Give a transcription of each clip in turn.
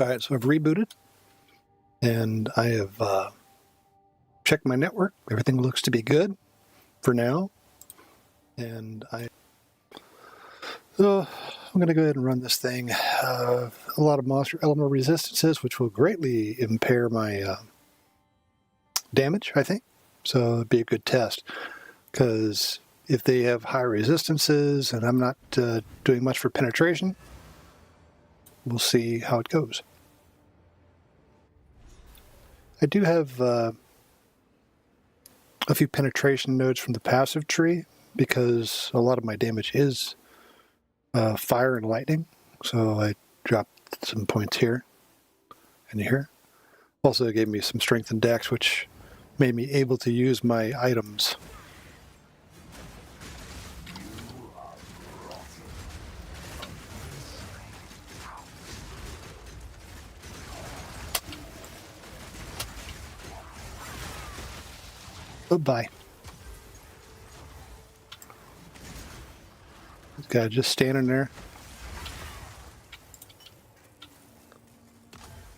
Alright, so I've rebooted, and I have checked my network. Everything looks to be good for now. And I'm going to go ahead and run this thing. A lot of monster element resistances, which will greatly impair my damage, I think. So it'd be a good test. Because if they have high resistances and I'm not doing much for penetration, we'll see how it goes. I do have a few penetration nodes from the passive tree because a lot of my damage is fire and lightning. So I dropped some points here and here. Also, it gave me some strength and dex, which made me able to use my items. Goodbye. This guy just standing there.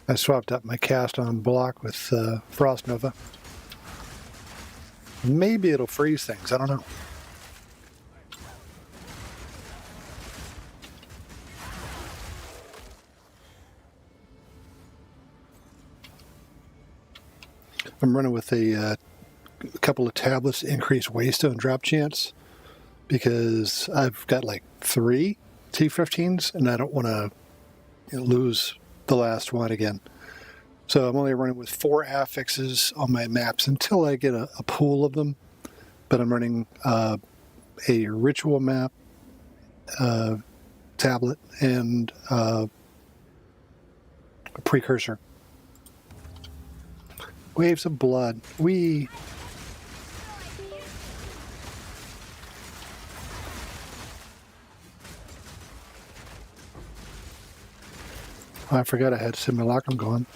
I swapped up my cast on block with Frost Nova. Maybe it'll freeze things, I don't know. I'm running with a couple of tablets to increase waystone drop chance because I've got like 3 T15s and I don't want to lose the last one again. So I'm only running with 4 affixes on my maps until I get a pool of them. But I'm running a ritual map tablet and a precursor. Waves of blood. Oh, I forgot I had simulacrum going.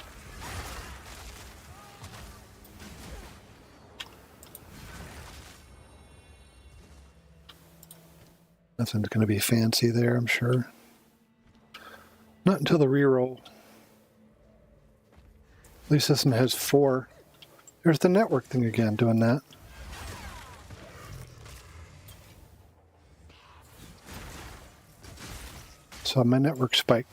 Nothing's going to be fancy there, I'm sure. Not until the reroll. At least this one has 4. There's the network thing again, doing that. So my network spiked.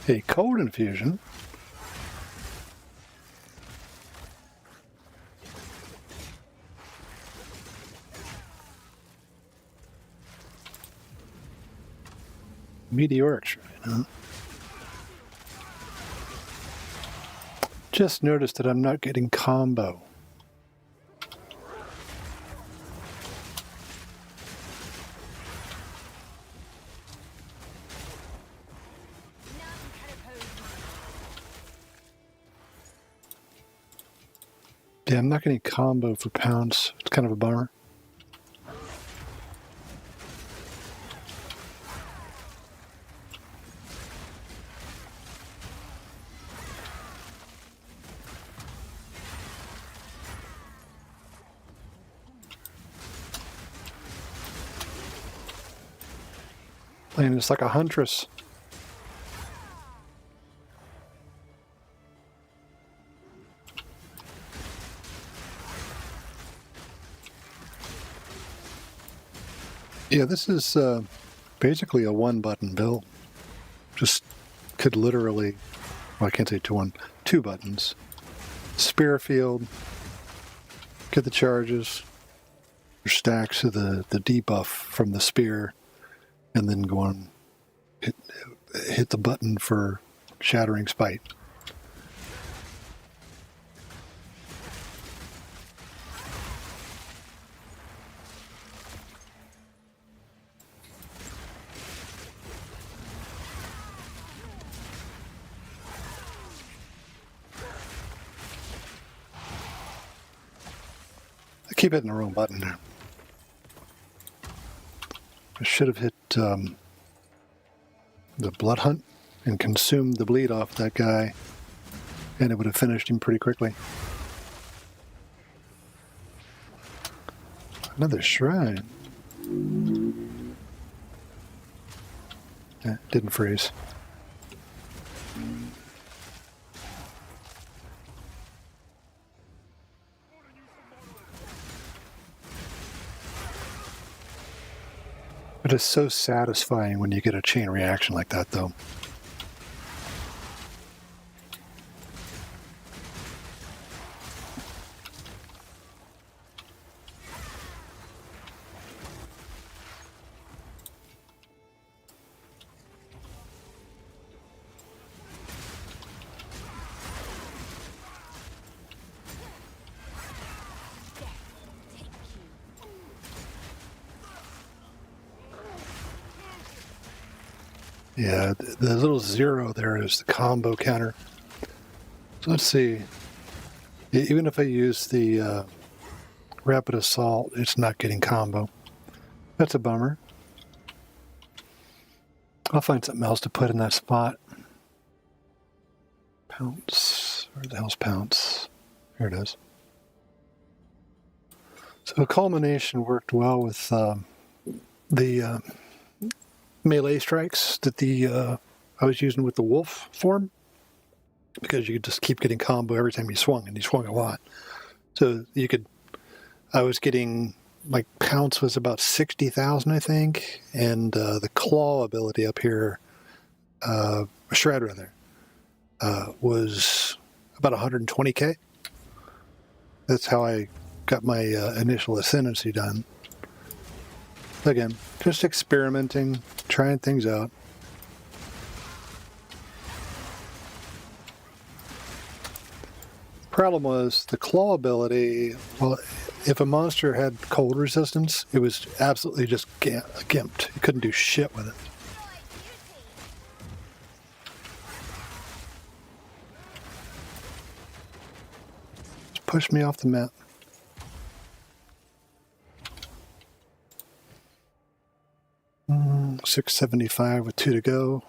A cold infusion. Meteoric shrine, huh? Just noticed that I'm not getting combo. Yeah, I'm not getting combo for pounds. It's kind of a bummer. Playing just like a huntress. Yeah, this is basically a 1-button build. Just could literally, well, I can't say 2 buttons. Spear field, get the charges, stacks of the debuff from the spear, and then go on, hit the button for Shattering Spite. I keep hitting the wrong button there. I should have hit the blood hunt and consumed the bleed off that guy and it would have finished him pretty quickly. Another shrine. Didn't freeze. It is so satisfying when you get a chain reaction like that, though. Yeah, the little 0 there is the combo counter. So let's see. Even if I use the rapid assault, it's not getting combo. That's a bummer. I'll find something else to put in that spot. Pounce. Where the hell's Pounce? Here it is. So Culmination worked well with the melee strikes that I was using with the wolf form, because you could just keep getting combo every time you swung, and you swung a lot. So I was getting, like, Pounce was about 60,000, I think, and the claw ability up here, shred rather, was about 120k. That's how I got my initial ascendancy done. Again, just experimenting, trying things out. Problem was the claw ability. Well, if a monster had cold resistance, it was absolutely just gimped. You couldn't do shit with it. Just pushed me off the map. Mm, 675 with 2 to go.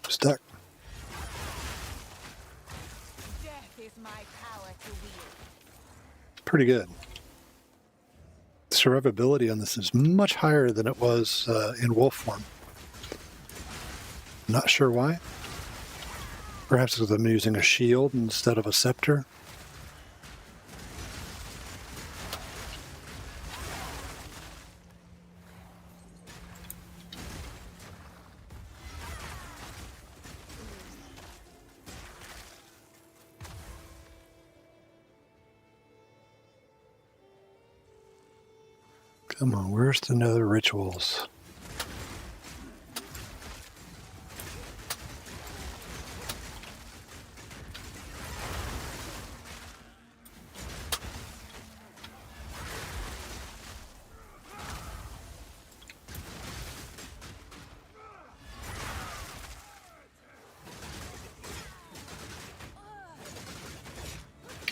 Stuck. Death is my power to wield. Pretty good. The survivability on this is much higher than it was in wolf form. Not sure why. Perhaps because I'm using a shield instead of a scepter. Come on, where's the nether rituals?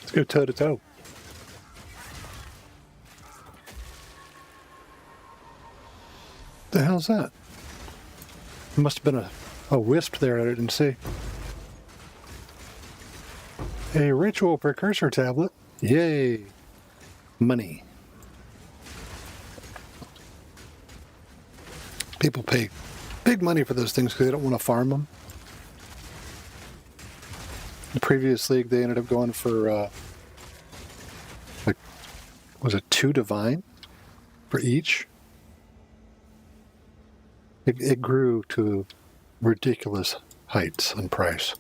Let's go toe to toe. The hell's that? It must have been a wisp there I didn't see. A ritual precursor tablet. Yay. Money. People pay big money for those things because they don't want to farm them. The previous league, they ended up going for, was it 2 divine for each? It grew to ridiculous heights in price.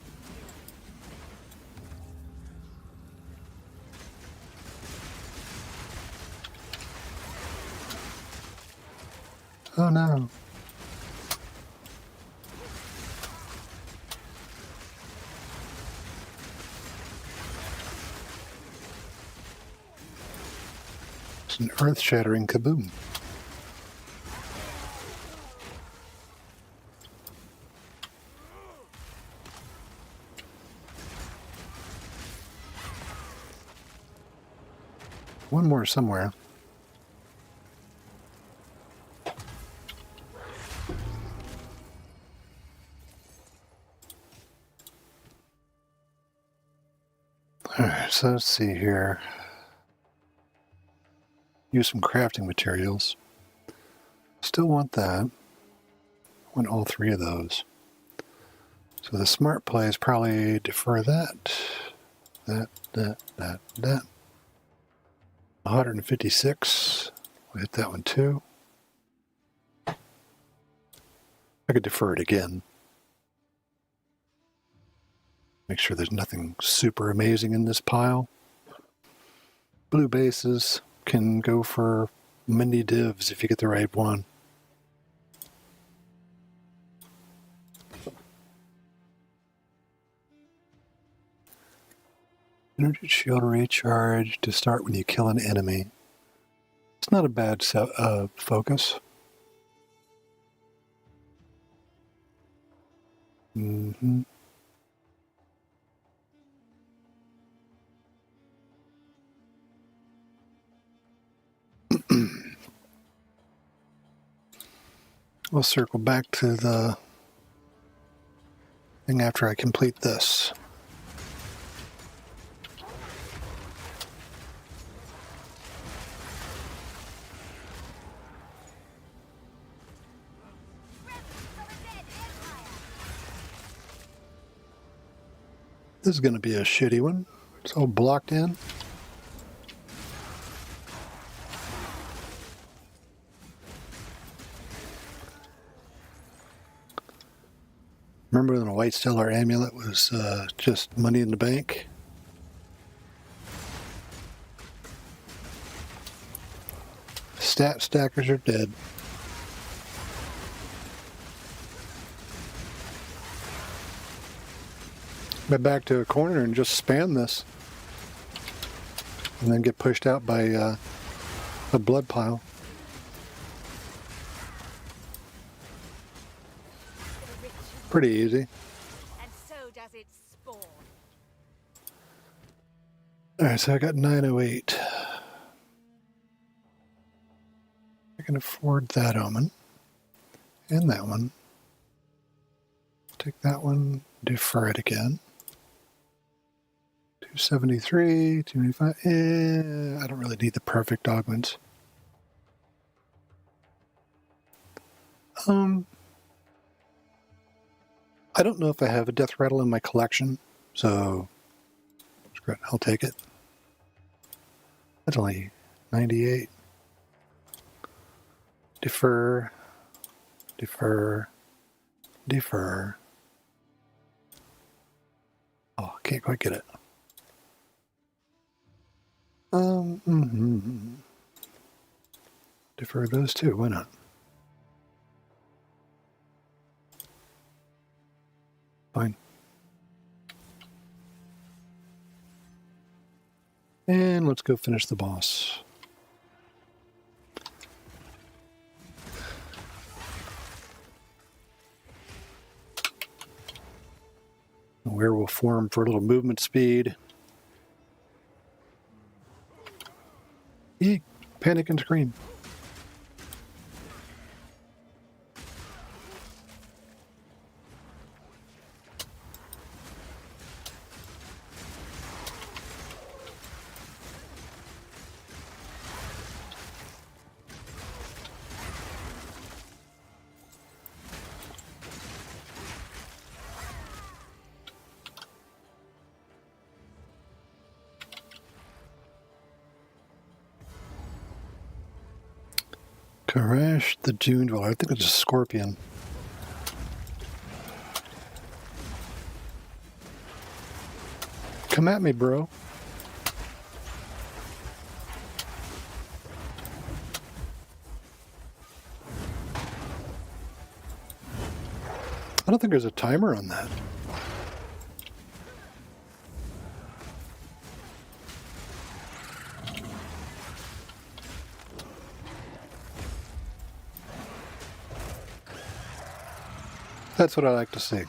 Oh no. It's an earth-shattering kaboom. one more somewhere. Alright, so let's see here. Use some crafting materials. Still want that. Want all three of those. So the smart play is probably defer that. That. 156. We'll hit that one too. I could defer it again. Make sure there's nothing super amazing in this pile. Blue bases can go for many divs if you get the right one. Energy shield recharge to start when you kill an enemy. It's not a bad focus. Mm-hmm. We'll circle back to the thing after I complete this. This is going to be a shitty one. It's all blocked in. Remember when the White Stellar Amulet was just money in the bank? Stat stackers are dead. Get back to a corner and just spam this. And then get pushed out by a blood pile. Pretty easy. And so does its spawn. Alright, so I got 908. I can afford that omen. And that one. Take that one, defer it again. 273, 295. I don't really need the perfect augments. I don't know if I have a death rattle in my collection, so screw it, I'll take it. That's only 98. Defer, defer, defer. Oh, I can't quite get it. Defer those two, why not? Fine. And let's go finish the boss. A werewolf form for a little movement speed. Eek, panic and scream. Crash the Dune Dweller. I think it's a scorpion. Come at me, bro. I don't think there's a timer on that. That's what I like to see.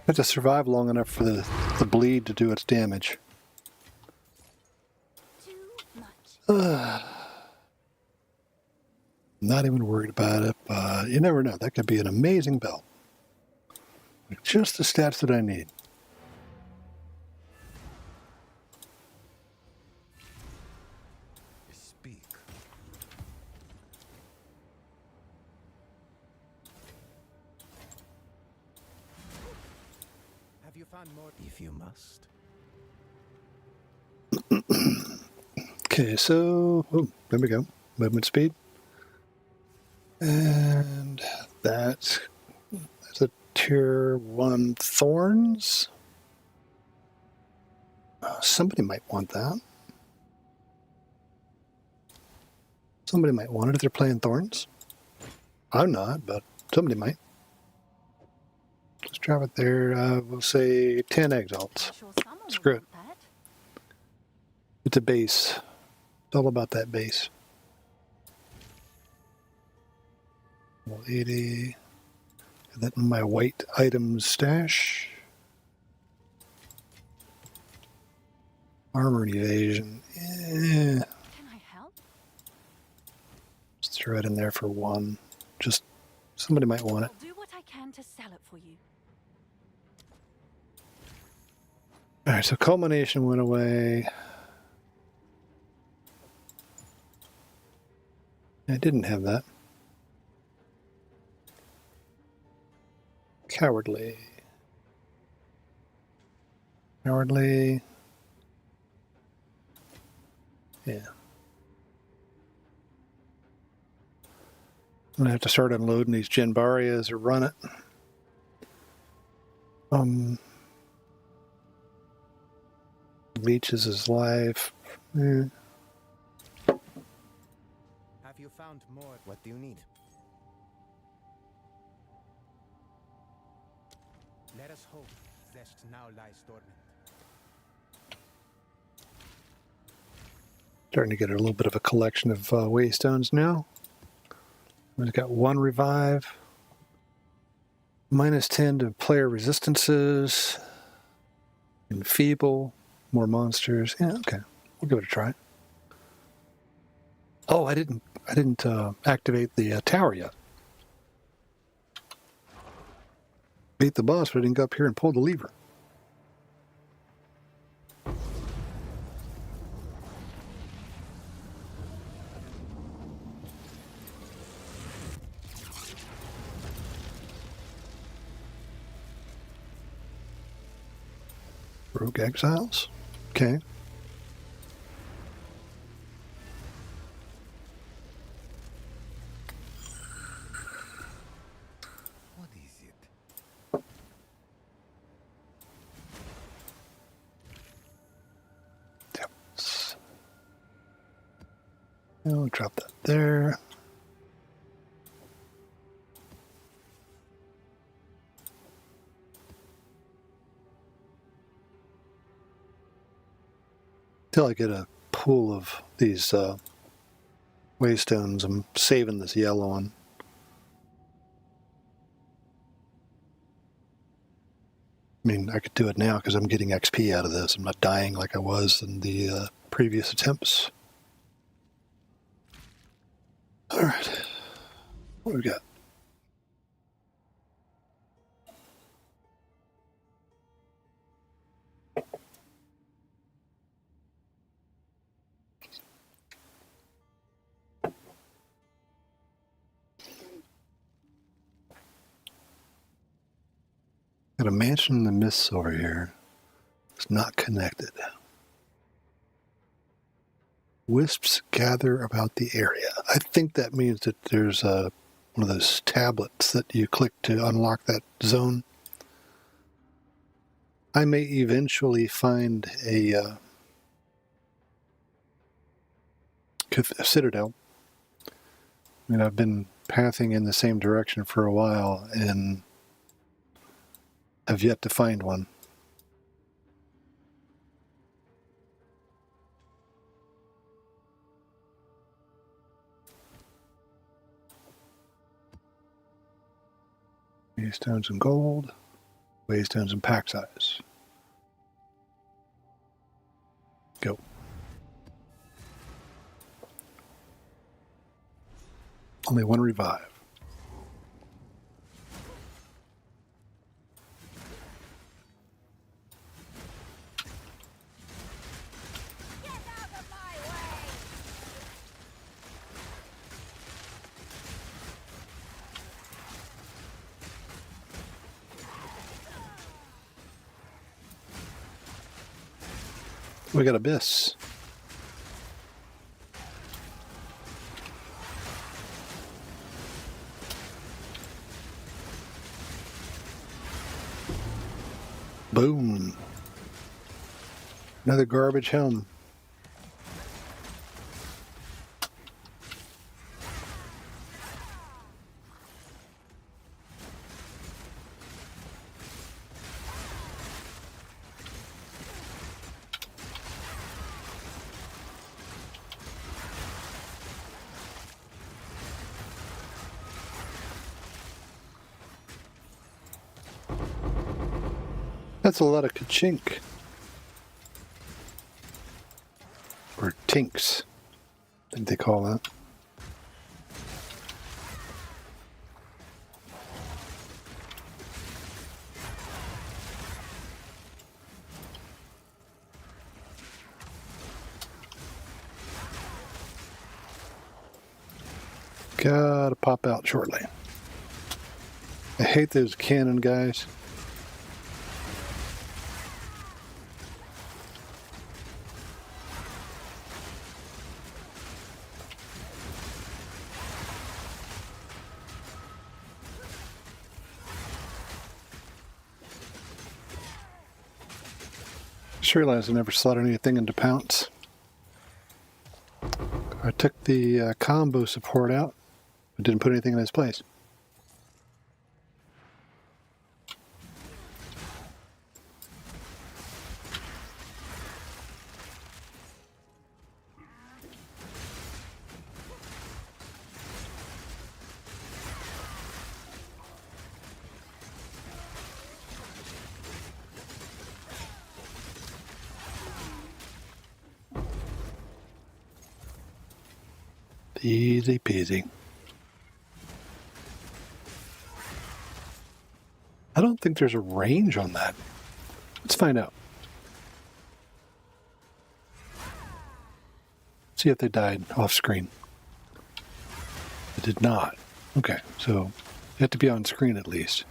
Have to survive long enough for the bleed to do its damage. Two must Not even worried about it, but you never know. That could be an amazing belt. With just the stats that I need. Speak. Have you found more? If you must. Okay, so there we go. Movement speed. And that's a tier 1 thorns. Somebody might want that. Somebody might want it if they're playing thorns. I'm not, but somebody might. Let's drop it there. We'll say 10 exalts. I'm sure someone will Screw it. want that. It's a base. It's all about that base. Well, 80. And then my white items stash. Armor and evasion. Can I help? Just throw it in there for 1. Just somebody might want it. I'll do what I can to sell it for you. All right, so culmination went away. I didn't have that. Cowardly. Cowardly. Yeah. I'm gonna have to start unloading these Genbari as I run it. Leeches his life. Have you found more? What do you need? Let us hope Zest now lies dormant. Starting to get a little bit of a collection of waystones now. We've got 1 revive. -10 to player resistances. Enfeeble. More monsters. Yeah, okay. We'll give it a try. Oh, I didn't activate the tower yet. Beat the boss, but I didn't go up here and pull the lever. Rogue Exiles. Okay. What is it? Yep. I'll drop that there. Till I get a pool of these waystones, I'm saving this yellow one. I mean, I could do it now because I'm getting XP out of this. I'm not dying like I was in the previous attempts. All right. What do we got? Got a mansion in the mists over here. It's not connected. Wisps gather about the area. I think that means that there's one of those tablets that you click to unlock that zone. I may eventually find a citadel. I mean, I've been pathing in the same direction for a while and have yet to find one. Waystones and gold. Waystones and pack size. Go. Only one revive. We got Abyss. Boom. Another garbage helm. That's a lot of ka-chink. Or tinks, I think they call that. Gotta pop out shortly. I hate those cannon guys. Just realized I never slotted anything into pounce. I took the combo support out, but didn't put anything in its place. Easy peasy. I don't think there's a range on that. Let's find out. See if they died off screen. It did not. Okay, so you have to be on screen at least.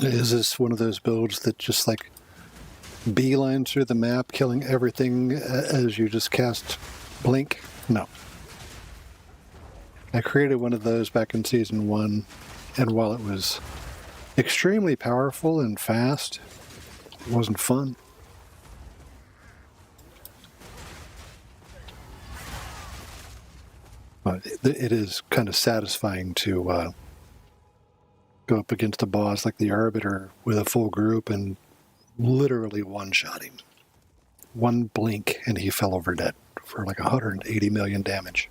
Is this one of those builds that just like beelines through the map, killing everything as you just cast Blink? No. I created one of those back in Season 1, and while it was extremely powerful and fast, it wasn't fun. But it is kind of satisfying to go up against a boss like the Arbiter with a full group and literally one-shot him. One blink and he fell over dead for like 180 million damage.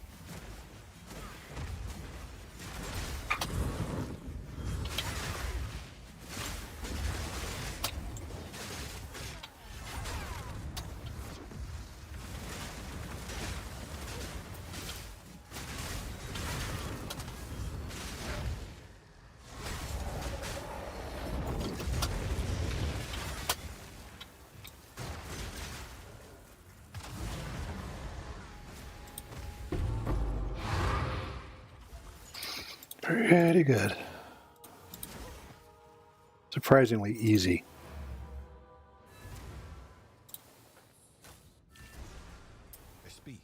Pretty good. Surprisingly easy. Speak.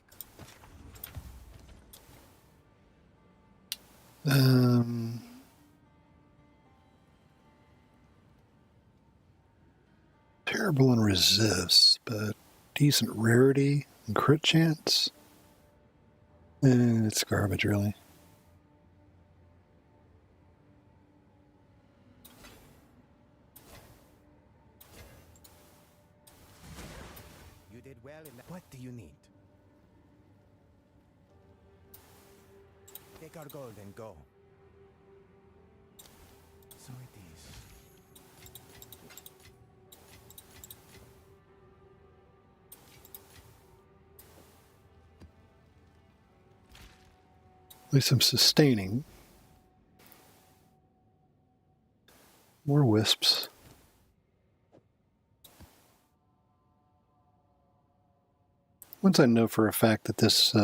Terrible in resist, but decent rarity and crit chance. It's garbage, really. You did well in that. What do you need? Take our gold and go. So it is. At least I'm sustaining. More wisps. Once I know for a fact that this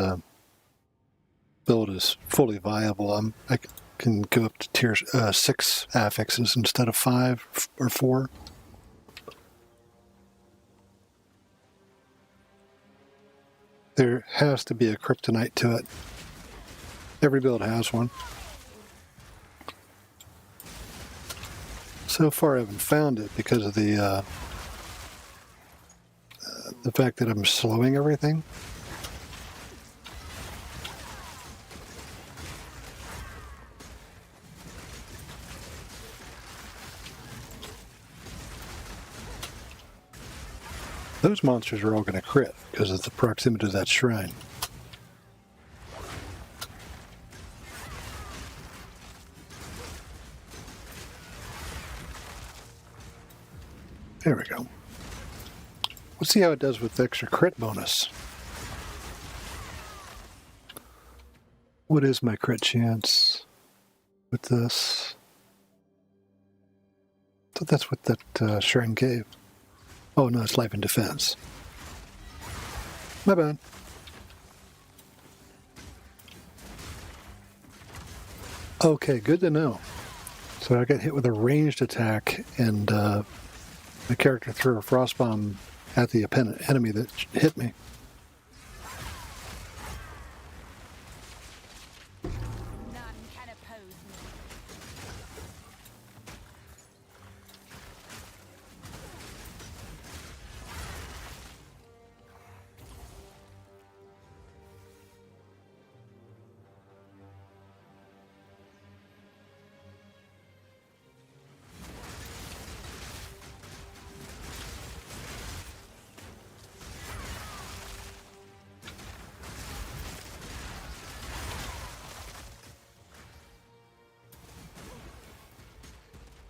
build is fully viable, I can go up to tier 6 affixes instead of 5 or 4. There has to be a kryptonite to it. Every build has one. So far I haven't found it because of the fact that I'm slowing everything. Those monsters are all going to crit because of the proximity to that shrine. There we go. Let's see how it does with the extra crit bonus. What is my crit chance with this? I thought that's what that shrine gave. Oh no, it's life and defense. My bad. Okay, good to know. So I got hit with a ranged attack, and the character threw a frost bomb at the enemy that hit me. None can oppose me.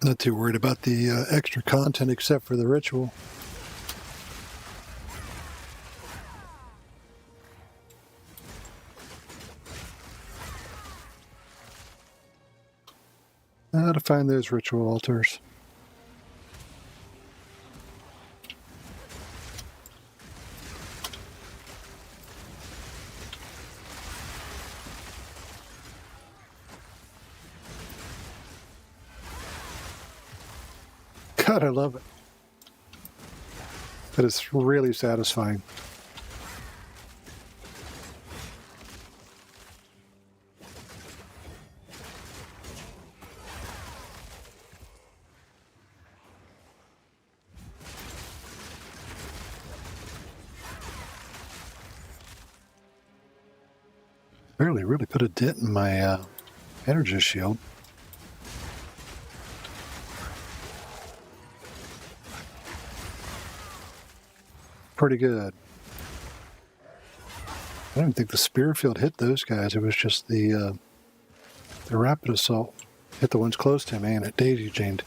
Not too worried about the extra content except for the ritual. How to find those ritual altars. God, I love it. But it's really satisfying. Barely really put a dent in my energy shield. Pretty good. I don't think the spear field hit those guys. It was just the rapid assault hit the ones close to me, and it daisy chained.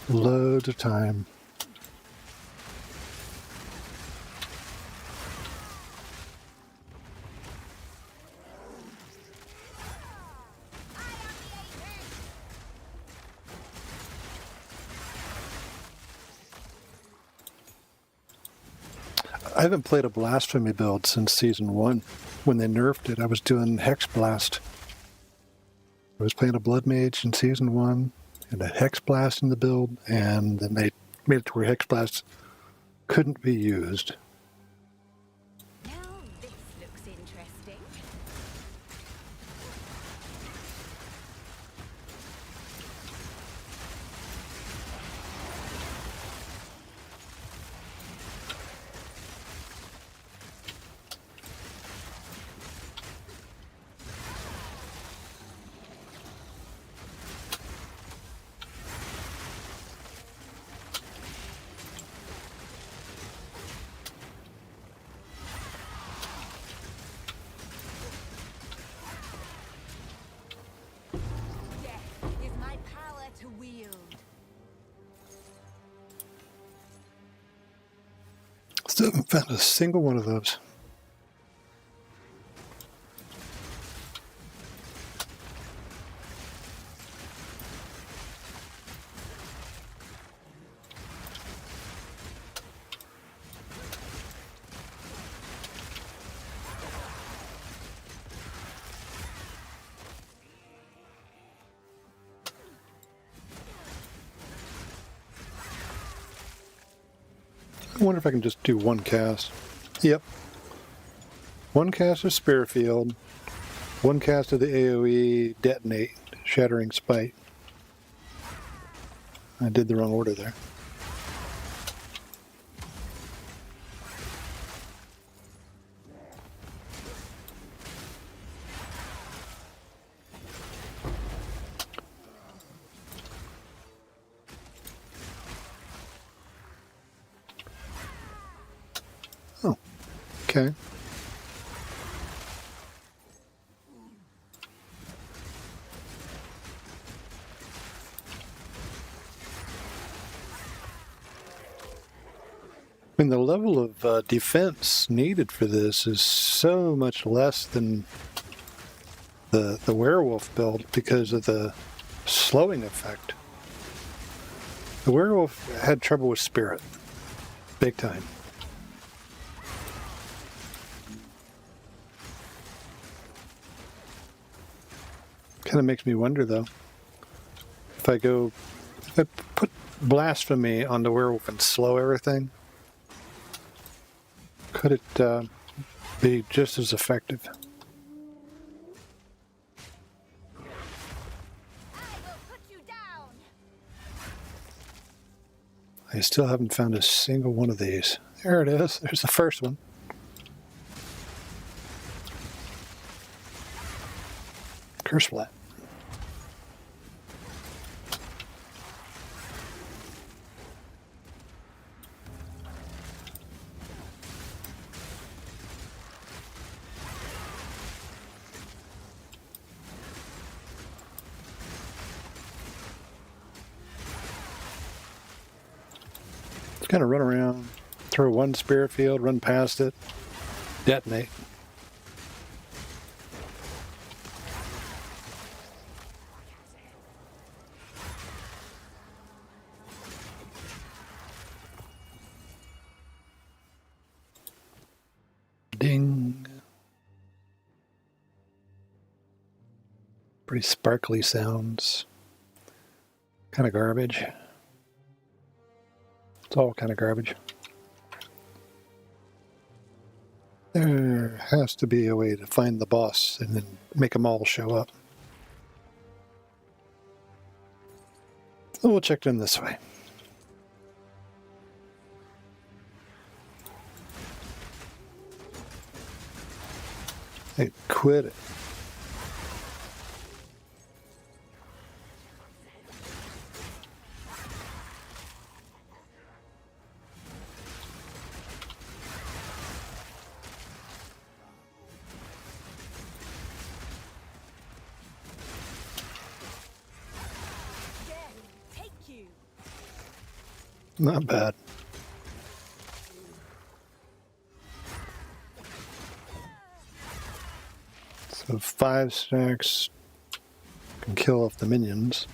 Loads of time. I haven't played a blasphemy build since season 1. When they nerfed it, I was doing Hex Blast. I was playing a Blood Mage in season 1 and a Hex Blast in the build, and then they made it to where Hex Blast couldn't be used. Now this looks interesting. Still haven't found a single one of those. I wonder if I can just do one cast. Yep. One cast of Spear Field, one cast of the AoE Detonate, Shattering Spite. I did the wrong order there. Oh, okay. I mean, the level of defense needed for this is so much less than the werewolf build because of the slowing effect. The werewolf had trouble with spirit, big time. Kind of makes me wonder, though, if I put blasphemy on the werewolf and slow everything, could it be just as effective? I will put you down. I still haven't found a single one of these. There it is. There's the first one. Curse flat. Kind of run around, throw one Spear Field, run past it, detonate. Ding. Pretty sparkly sounds. Kind of garbage. It's all kind of garbage. There has to be a way to find the boss and then make them all show up. So we'll check them this way. Hey, quit it. Not bad. So 5 stacks can kill off the minions.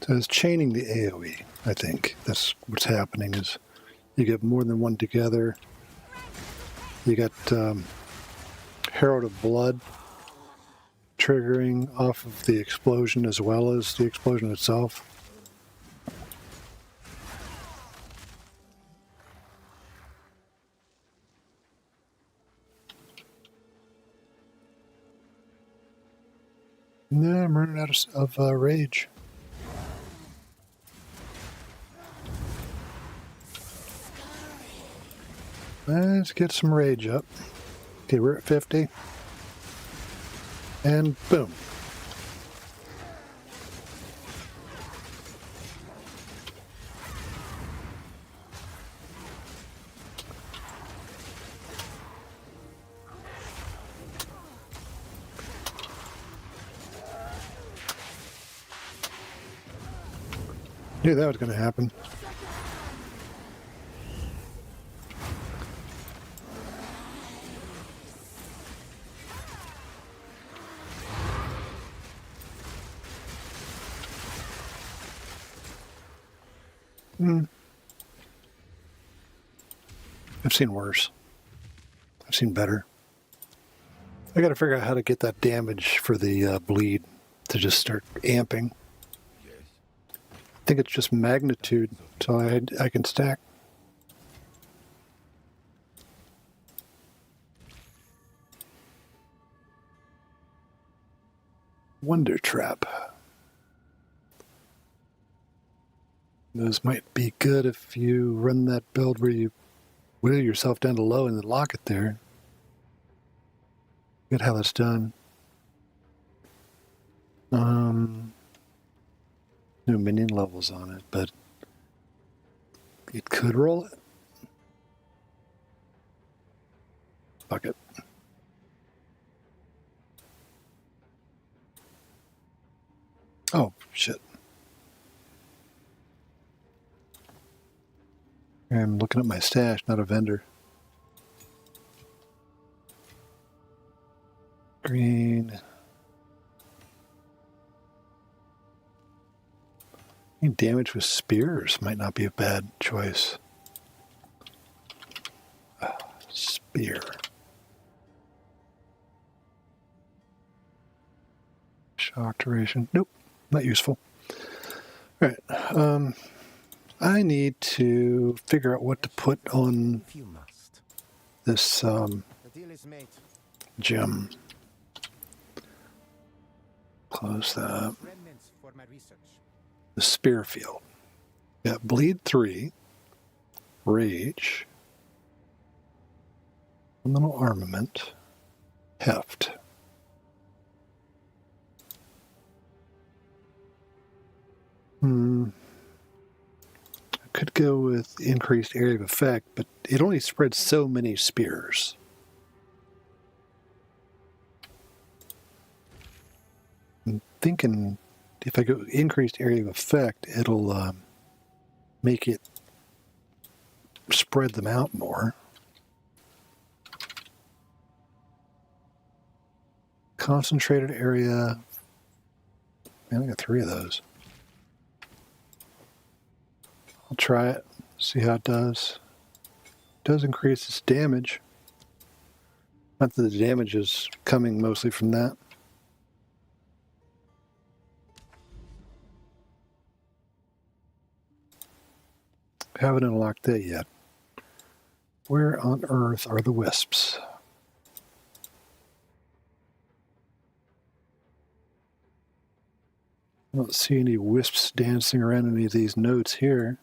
So it's chaining the AoE, I think. That's what's happening is you get more than one together. You got Herald of Blood triggering off of the explosion as well as the explosion itself. No, I'm running out of rage. Let's get some rage up. Okay, we're at 50. And boom. Knew that was going to happen. I've seen worse. I've seen better. I got to figure out how to get that damage for the bleed to just start amping. Yes. I think it's just magnitude, so I can stack. Wonder Trap. Those might be good if you run that build where you wheel yourself down to low and then lock it there. Good how that's done. No minion levels on it, but it could roll it. Fuck it. Oh, shit. I'm looking at my stash, not a vendor. Green. Any damage with spears might not be a bad choice. Spear. Shock duration. Nope, not useful. All right. I need to figure out what to put on If you must. this The deal is made. gem. Close that up. Remnants for my research. The spear field. Got bleed 3, rage, elemental armament, heft. I could go with increased area of effect, but it only spreads so many spears. I'm thinking if I go increased area of effect, it'll make it spread them out more. Concentrated area. Man, I got 3 of those. I'll try it, see how it does. It does increase its damage. Not that the damage is coming mostly from that. Haven't unlocked that yet. Where on earth are the wisps? I don't see any wisps dancing around any of these notes here.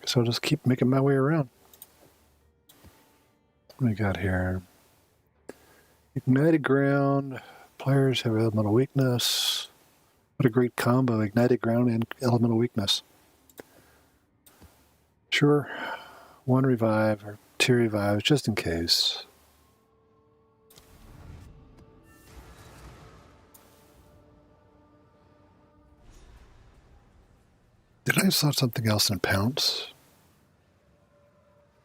So I'll just keep making my way around. What do we got here? Ignited ground. Players have elemental weakness. What a great combo. Ignited ground and elemental weakness. Sure. 1 revive or 2 revives just in case. Did I saw something else in pounce?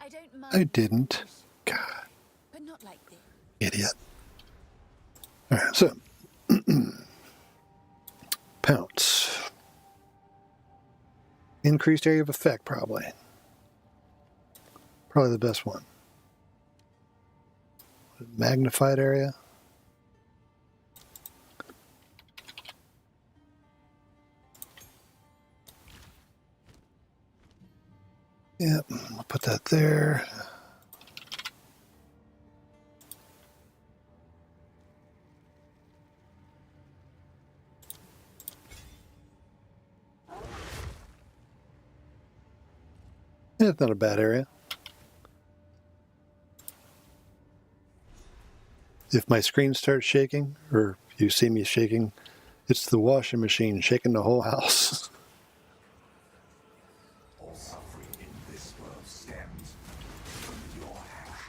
I don't mind. I didn't. God, But not like this. idiot. Alright, so pounce. Increased area of effect, probably. Probably the best one. Magnified area. Yep, I'll put that there. Yeah, it's not a bad area. If my screen starts shaking, or you see me shaking, it's the washing machine shaking the whole house. All suffering in this world stems from your ash.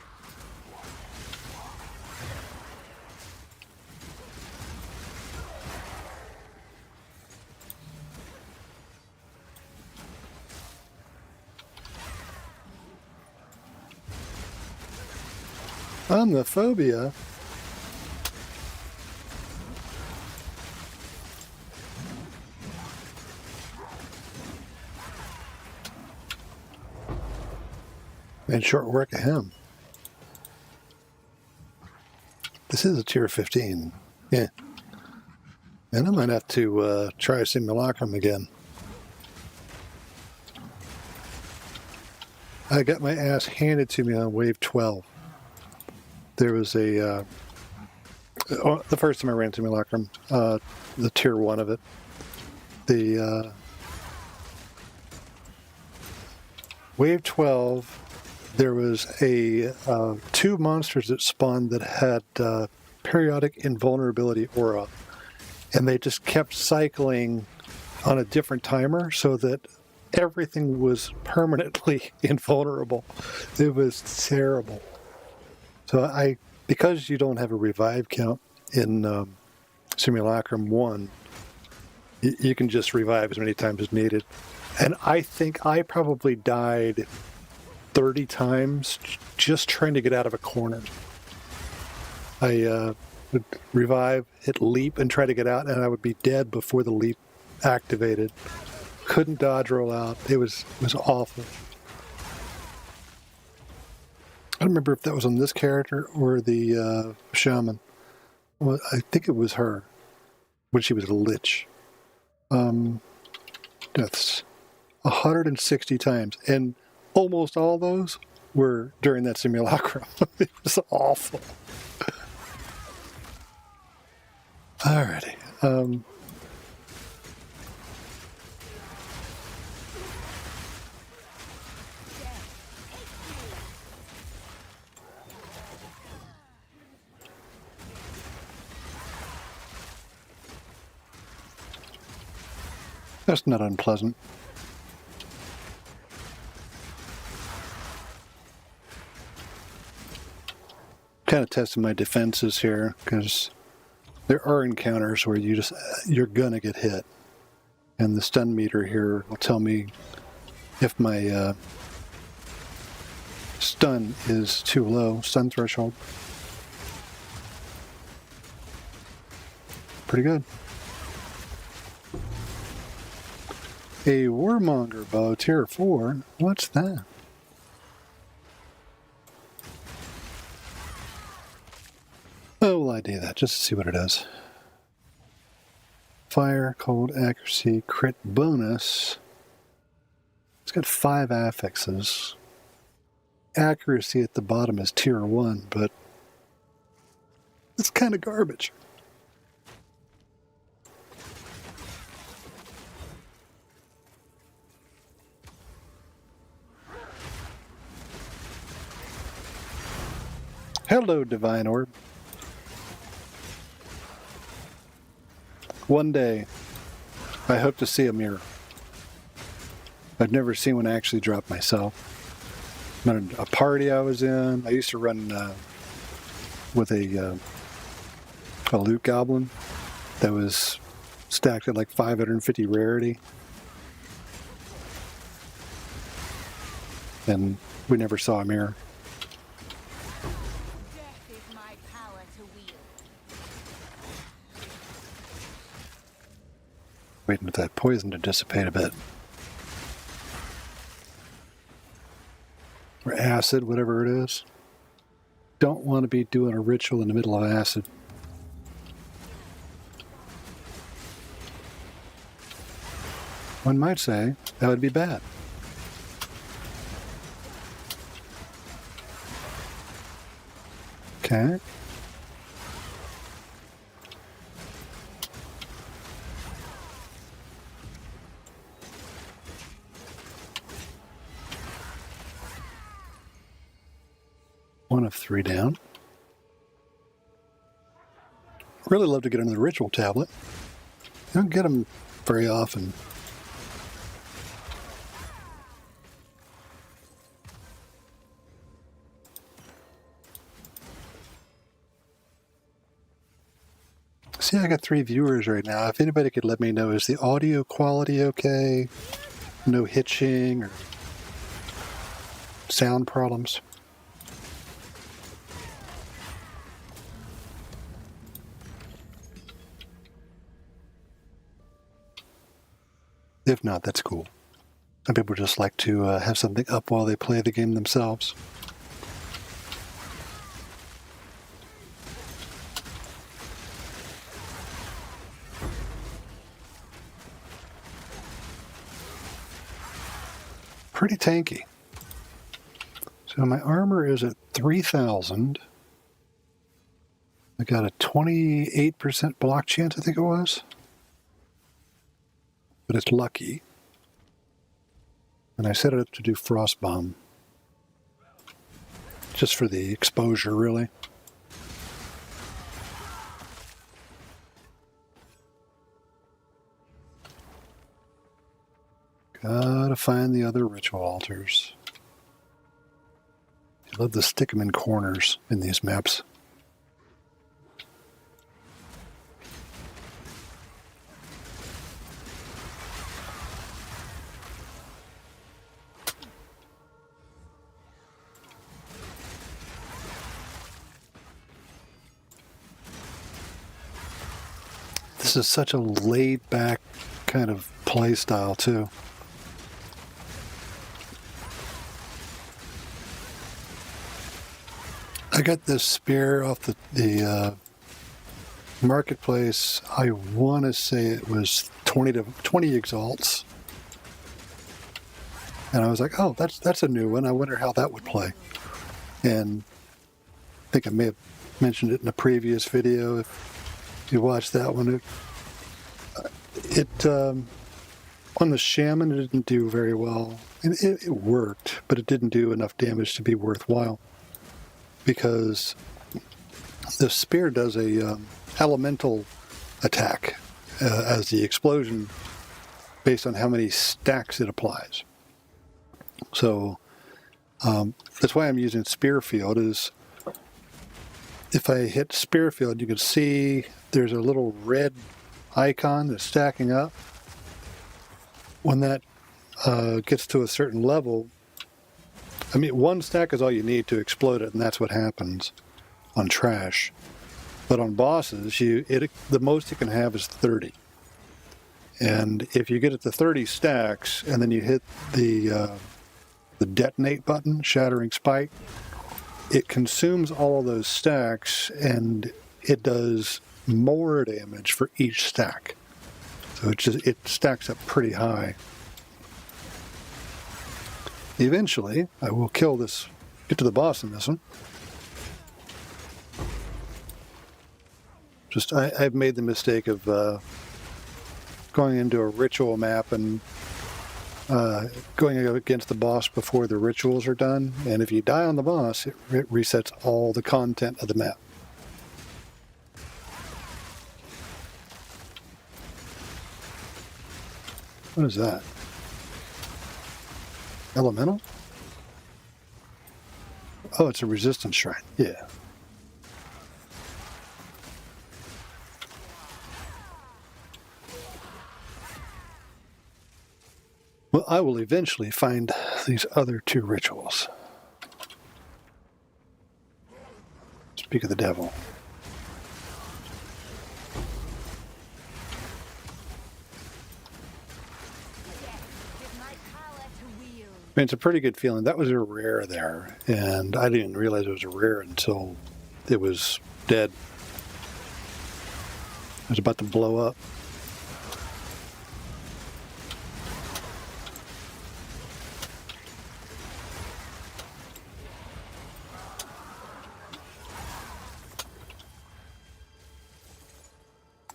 Omniphobia? Made short work of him. This is a tier 15. Yeah. And I might have to try Simulacrum again. I got my ass handed to me on wave 12. There was a... the first time I ran Simulacrum, the tier 1 of it, the wave 12, there was a 2 monsters that spawned that had periodic invulnerability aura, and they just kept cycling on a different timer so that everything was permanently invulnerable. It was terrible. So because you don't have a revive count in Simulacrum 1, you can just revive as many times as needed. And I think I probably died 30 times just trying to get out of a corner. I would revive, hit leap, and try to get out, and I would be dead before the leap activated. Couldn't dodge roll out. It was awful. I don't remember if that was on this character or the shaman. Well, I think it was her when she was a lich. Deaths 160 times, and almost all those were during that simulacrum. It was awful. Alrighty. That's not unpleasant. Kind of testing my defenses here, because there are encounters where you're gonna get hit, and the stun meter here will tell me if my stun is too low, stun threshold. Pretty good. A Warmonger bow, tier 4. What's that? Oh, we'll ID that just to see what it is. Fire, cold, accuracy, crit bonus. It's got 5 affixes. Accuracy at the bottom is tier 1, but it's kind of garbage. Hello, Divine Orb. One day, I hope to see a mirror. I've never seen one actually drop myself. Not a party I was in. I used to run with a loot goblin that was stacked at like 550 rarity. And we never saw a mirror. Death is my power to wield. Waiting for that poison to dissipate a bit. Or acid, whatever it is. Don't want to be doing a ritual in the middle of acid. One might say that would be bad. Okay. One of 3 down. Really love to get into the ritual tablet. Don't get them very often. See, I got 3 viewers right now. If anybody could let me know, is the audio quality okay? No hitching or sound problems? If not, that's cool. Some people just like to have something up while they play the game themselves. Pretty tanky. So my armor is at 3,000. I got a 28% block chance, I think it was. But it's lucky. And I set it up to do frost bomb. Just for the exposure, really. Gotta find the other ritual altars. I love to stick them in corners in these maps. This is such a laid-back kind of play style, too. I got this spear off the marketplace. I want to say it was 20 exalts. And I was like, oh, that's a new one. I wonder how that would play. And I think I may have mentioned it in a previous video. If you watched that one, it on the shaman, it didn't do very well. It worked, but it didn't do enough damage to be worthwhile. Because the spear does a elemental attack as the explosion based on how many stacks it applies. So that's why I'm using spear field. Is if I hit spear field, you can see there's a little red icon that's stacking up. When that gets to a certain level, I mean, one stack is all you need to explode it, and that's what happens on trash. But on bosses, the most you can have is 30. And if you get it to 30 stacks, and then you hit the detonate button, Shattering Spike, it consumes all of those stacks, and it does more damage for each stack. So it stacks up pretty high. Eventually, I will get to the boss in this one. I've made the mistake of going into a ritual map and going against the boss before the rituals are done. And if you die on the boss, it resets all the content of the map. What is that? Elemental? Oh, it's a resistance shrine. Yeah. Well, I will eventually find these other two rituals. Speak of the devil. I mean, it's a pretty good feeling. That was a rare there, and I didn't realize it was a rare until it was dead. It was about to blow up.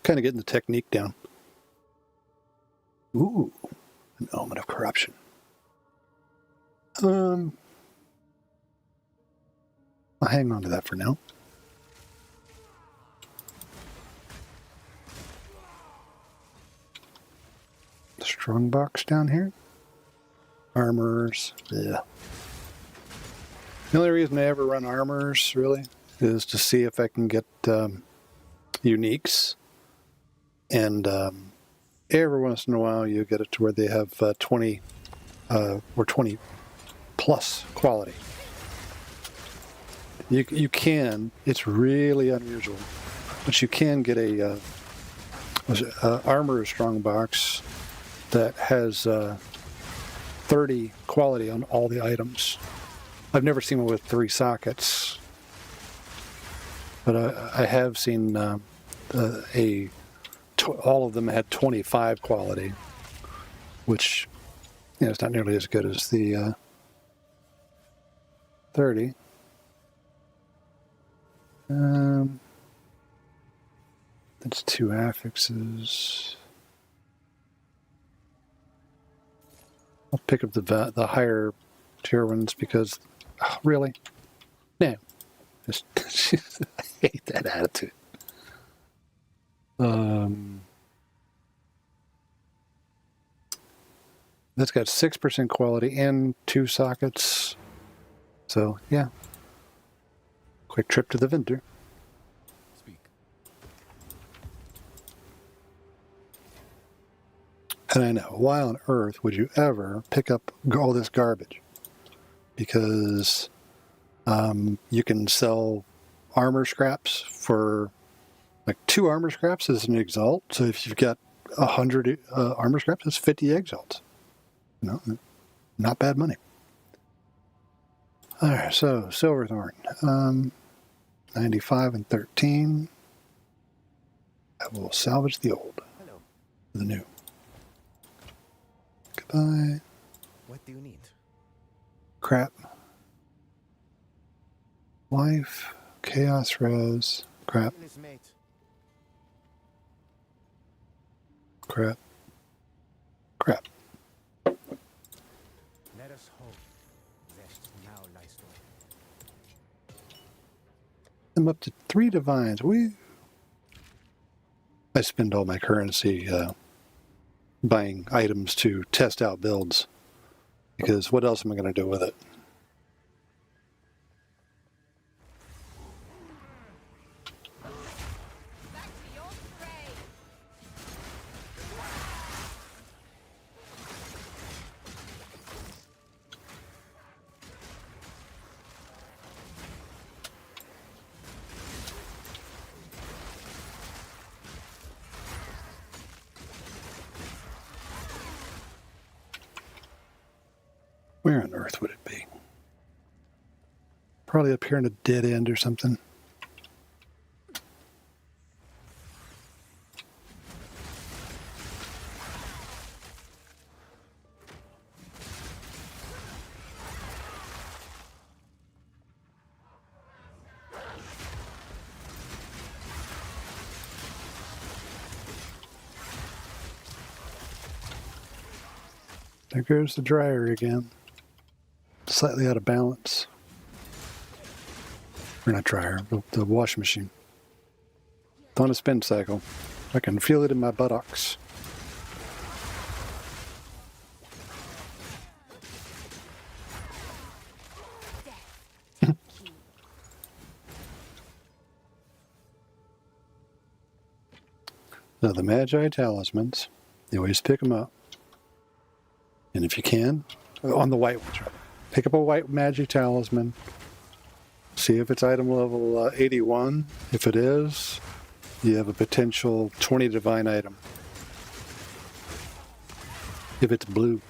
Kind of getting the technique down. Ooh, an omen of corruption. I'll hang on to that for now. Strong box down here. Armors. Yeah. The only reason I ever run armors, really, is to see if I can get uniques. And every once in a while, you get it to where they have 20 or 20 plus quality. You can. It's really unusual, but you can get a armor strong box that has 30 quality on all the items. I've never seen one with 3 sockets, but I have seen all of them had 25 quality, which it's not nearly as good as the 30. That's 2 affixes. I'll pick up the higher tier ones because, really? No. I hate that attitude. That's got 6% quality and 2 sockets. So, yeah. Quick trip to the vendor. Speak. And I know, why on earth would you ever pick up all this garbage? Because you can sell armor scraps for like 2 armor scraps as an exalt. So if you've got 100 armor scraps, that's 50 exalts. Not bad money. All right, so Silverthorn, 95 and 13. I will salvage the old, Hello. the new. Goodbye. What do you need? Crap. Life, chaos rose. Crap, Deal is made. crap, crap. Let us hope that now lies to. I'm up to 3 divines. I spend all my currency buying items to test out builds, because what else am I going to do with it? Back to your prey. Where on earth would it be? Probably up here in a dead end or something. There goes the dryer again. Slightly out of balance. Or not dryer, the washing machine. It's on a spin cycle. I can feel it in my buttocks. Now the Magi talismans, you always pick them up. And if you can, on the white ones, pick up a white Magi talisman. See if it's item level 81. If it is, you have a potential 20 divine item. If it's blue.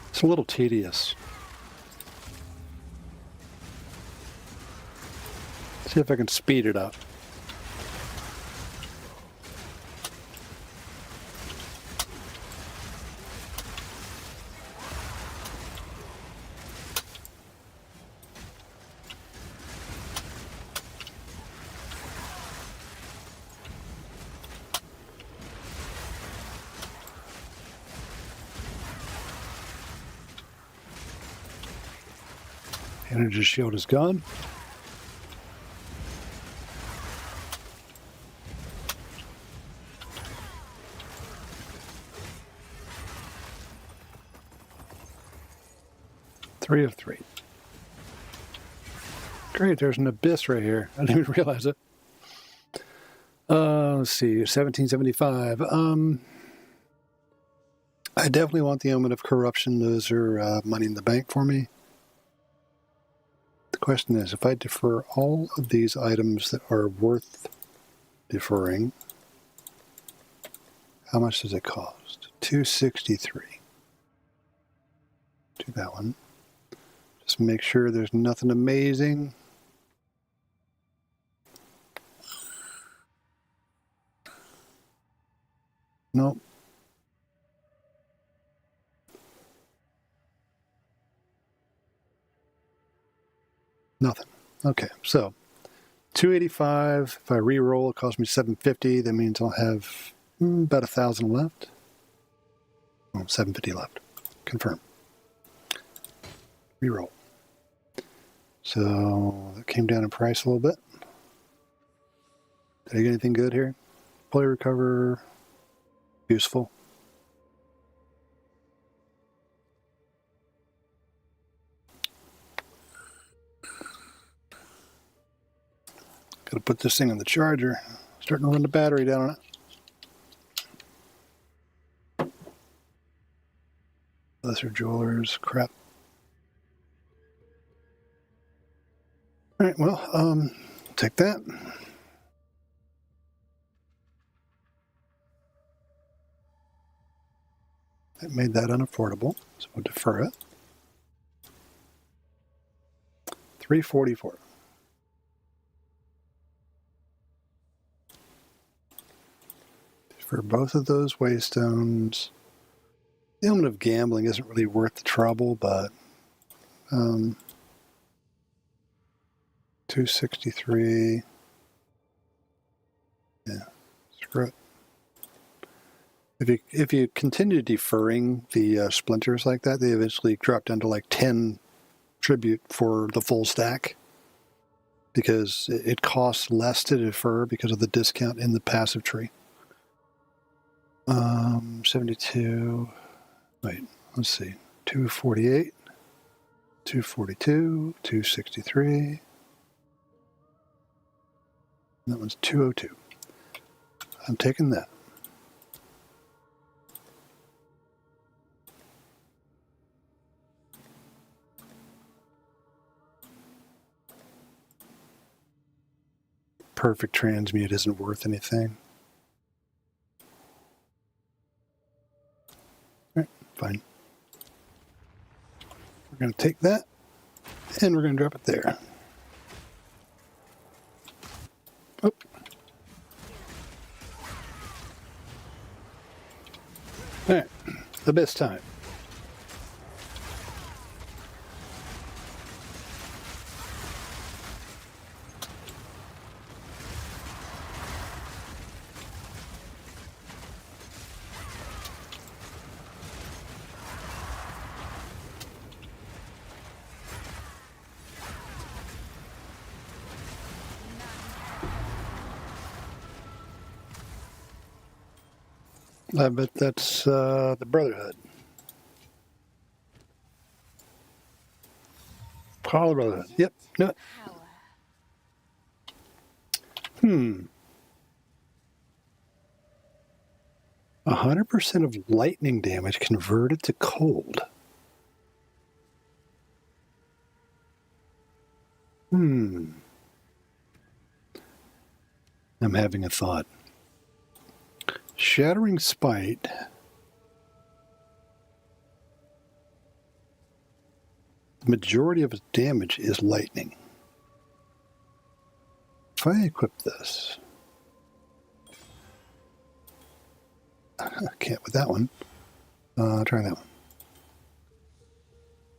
It's a little tedious. See if I can speed it up. Energy shield is gone. 3 of 3. Great, there's an abyss right here. I didn't even realize it. Let's see, 1775. I definitely want the Omen of Corruption. Those are money in the bank for me. The question is, if I defer all of these items that are worth deferring, how much does it cost? 263. Do that one. Just make sure there's nothing amazing. Nope. Nothing. Okay, so 285. If I re-roll, it costs me 750. That means I'll have about 1,000 left. Oh, 750 left. Confirm. Re-roll. So that came down in price a little bit. Did I get anything good here? Play recover. Useful. Got to put this thing on the charger. Starting to run the battery down on it. Lesser jewelers, crap. All right, well, take that. That made that unaffordable, so we'll defer it. 344. For both of those waystones, the element of gambling isn't really worth the trouble, but 263. Yeah, screw it. If you continue deferring the splinters like that, they eventually drop down to like 10 tribute for the full stack, because it costs less to defer because of the discount in the passive tree. 72. Wait, let's see. 248, 242, 263. That one's 202. I'm taking that. Perfect transmute isn't worth anything. All right, fine. We're going to take that, and we're going to drop it there. Oh. All right, abyss time. I bet that's the Brotherhood. Call the Brotherhood. Yep. No. Power. 100% of lightning damage converted to cold. I'm having a thought. Shattering Spite. The majority of its damage is lightning. If I equip this, I can't with that one. Try that one.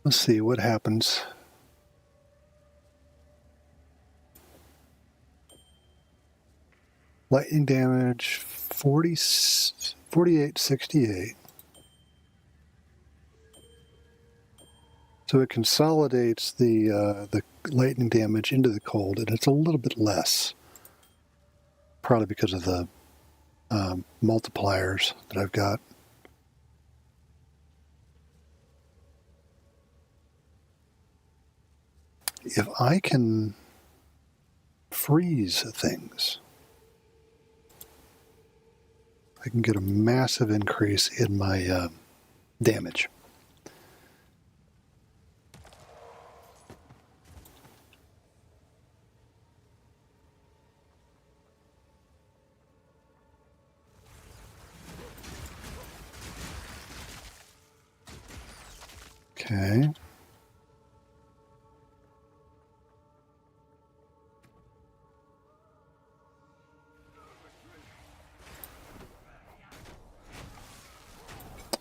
Let's see what happens. Lightning damage 4868. So it consolidates the lightning damage into the cold, and it's a little bit less. Probably because of the multipliers that I've got. if I can freeze things, I can get a massive increase in my damage. Okay.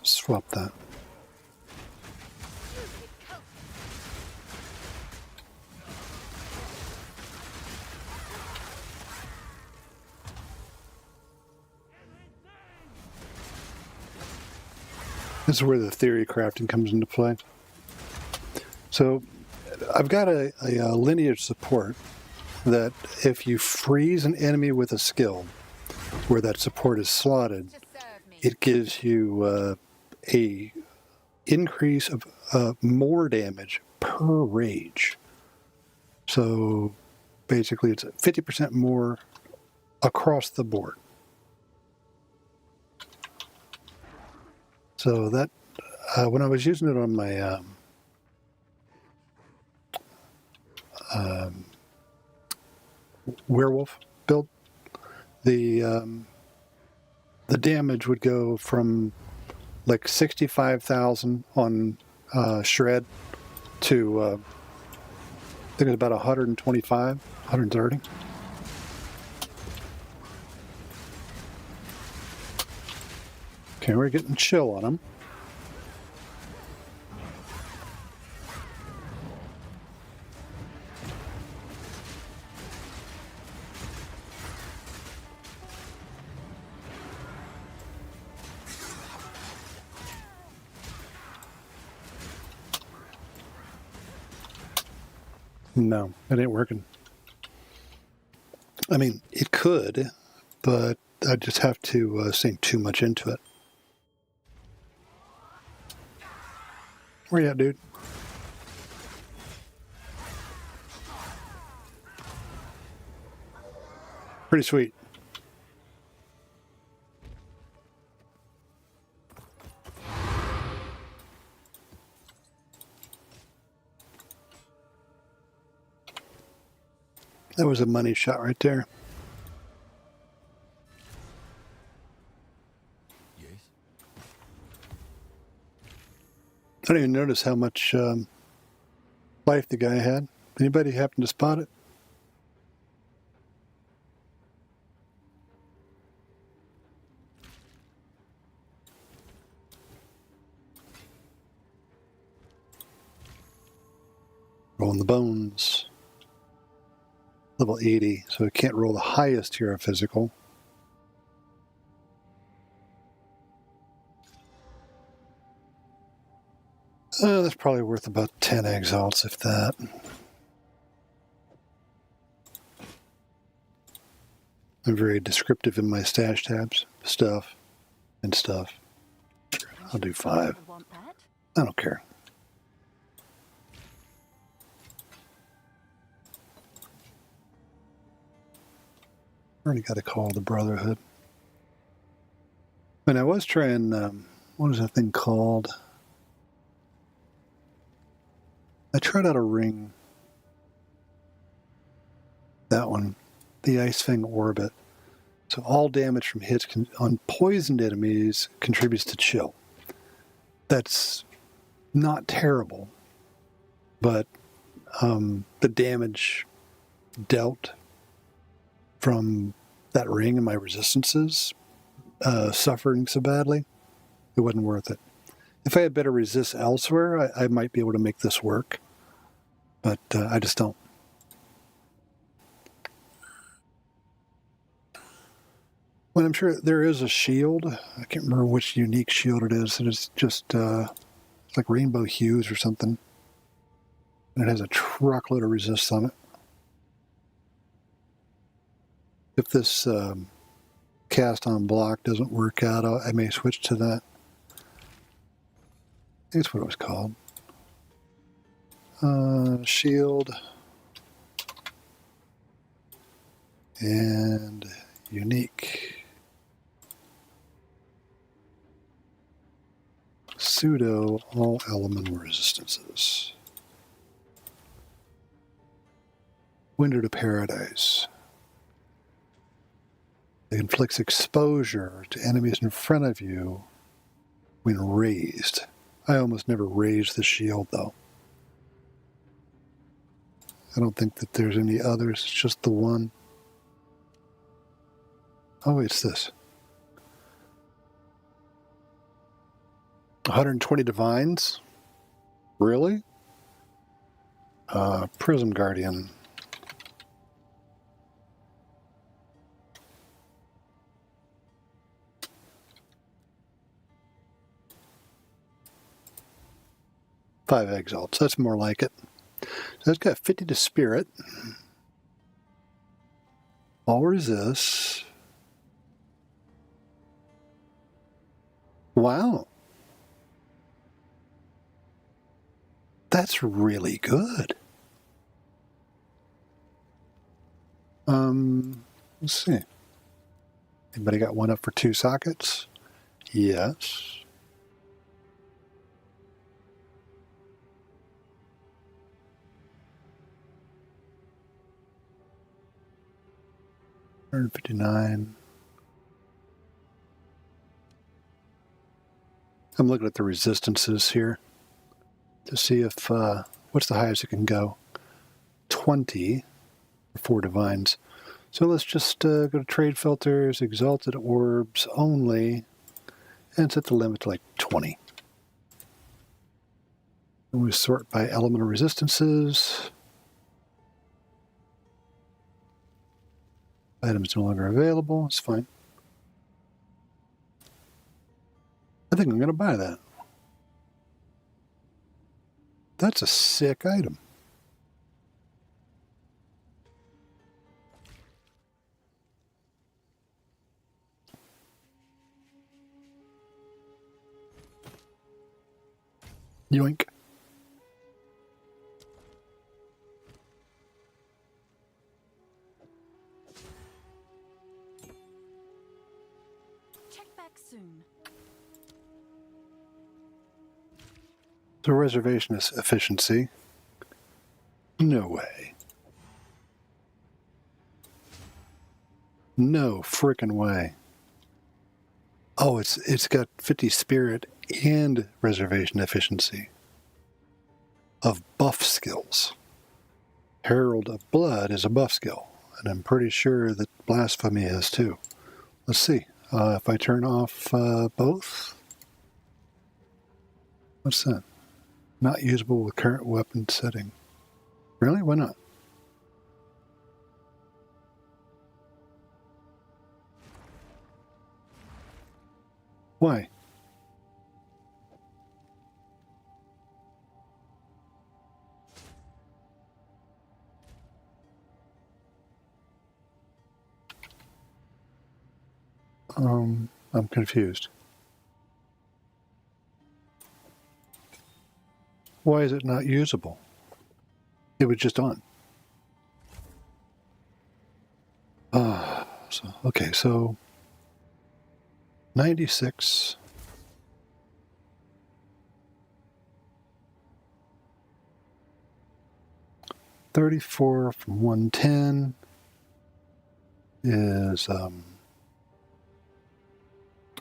Swap that. This is where the theory crafting comes into play. So I've got a lineage support that if you freeze an enemy with a skill where that support is slotted, it gives you a increase of more damage per rage. So basically it's 50% more across the board. So that when I was using it on my werewolf build, the damage would go from like 65,000 on shred to I think it's about 125, 130. Okay, we're getting chill on them. No, it ain't working. I mean, it could, but I just have to sink too much into it. Where you at, dude? Pretty sweet. That was a money shot right there. Yes. I didn't even notice how much life the guy had. Anybody happen to spot it? Rolling the bones. Level 80, so I can't roll the highest hero physical. That's probably worth about 10 exalts, if that. I'm very descriptive in my stash tabs. Stuff and stuff. I'll do 5. I don't care. Already got a call the Brotherhood. And I was trying, what is that thing called? I tried out a ring. That one. The Ice Fang Orbit. So all damage from hits on poisoned enemies contributes to chill. That's not terrible. But the damage dealt from that ring and my resistances suffering so badly, it wasn't worth it. If I had better resist elsewhere, I might be able to make this work. But I just don't. Well, I'm sure there is a shield. I can't remember which unique shield it is. It's just it's like rainbow hues or something. And it has a truckload of resist on it. If this cast on block doesn't work out, I may switch to that. I think that's what it was called. Shield. and unique. Pseudo all elemental resistances. Window to Paradise. It inflicts exposure to enemies in front of you when raised. I almost never raise the shield, though. I don't think that there's any others. It's just the one. Oh, it's this. 120 divines? Really? Prism Guardian. Five exalts. That's more like it. So it's got 50 to spirit. All resists. Wow. That's really good. Let's see. Anybody got one up for 2 sockets? Yes. $159. I'm looking at the resistances here to see if what's the highest it can go. 20 for 4 divines. So let's just go to trade filters, exalted orbs only, and set the limit to like 20. And we sort by elemental resistances. Items no longer available. It's fine. I think I'm going to buy that. That's a sick item. Yoink. Check back soon. So reservation is efficiency. No way. No frickin' way. Oh, it's got 50 spirit and reservation efficiency of buff skills. Herald of Blood is a buff skill, and I'm pretty sure that Blasphemy is too. Let's see. If I turn off both, what's that? Not usable with current weapon setting. Really? Why not? Why? I'm confused. Why is it not usable? It was just on. Okay, so 96. $34 from 110 is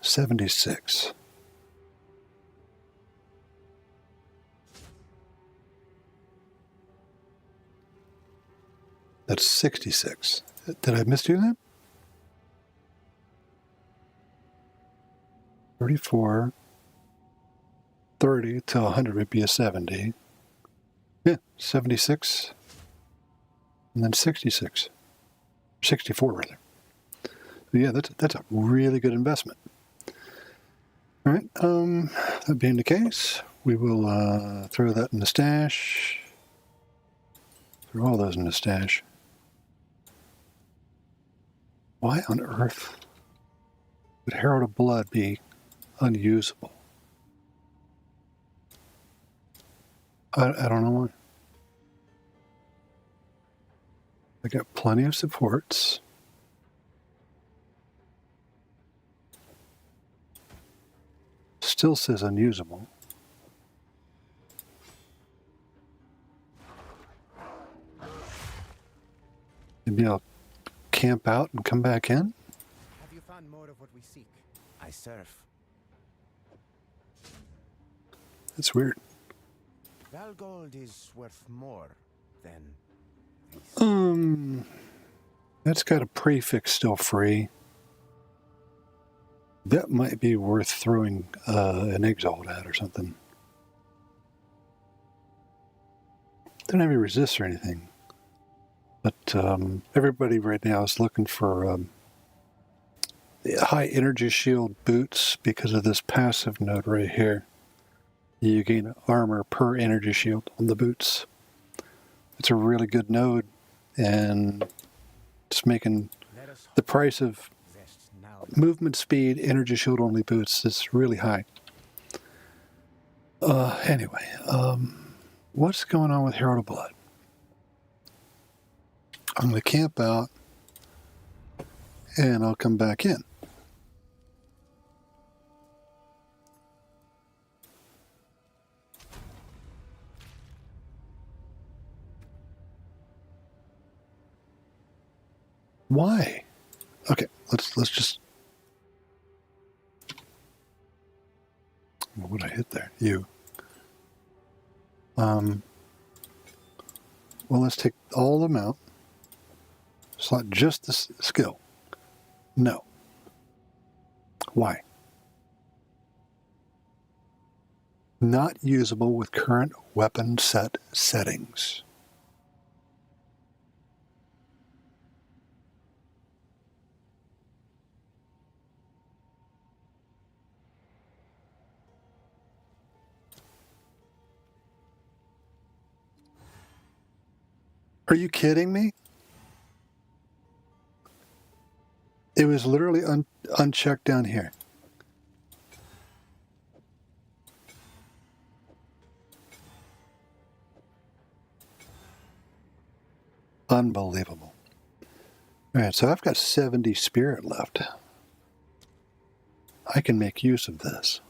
76. That's 66. Did I misdo that? 34, 30 to 100 would be a 70. Yeah, 76. And then 66. 64, rather. So yeah, that's a really good investment. All right, that being the case, we will throw that in the stash. Throw all those in the stash. Why on earth would Herald of Blood be unusable? I don't know why. I got plenty of supports. still says unusable. Maybe I'll camp out and come back in? Have you found more of what we seek? I serve. That's weird. Valgold is worth more than this. That's got a prefix still free. That might be worth throwing an exalt at or something. Don't have any resist or anything. But everybody right now is looking for high energy shield boots because of this passive node right here. You gain armor per energy shield on the boots. It's a really good node, and it's making Let us the price of rest now. movement speed, energy shield only boots is really high. Anyway, what's going on with Herald of Blood? I'm going to camp out, and I'll come back in. Why? Okay, let's just. What would I hit there? You. Well, let's take all of them out. Select just the skill. No. Why? Not usable with current weapon set settings. Are you kidding me? It was literally unchecked down here. Unbelievable. All right, so I've got 70 spirit left. I can make use of this.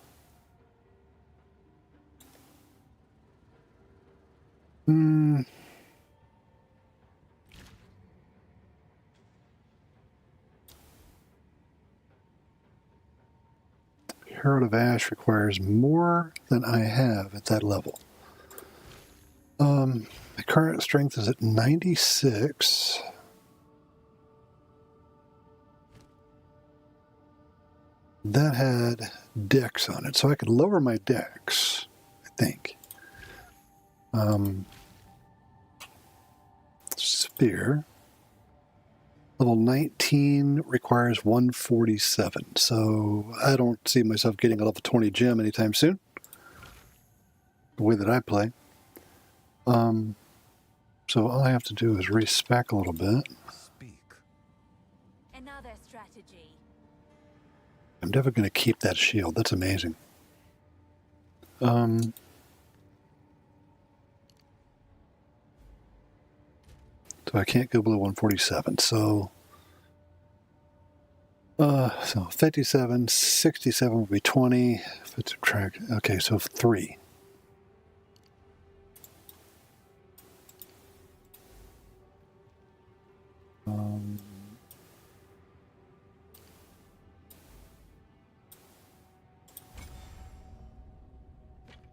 Herald of Ash requires more than I have at that level. My current strength is at 96. That had dex on it, so I could lower my dex, I think. Spear. Level 19 requires 147, so I don't see myself getting a level 20 gem anytime soon. The way that I play. So all I have to do is respec a little bit. Speak. Another strategy. I'm definitely going to keep that shield. That's amazing. So I can't go below 147. So 57, 67 would be 20. If it's subtract, okay, so 3.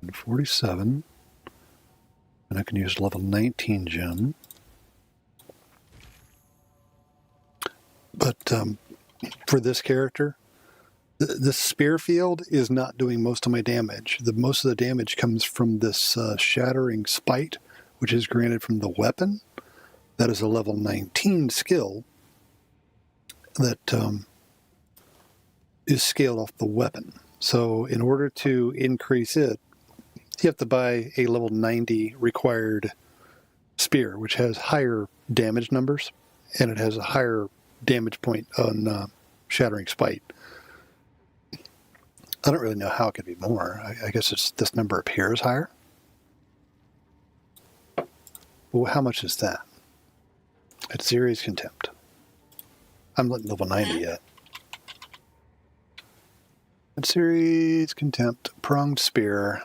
And 47. And I can use level 19 gem. But for this character, this spear field is not doing most of my damage. Most of the damage comes from this shattering spite, which is granted from the weapon. That is a level 19 skill that is scaled off the weapon. So in order to increase it, you have to buy a level 90 required spear, which has higher damage numbers, and it has a higher damage point on shattering spite. I don't really know how it could be more. I guess it's this number appears higher. Well, how much is that? It's Zeri's Contempt. I'm not level 90 yet. Series, contempt, pronged spear,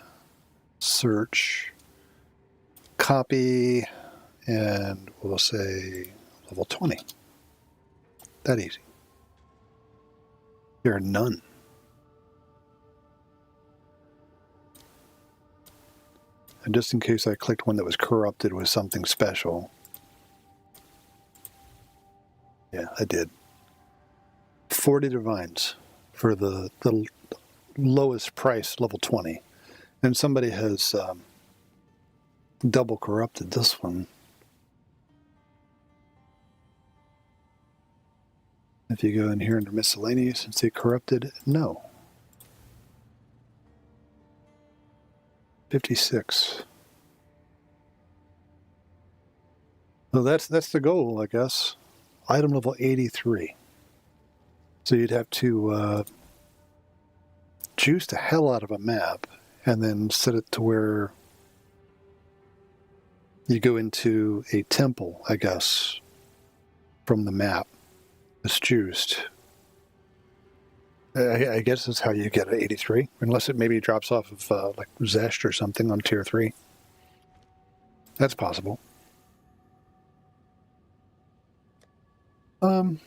search, copy, and we'll say level 20. That easy. There are none. And just in case I clicked one that was corrupted with something special. Yeah, I did. 40 divines for the lowest price, level 20. And somebody has double corrupted this one. If you go in here under miscellaneous and see corrupted, no. 56. So that's the goal, I guess. Item level 83. So you'd have to juice the hell out of a map and then set it to where you go into a temple, I guess, from the map. It's juiced. I guess that's how you get an 83, unless it maybe drops off of like Zest or something on tier 3. That's possible. I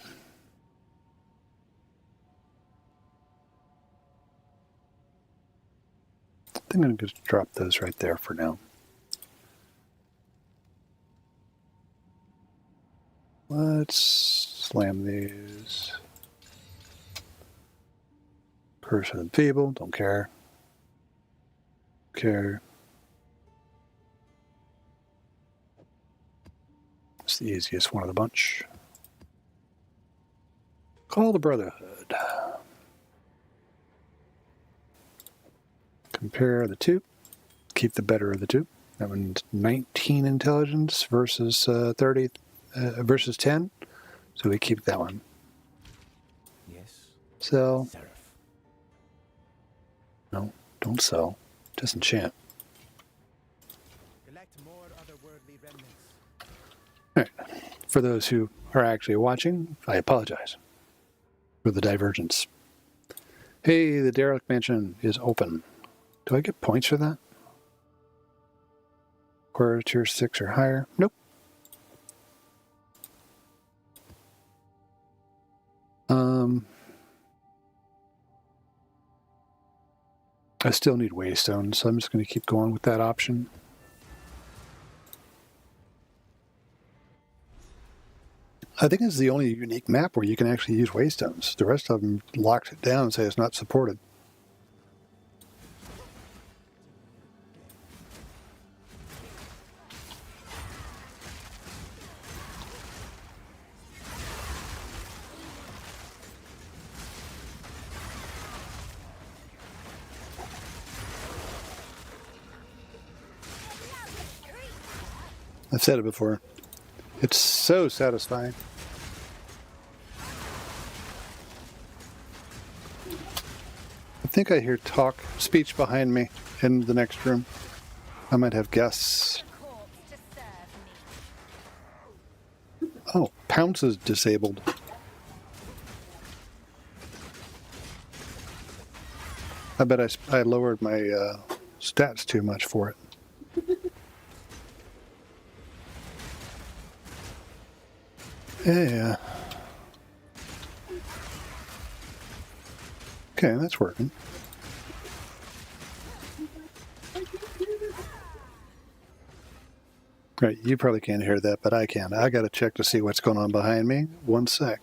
think I'm going to just drop those right there for now. Let's slam these. Curse of the Feeble, don't care. Care. It's the easiest one of the bunch. Call the Brotherhood. Compare the two. Keep the better of the two. That one's 19 intelligence versus 30 versus 10. So we keep that one. Yes. Sell. Seraph. No, don't sell. Just enchant. Collect more otherworldly remnants. All right. For those who are actually watching, I apologize for the divergence. Hey, the derelict mansion is open. Do I get points for that? Or tier 6 or higher? Nope. I still need Waystone, so I'm just going to keep going with that option. I think it's the only unique map where you can actually use Waystones. The rest of them locked it down and say it's not supported. I've said it before. It's so satisfying. I think I hear speech behind me in the next room. I might have guests. The corpse to serve me. Oh, Pounce is disabled. I bet I lowered my stats too much for it. Yeah. Okay, that's working. Right, you probably can't hear that, but I can. I got to check to see what's going on behind me. 1 sec.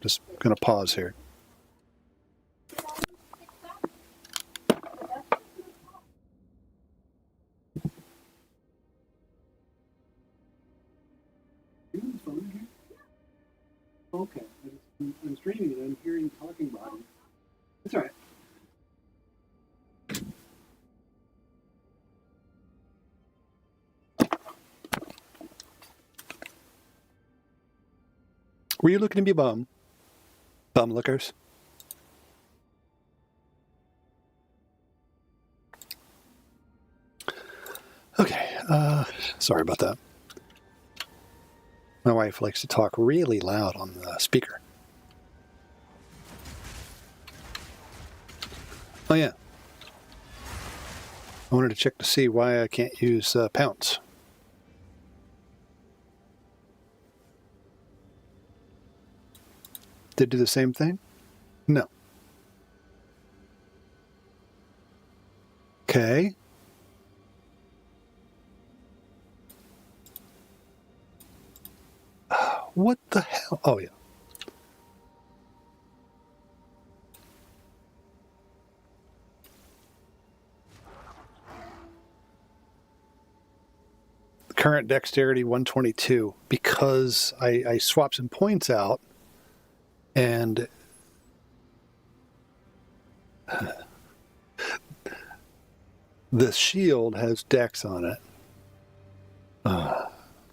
Just going to pause here. Okay, I'm streaming it. I'm hearing talking about it. That's all right. Were you looking to be bum? Bum lookers? Okay, sorry about that. My wife likes to talk really loud on the speaker. Oh yeah. I wanted to check to see why I can't use pounce. Did it do the same thing? No. Okay. What the hell? Oh yeah. Current dexterity 122 because I swapped some points out and the shield has dex on it.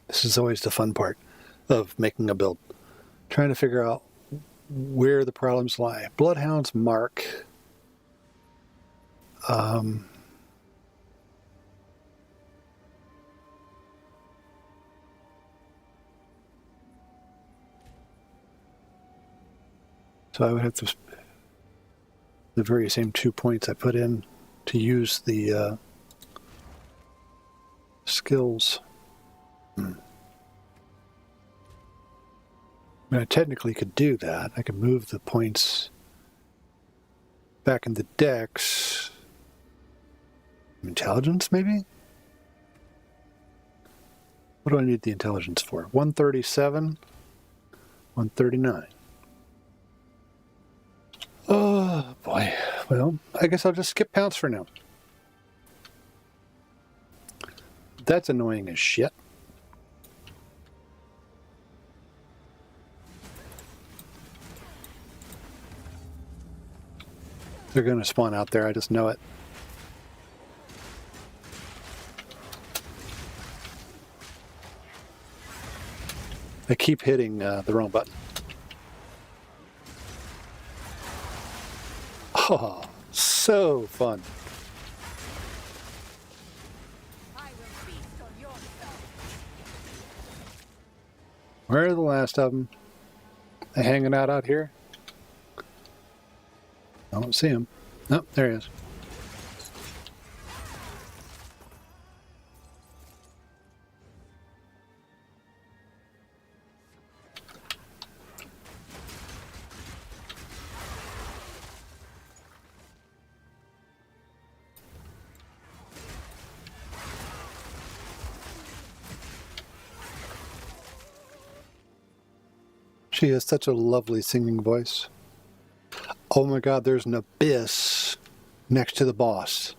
This is always the fun part of making a build. Trying to figure out where the problems lie. Bloodhound's mark. So I would have to the very same 2 points I put in to use the skills. I mean, I technically could do that. I could move the points back in the dex. Intelligence, maybe? What do I need the intelligence for? 137, 139. Oh, boy. Well, I guess I'll just skip pounce for now. That's annoying as shit. They're going to spawn out there, I just know it. I keep hitting the wrong button. Oh, so fun. I will feast on your stuff. Where are the last of them? They hanging out here? I don't see him. Oh, there he is. She has such a lovely singing voice. Oh my god, there's an abyss next to the boss.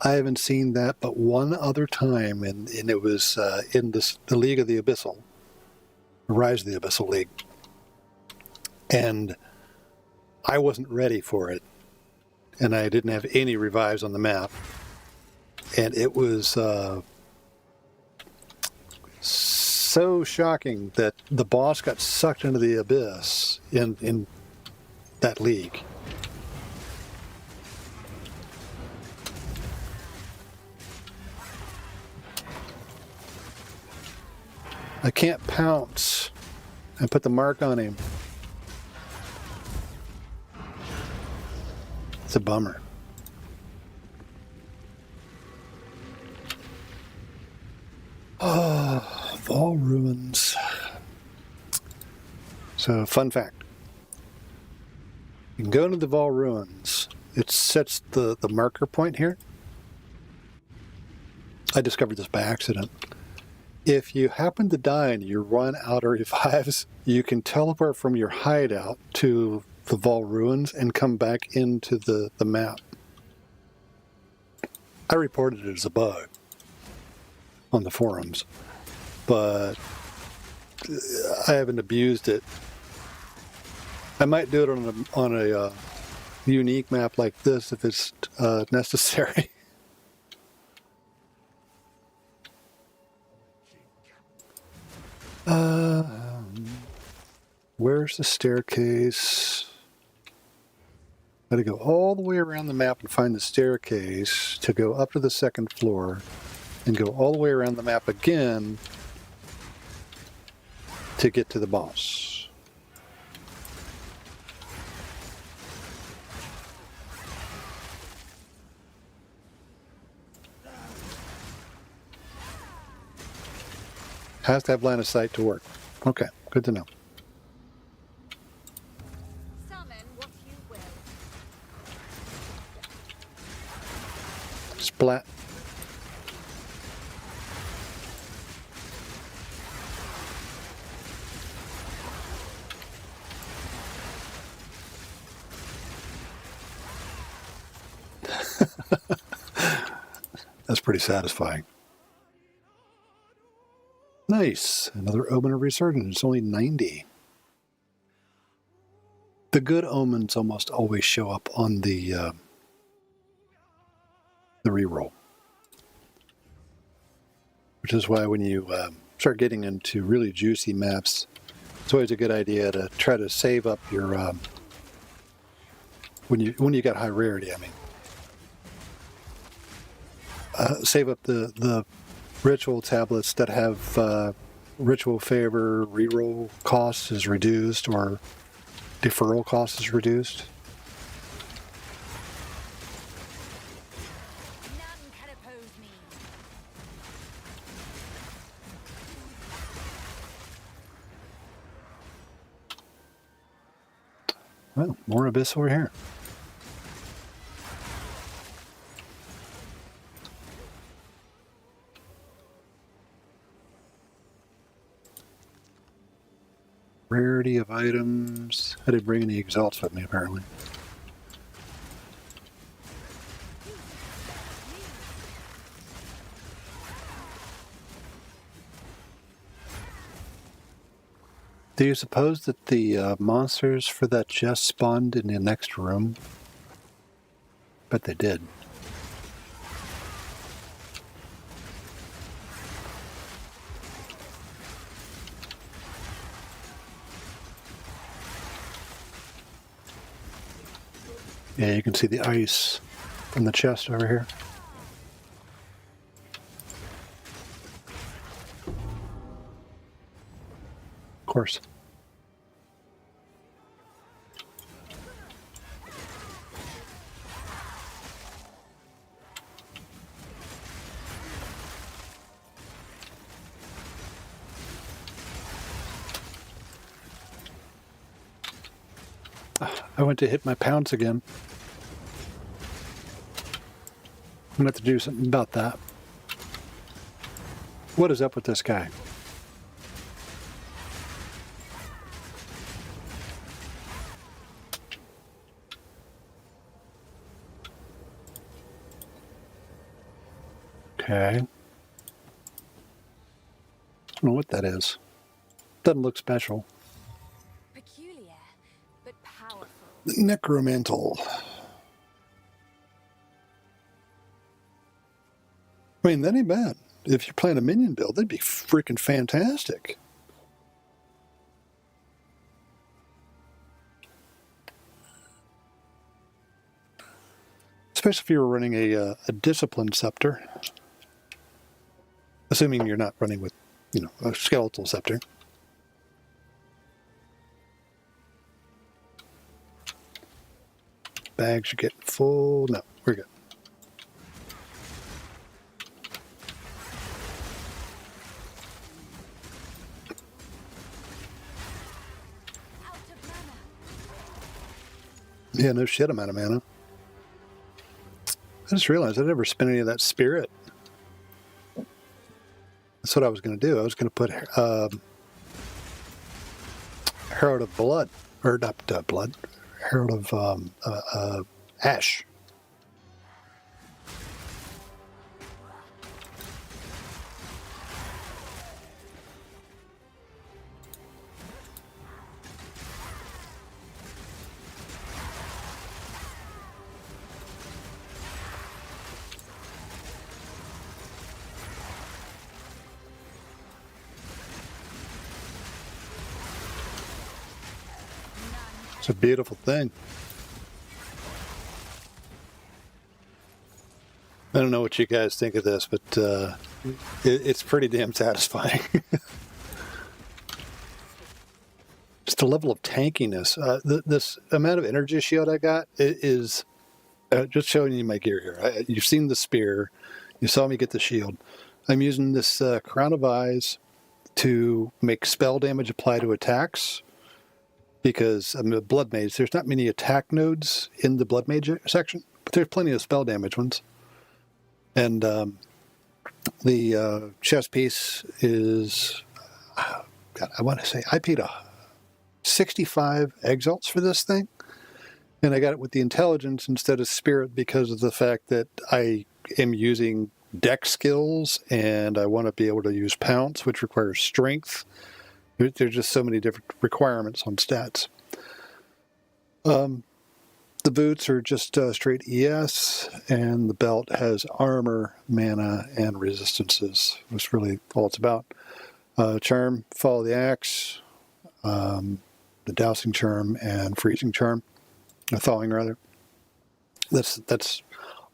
I haven't seen that but one other time, and it was in the League of the Abyssal. Rise of the Abyssal League. And I wasn't ready for it. And I didn't have any revives on the map. And it was so shocking that the boss got sucked into the abyss in that league. I can't pounce and put the mark on him. It's a bummer. Oh, Vol Ruins. So, fun fact. You can go into the Vol Ruins. It sets the marker point here. I discovered this by accident. If you happen to die and you run out of revives, you can teleport from your hideout to the Vol Ruins and come back into the map. I reported it as a bug on the forums, but I haven't abused it. I might do it on a unique map like this if it's necessary. Where's the staircase? Got to go all the way around the map and find the staircase to go up to the second floor, and go all the way around the map again to get to the boss. Has to have line of sight to work. Okay, good to know. Summon what you will. Splat. That's pretty satisfying. Nice. Another omen of resurgence. It's only 90. The good omens almost always show up on the reroll. Which is why when you start getting into really juicy maps, it's always a good idea to try to save up your when you got high rarity. I mean, save up the ritual tablets that have ritual favor reroll cost is reduced or deferral cost is reduced. None can oppose me. Well, more abyss over here. Rarity of items. I didn't bring any exalts with me, apparently. Do you suppose that the monsters for that chest spawned in the next room? Bet they did. Yeah, you can see the ice from the chest over here. Of course. I went to hit my pounce again. I'm going to have to do something about that. What is up with this guy? Okay. I don't know what that is. Doesn't look special. Peculiar, but powerful. Necromantal. I mean, that ain't bad. If you're playing a minion build, that'd be freaking fantastic. Especially if you were running a disciplined scepter. Assuming you're not running with, a skeletal scepter. Bags are getting full. No, we're good. Out of mana. Yeah, no shit, I'm out of mana. I just realized I never spent any of that spirit. That's what I was going to do. I was going to put Herald of Blood, or not Blood, Herald of Ash. It's a beautiful thing. I don't know what you guys think of this, but it's pretty damn satisfying. Just the level of tankiness. This amount of energy shield I got is just showing you my gear here. You've seen the spear. You saw me get the shield. I'm using this Crown of Eyes to make spell damage apply to attacks. Because I'm a blood mage, there's not many attack nodes in the blood mage section, but there's plenty of spell damage ones. And the chess piece is, God, I want to say, I paid 65 exalts for this thing, and I got it with the intelligence instead of spirit because of the fact that I am using deck skills, and I want to be able to use pounce, which requires strength. There's just so many different requirements on stats. The boots are just straight ES, and the belt has armor, mana, and resistances. That's really all it's about. Charm, follow the axe, the dousing charm, and freezing charm, thawing rather. That's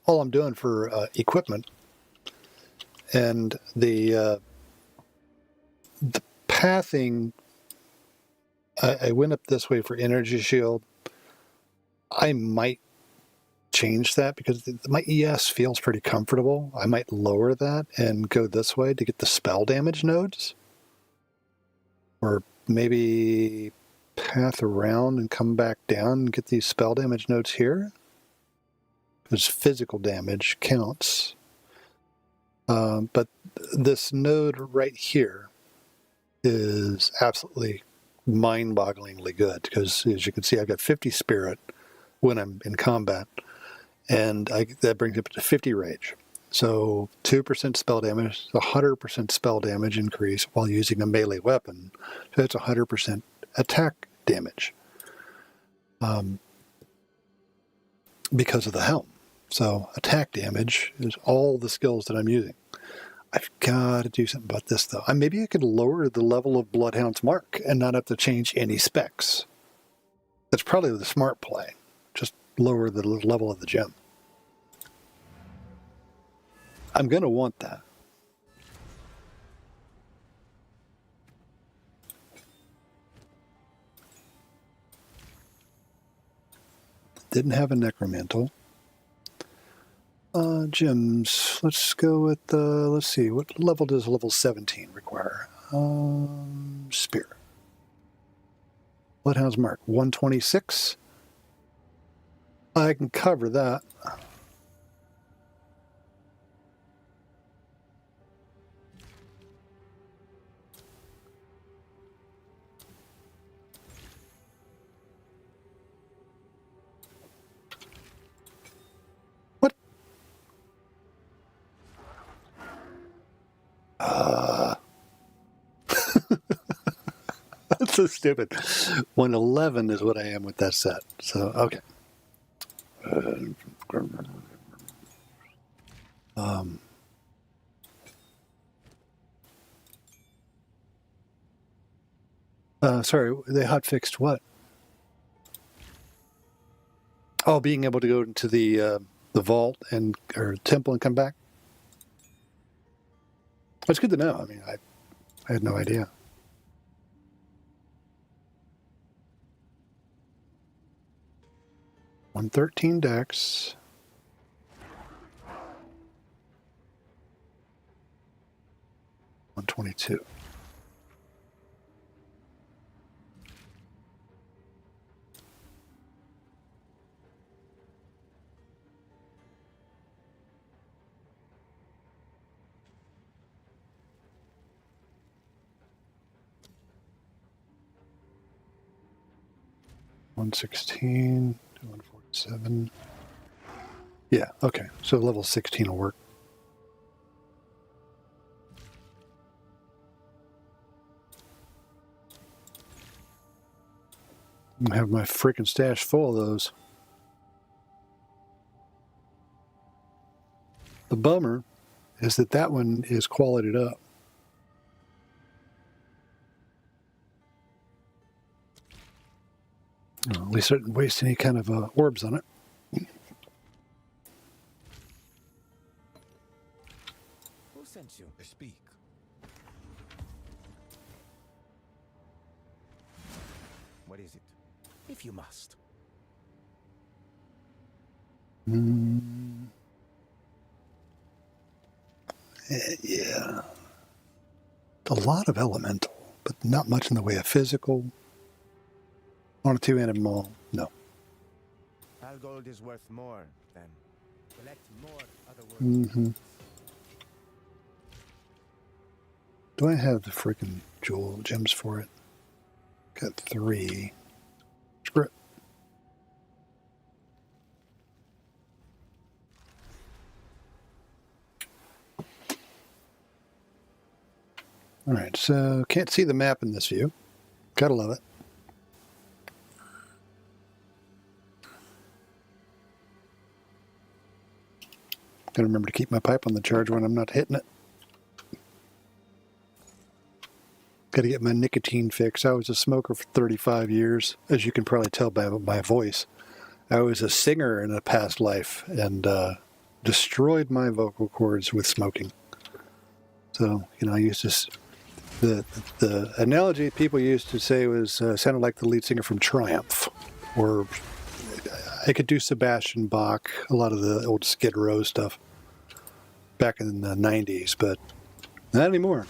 all I'm doing for equipment. And the pathing, I went up this way for energy shield. I might change that because my ES feels pretty comfortable. I might lower that and go this way to get the spell damage nodes. Or maybe path around and come back down and get these spell damage nodes here. Because physical damage counts. But this node right here is absolutely mind-bogglingly good because, as you can see, I've got 50 spirit when I'm in combat, and that brings it to 50 rage. So 2% spell damage, 100% spell damage increase while using a melee weapon. So that's 100% attack damage because of the helm. So attack damage is all the skills that I'm using. I've got to do something about this, though. Maybe I could lower the level of Bloodhound's Mark and not have to change any specs. That's probably the smart play. Just lower the level of the gem. I'm going to want that. Didn't have a necromantle. Gems. Let's go with, let's see, what level does level 17 require? Spear. Bloodhound's Mark, 126. I can cover that. What? That's so stupid. 111 is what I am with that set. So, okay. Sorry, they hotfixed what? Oh, being able to go into the vault or temple and come back. That's good to know. I mean, I had no idea. $113 dex. $122. $116 to $147. Yeah, okay. So level 16 will work. I have my freaking stash full of those. The bummer is that one is qualityed up. Well, at least I didn't waste any kind of orbs on it. Who sent you? Speak. What is it? If you must. Yeah. a lot of elemental, but not much in the way of physical. On a two-handed maul, no. All gold is worth more than collect more other words. Mm-hmm. Do I have the freaking jewel gems for it? Got 3. Screw it. All right, so can't see the map in this view. Gotta love it. Gotta remember to keep my pipe on the charge when I'm not hitting it. Gotta get my nicotine fix. I was a smoker for 35 years, as you can probably tell by my voice. I was a singer in a past life and destroyed my vocal cords with smoking. So, I used to... The analogy people used to say was sounded like the lead singer from Triumph, or I could do Sebastian Bach, a lot of the old Skid Row stuff back in the 90s, but not anymore.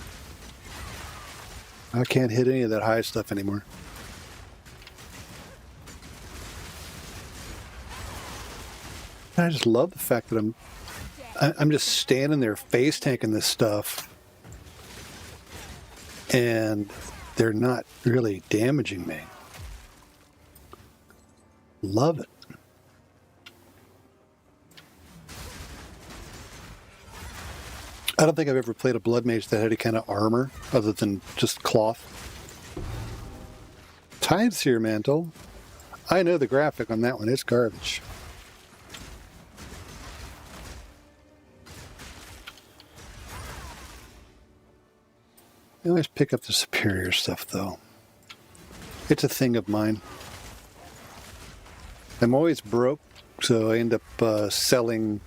I can't hit any of that high stuff anymore. And I just love the fact that I'm just standing there face tanking this stuff, and they're not really damaging me. Love it. I don't think I've ever played a blood mage that had any kind of armor other than just cloth. Tideseer Mantle. I know the graphic on that one. It's garbage. I always pick up the superior stuff, though. It's a thing of mine. I'm always broke, so I end up selling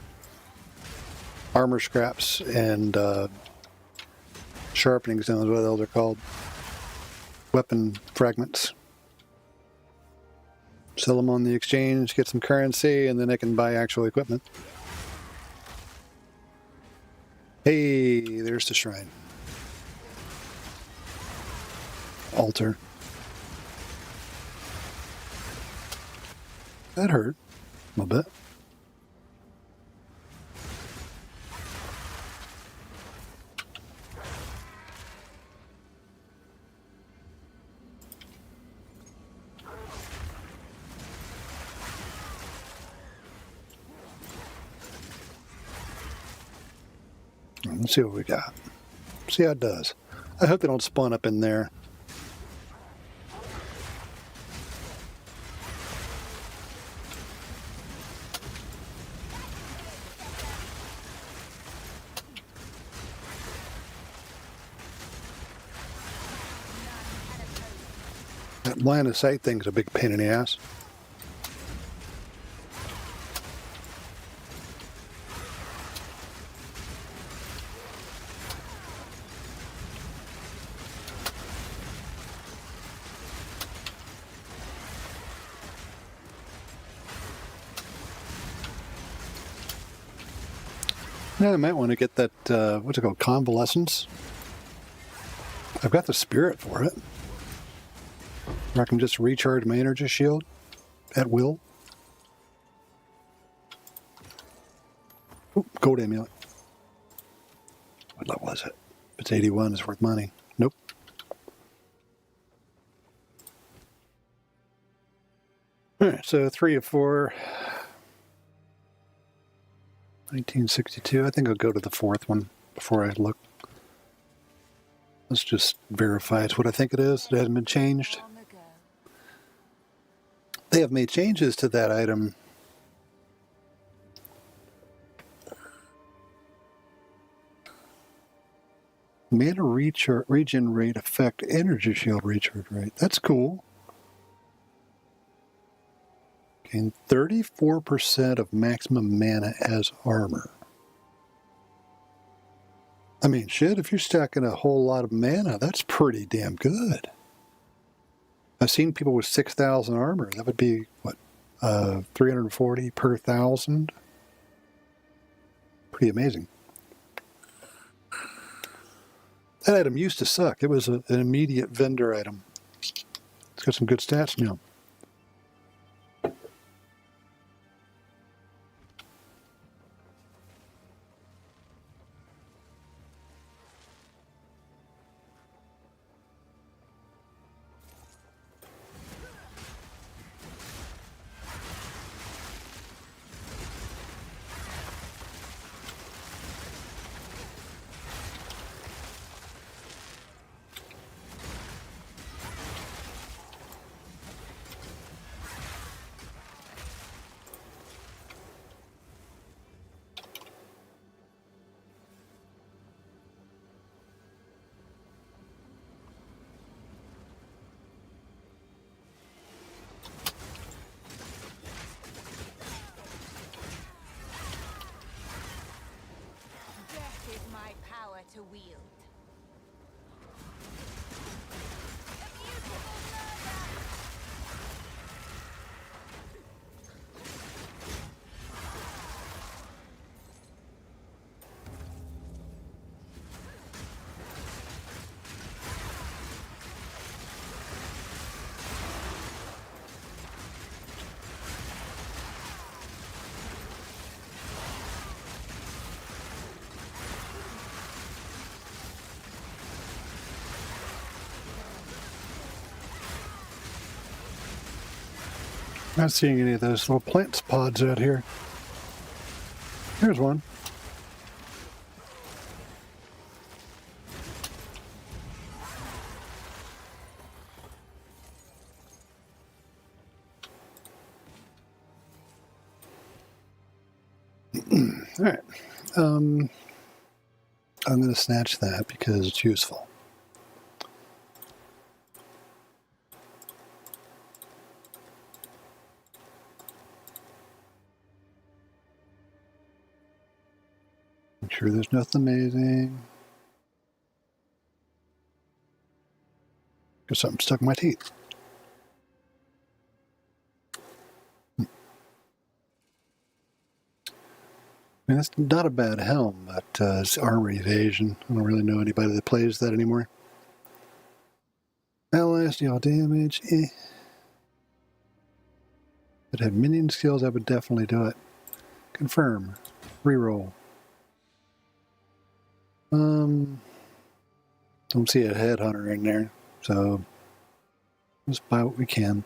armor scraps and sharpening stones, what the hell they're called. Weapon fragments. Sell them on the exchange, get some currency, and then I can buy actual equipment. Hey, there's the shrine. Altar. That hurt a little bit. Let's see what we got. See how it does. I hope they don't spawn up in there. That line of sight thing's a big pain in the ass. Yeah, I might want to get that, what's it called, convalescence. I've got the spirit for it. Where I can just recharge my energy shield at will. Ooh, gold amulet. What level is it? If it's 81, it's worth money. Nope. Alright, so 3 of 4. 1962. I think I'll go to the 4th one before I look. Let's just verify it's what I think it is. It hasn't been changed. Long ago. They have made changes to that item. Mana regen rate affect energy shield recharge rate. That's cool. Gain 34% of maximum mana as armor. I mean, shit, if you're stacking a whole lot of mana, that's pretty damn good. I've seen people with 6,000 armor. That would be, what, 340 per 1,000? Pretty amazing. That item used to suck. It was an immediate vendor item. It's got some good stats now. Death is my power to wield. A beautiful murder! Not seeing any of those little plant pods out here. Here's one. All right. I'm going to snatch that because it's useful. Make sure there's nothing amazing. Got something stuck in my teeth. I mean, that's not a bad helm, but it's armor evasion. I don't really know anybody that plays that anymore. Allies deal damage. If it had minion skills, I would definitely do it. Confirm. Reroll. Don't see a headhunter in there, so let's buy what we can.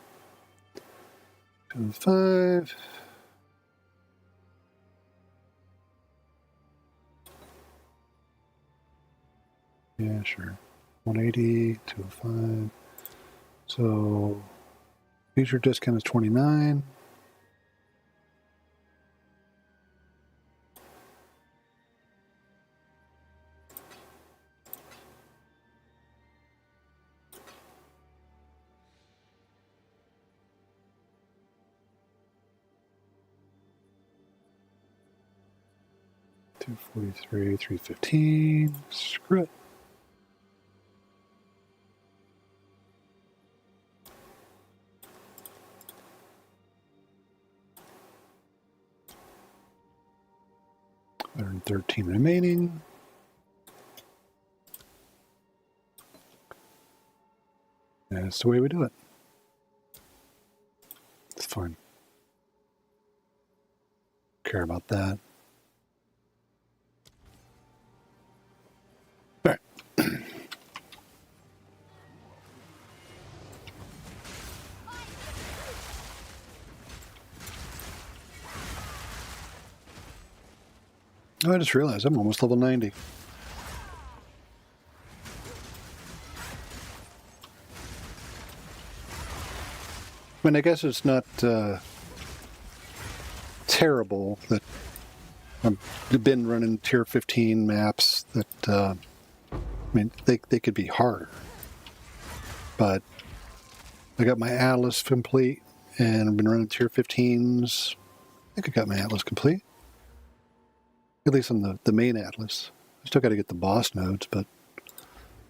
5. Yeah, sure. 180, 205. So, future discount is 29. $243, $315. Screw it. $113 remaining. That's the way we do it. It's fine. Care about that. All right. Oh, I just realized I'm almost level 90. I mean, I guess it's not terrible that I've been running tier 15 maps that, I mean, they could be harder. But I got my Atlas complete, and I've been running tier 15s. I think I got my Atlas complete. At least on the main Atlas. I still got to get the boss nodes, but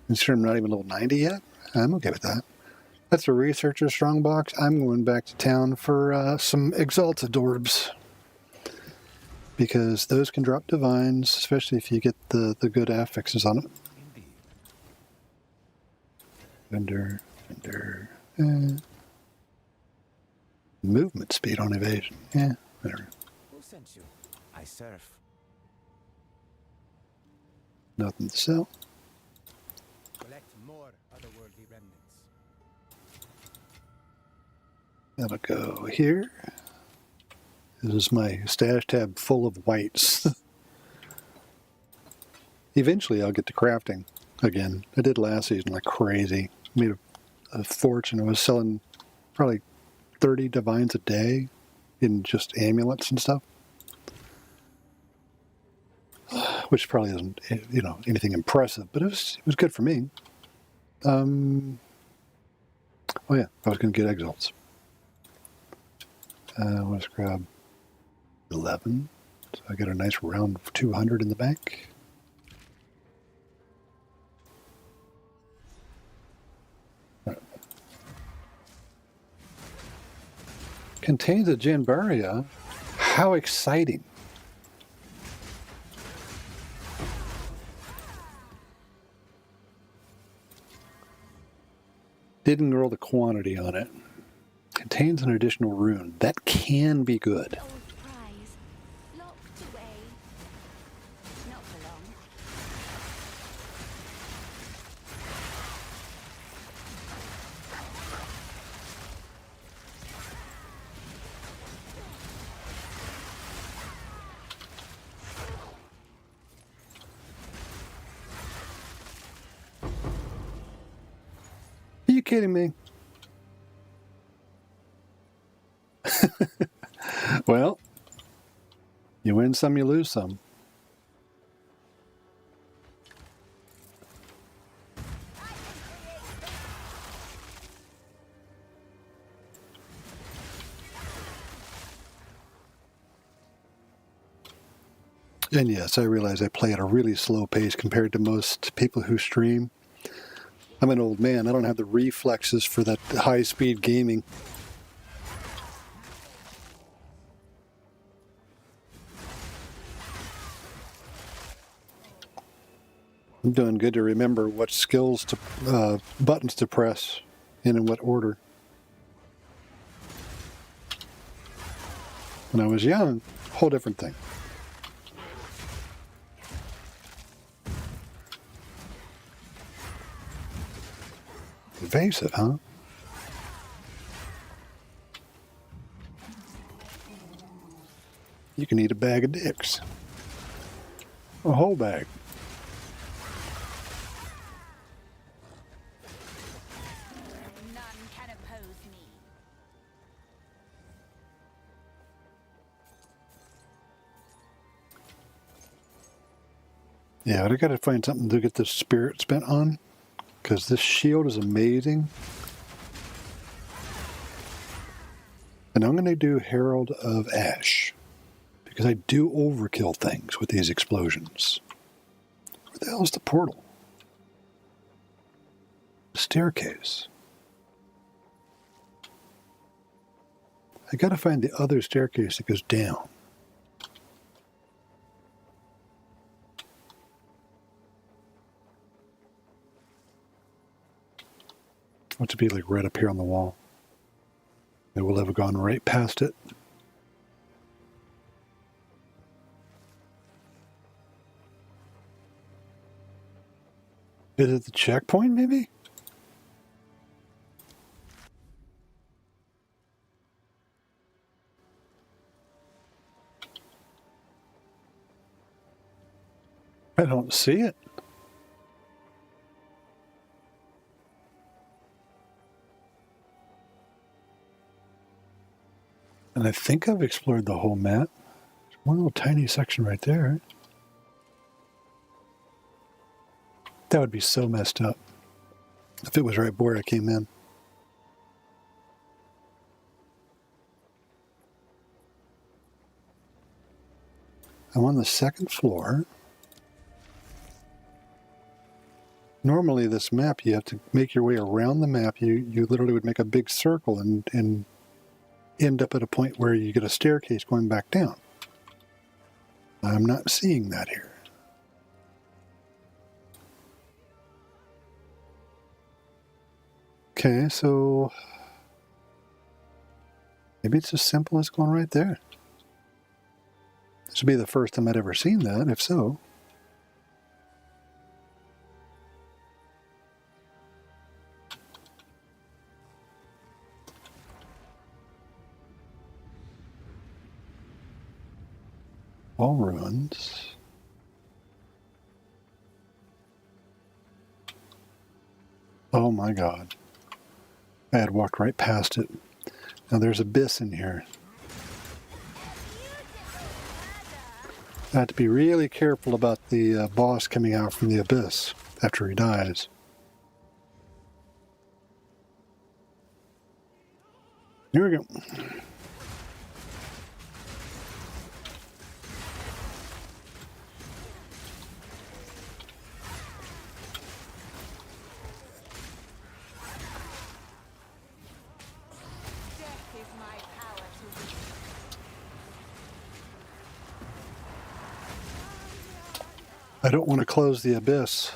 considering I'm not even level 90 yet, I'm okay with that. That's a researcher strongbox. I'm going back to town for some exalted orbs, because those can drop divines, especially if you get the good affixes on it. vendor. Movement speed on evasion. Yeah, whatever. Who sent you? I surf. Nothing to sell. Collect more otherworldly remnants. That'll go here. This is my stash tab full of whites. Eventually I'll get to crafting again. I did last season like crazy. Made a fortune. I was selling probably 30 divines a day in just amulets and stuff. Which probably isn't, anything impressive, but it was good for me. Oh yeah, I was going to get exalts. Let's grab 11. So I got a nice round of 200 in the bank. Contains a Janbaria. How exciting. Didn't roll the quantity on it. Contains an additional rune. That can be good. Old prize. Locked away. Not for long. Are you kidding me? Well, you win some, you lose some. And yes, I realize I play at a really slow pace compared to most people who stream. I'm an old man. I don't have the reflexes for that high-speed gaming. I'm doing good to remember what skills to, buttons to press and in what order. When I was young, whole different thing. Evasive, huh? You can eat a bag of dicks. A whole bag. None can oppose me. Yeah, but I gotta find something to get the spirit spent on. Because this shield is amazing. And I'm going to do Herald of Ash. Because I do overkill things with these explosions. Where the hell is the portal? The staircase. I got to find the other staircase that goes down. What's it be like right up here on the wall? It will have gone right past it. Is it the checkpoint, maybe? I don't see it. And I think I've explored the whole map. There's one little tiny section right there. That would be so messed up if it was right where I came in. I'm on the second floor. Normally this map, you have to make your way around the map. You literally would make a big circle and end up at a point where you get a staircase going back down. I'm not seeing that here. Okay, so maybe it's as simple as going right there. This would be the first time I'd ever seen that, if so. All ruins. Oh my god. I had walked right past it. Now there's abyss in here. I have to be really careful about the boss coming out from the abyss after he dies. Here we go. Death is my power to wield. I don't want to close the abyss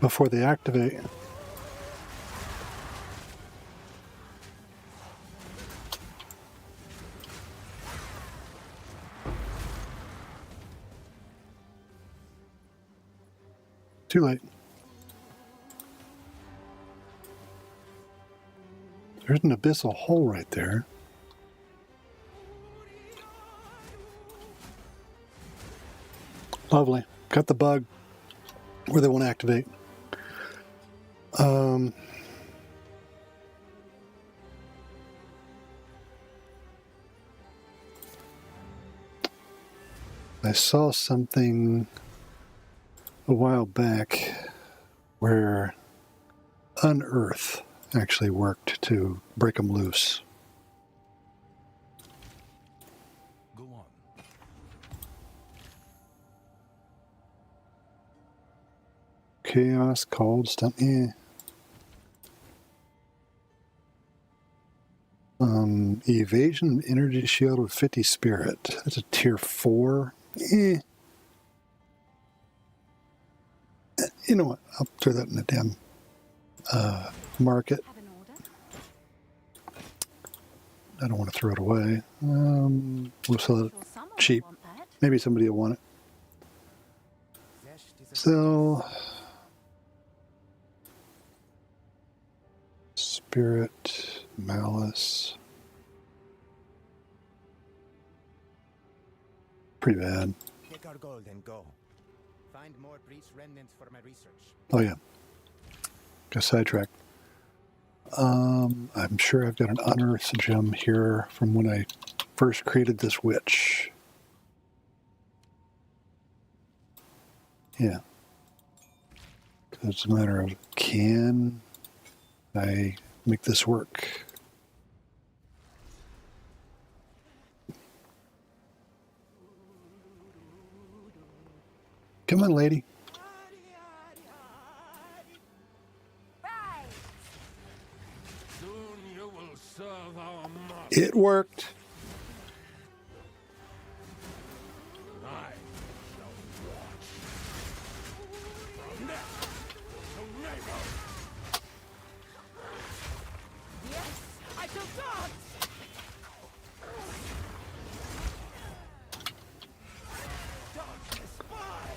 before they activate. Too late. There's an abyssal hole right there. Lovely. Got the bug where they won't activate. I saw something a while back where Unearth actually worked to break them loose. Go on. Chaos, cold, stun. Evasion, energy shield with 50 spirit. That's a tier 4. You know what? I'll throw that in the damn market. Have an order? I don't want to throw it away. We'll sell it Sure someone will cheap. want that. Maybe somebody will want it. Zest is a So, spirit, malice. Pretty bad. Take our gold and go. Find more priest remnants for my research. Oh yeah. Got sidetracked. I'm sure I've got an unearthed gem here from when I first created this witch. Yeah. It's a matter of, can I make this work? Come on, lady. Right. Soon you will serve our master. It worked. I shall watch. From neck to navel. Yes, I shall dance. Darkness spy.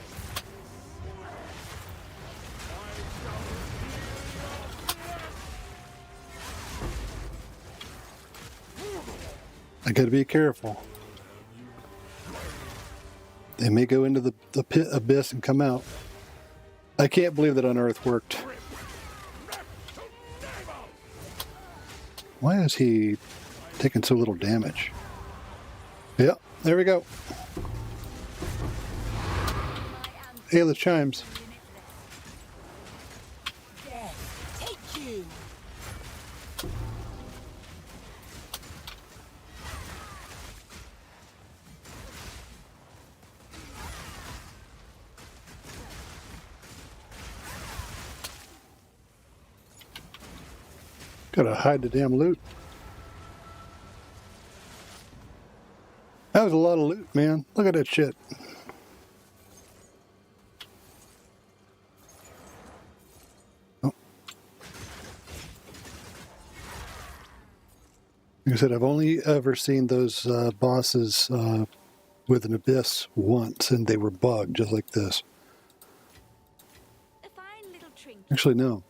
I got to be careful. They may go into the pit abyss and come out. I can't believe that Unearth worked. Why is he taking so little damage? Yep, there we go. Hey, the chimes. Death, take you. Gotta hide the damn loot. That was a lot of loot, man. Look at that shit. Oh. said, I've only ever seen those bosses with an abyss once, and they were bugged just like this. A fine little trinket. Actually, no.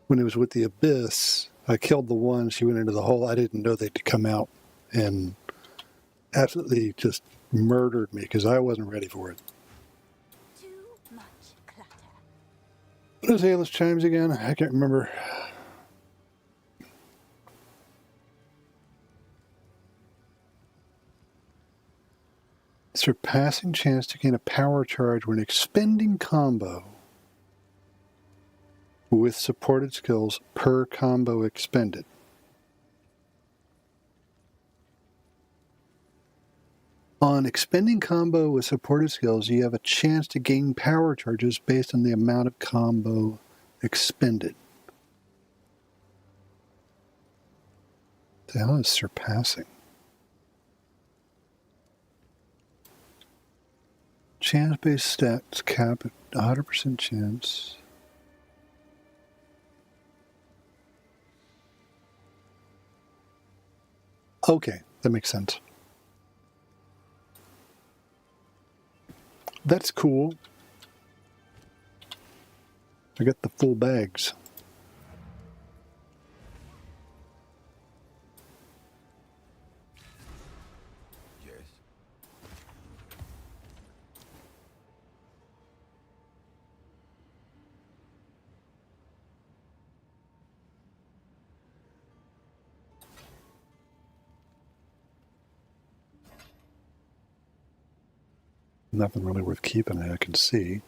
When it was with the abyss, I killed the one. She went into the hole. I didn't know they'd come out and absolutely just murdered me because I wasn't ready for it. Too much clutter. What is Ayla's chimes again? I can't remember. Surpassing chance to gain a power charge when expending combo with supported skills per combo expended. On expending combo with supported skills, you have a chance to gain power charges based on the amount of combo expended. The hell is surpassing? Chance-based stats cap at 100% chance. Okay, that makes sense. That's cool. I got the full bags. Yes. Nothing really worth keeping, I can see.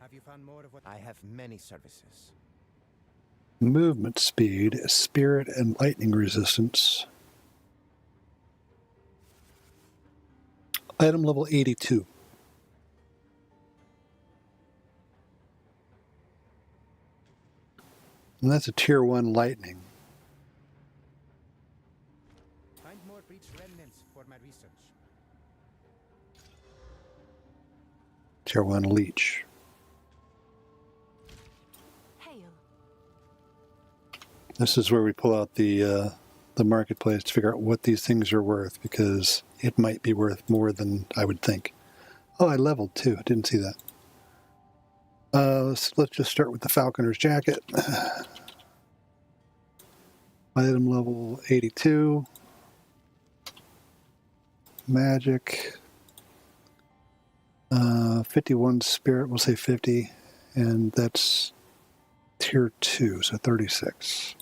Have you found more of what I have? Many services. Movement speed, spirit, and lightning resistance. Item level 82. And that's a tier 1 lightning. Find more breach remnants for my research. Tier 1 leech. Hail. This is where we pull out the marketplace to figure out what these things are worth, because it might be worth more than I would think. Oh, I leveled too. I didn't see that. Let's just start with the Falconer's Jacket. Item level 82. Magic. 51 spirit, we'll say 50. And that's tier 2, so 36.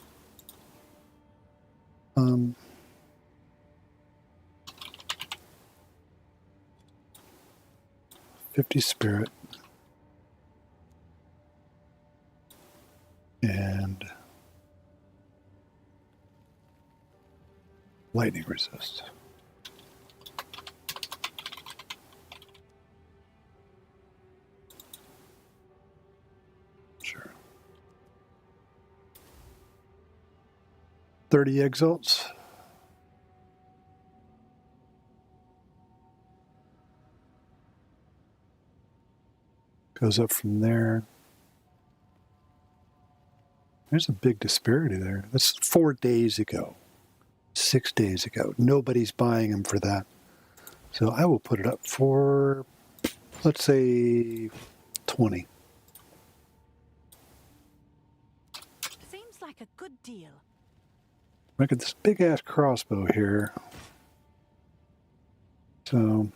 50 spirit. And lightning resist. Sure. 30 exalts. Goes up from there. There's a big disparity there. That's 4 days ago. 6 days ago. Nobody's buying them for that. So I will put it up for, let's say, 20. Seems like a good deal. Look at this big-ass crossbow here. So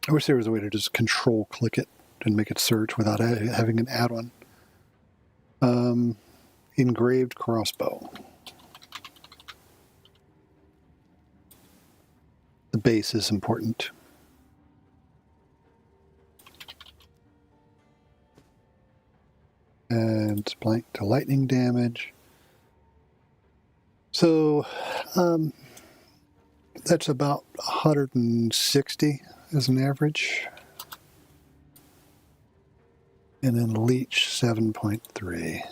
I wish there was a way to just control-click it and make it search without having an add-on. Engraved crossbow. The base is important. And blank to lightning damage. So that's about 160 as an average. And then leech 7.3.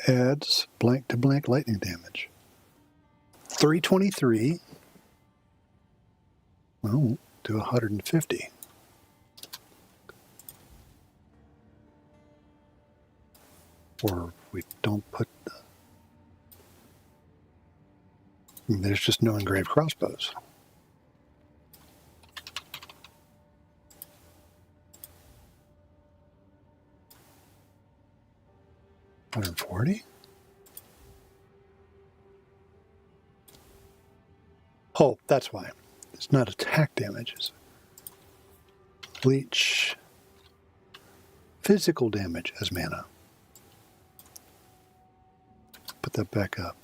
adds blank to blank lightning damage. 323. Well, to 150. Or we don't put the... There's just no engraved crossbows. $140? Oh, that's why. It's not attack damages. Lich. Physical damage as mana. Put that back up.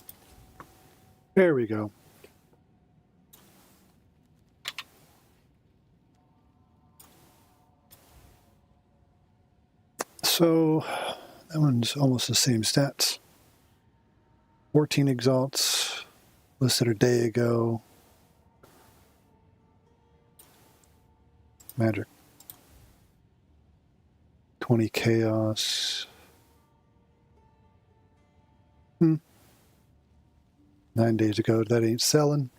There we go. So that one's almost the same stats. 14 exalts listed a day ago. Magic. 20 chaos. 9 days ago. That ain't selling.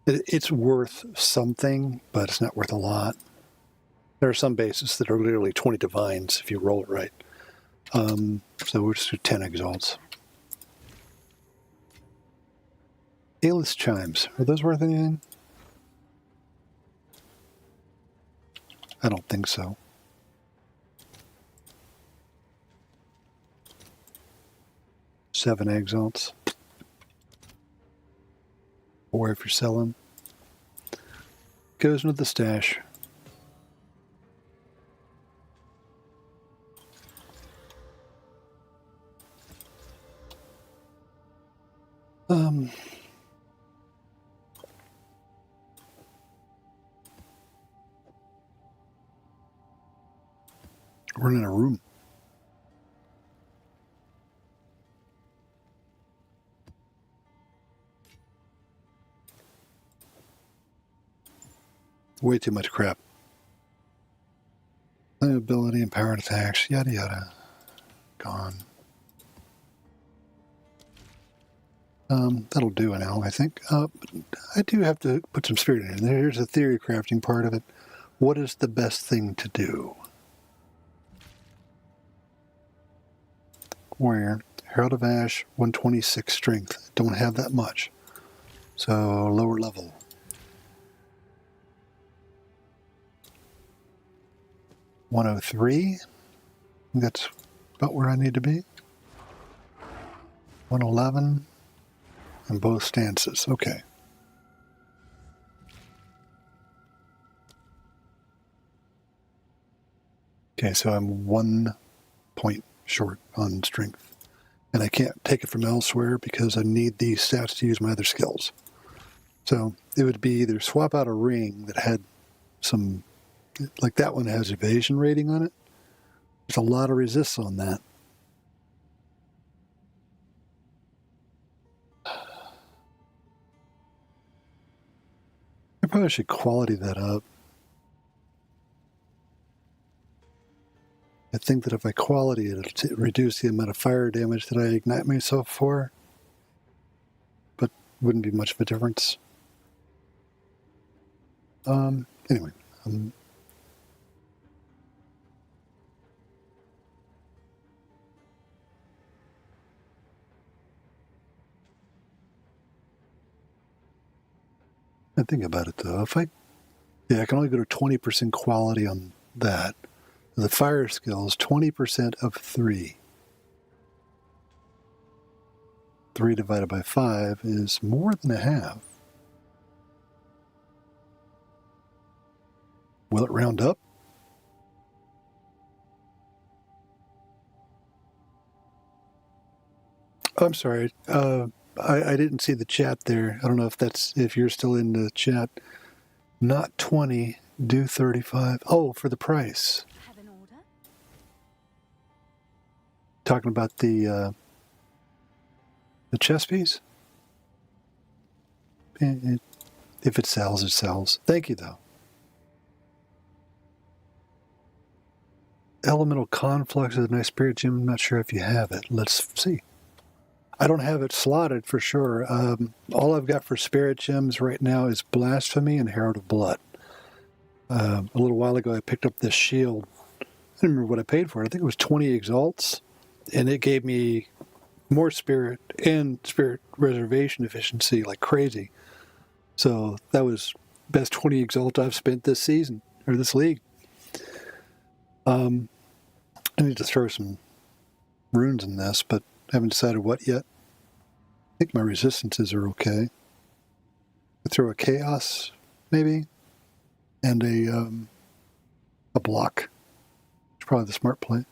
It's worth something, but it's not worth a lot. There are some bases that are literally 20 divines if you roll it right. So we'll just do 10 exalts. Aelith chimes. Are those worth anything? I don't think so. Seven exalts. 4 if you're selling. Goes into the stash. We're in a room. Way too much crap. Ability, empowered attacks, yada yada. Gone. That'll do now, I think. I do have to put some spirit in there. Here's the theory crafting part of it. What is the best thing to do? Warrior, Herald of Ash, 126 strength. Don't have that much. So, lower level. $103. That's about where I need to be. 111. And both stances. Okay. Okay, so I'm 1 point short on strength. And I can't take it from elsewhere because I need these stats to use my other skills. So it would be either swap out a ring that had some, like that one has evasion rating on it. There's a lot of resists on that. I probably should quality that up. I think that if I quality it, it'll reduce the amount of fire damage that I ignite myself for. But wouldn't be much of a difference. Anyway. I think about it though. I can only go to 20% quality on that. The fire skills, 20% of 3. 3 divided by 5 is more than a half. Will it round up? I'm sorry. I didn't see the chat there. I don't know if you're still in the chat. Not 20, do 35. Oh, for the price. Have an order? Talking about the chess piece? If it sells, it sells. Thank you, though. Elemental Conflux is a nice spirit gem. I'm not sure if you have it. Let's see. I don't have it slotted for sure. All I've got for spirit gems right now is Blasphemy and Herald of Blood. A little while ago, I picked up this shield. I don't remember what I paid for it. I think it was 20 exalts, and it gave me more spirit and spirit reservation efficiency like crazy. So that was best 20 exalt I've spent this season, or this league. I need to throw some runes in this, but haven't decided what yet. I think my resistances are okay. I throw a chaos, maybe, and a block. It's probably the smart play.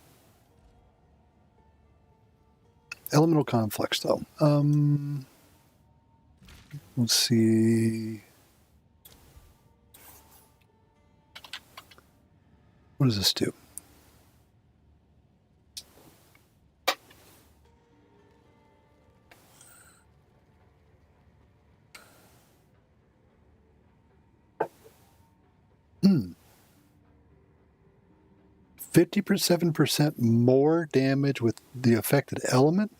Elemental Conflicts, though. Let's see. What does this do? Hmm. 57% more damage with the affected element?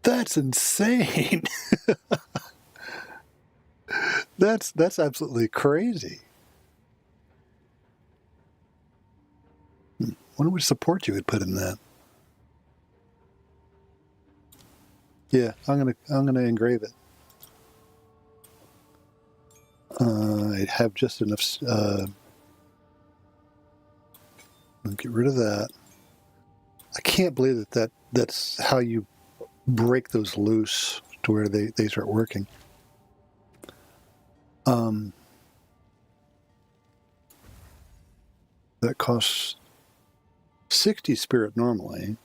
That's insane. That's absolutely crazy. Wonder which support you would put in that. Yeah, I'm gonna engrave it. I have just enough. I'll get rid of that. I can't believe that's how you break those loose to where they start working. That costs 60 spirit normally.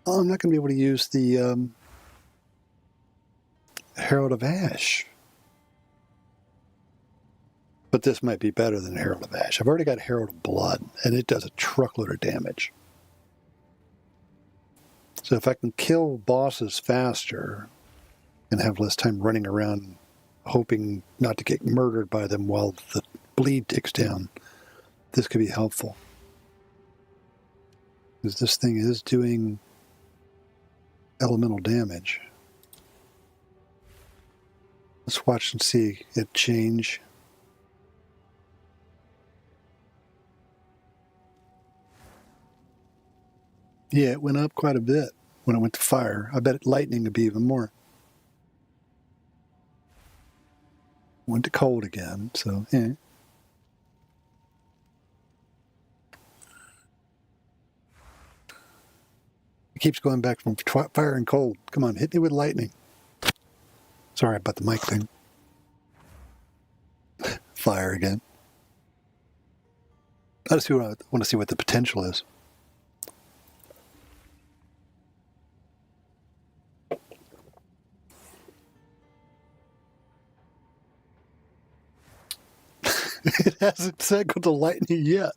Oh, I'm not going to be able to use the Herald of Ash. But this might be better than Herald of Ash. I've already got Herald of Blood, and it does a truckload of damage. So if I can kill bosses faster and have less time running around hoping not to get murdered by them while the bleed ticks down, this could be helpful. Because this thing is doing elemental damage. Let's watch and see it change. Yeah, it went up quite a bit when it went to fire. I bet lightning would be even more. Went to cold again, so yeah. It keeps going back from fire and cold. Come on, hit me with lightning. Sorry about the mic thing. Fire again. I want to see what the potential is. It hasn't cycled to lightning yet.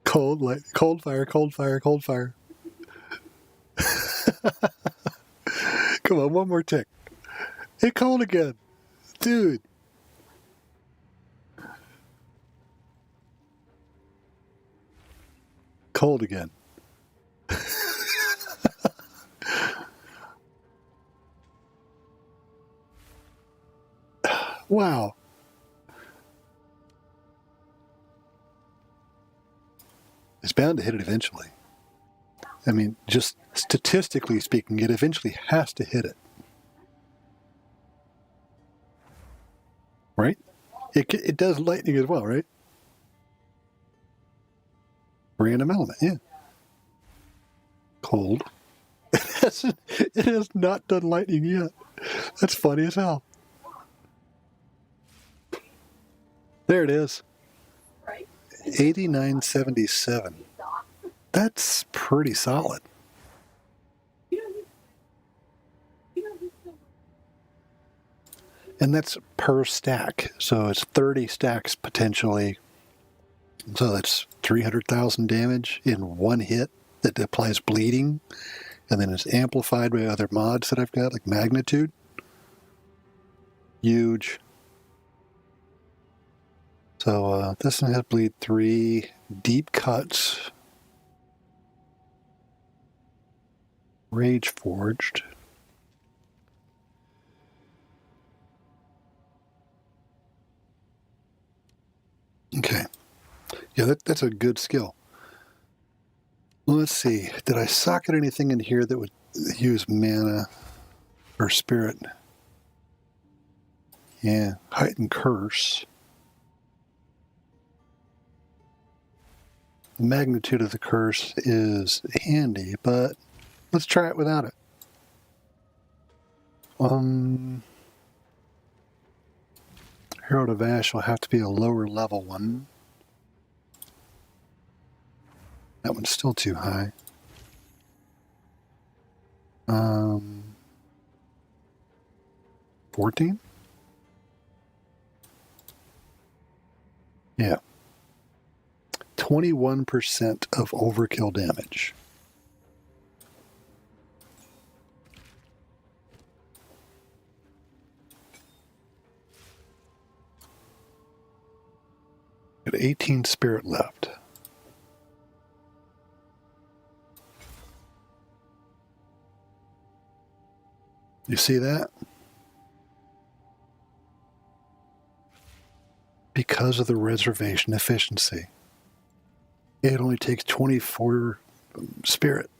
Cold fire, cold fire, cold fire. Come on, one more tick. Hit cold again. Dude. Cold again. Wow. It's bound to hit it eventually. I mean, just statistically speaking, it eventually has to hit it. Right? It does lightning as well, right? Random element, yeah. Cold. It has not done lightning yet. That's funny as hell. There it is. 89.77. That's pretty solid. And that's per stack. So it's 30 stacks potentially. So that's 300,000 damage in one hit that applies bleeding. And then it's amplified by other mods that I've got, like magnitude. Huge. So this one has bleed 3, deep cuts, rage forged. Okay. Yeah, that's a good skill. Well, let's see. Did I socket anything in here that would use mana or spirit? Yeah, heightened curse. The magnitude of the curse is handy, but let's try it without it. Herald of Ash will have to be a lower level one. That one's still too high. 14? Yeah. 21% of overkill damage. Got 18 spirit left. You see that? Because of the reservation efficiency. It only takes 24 spirit.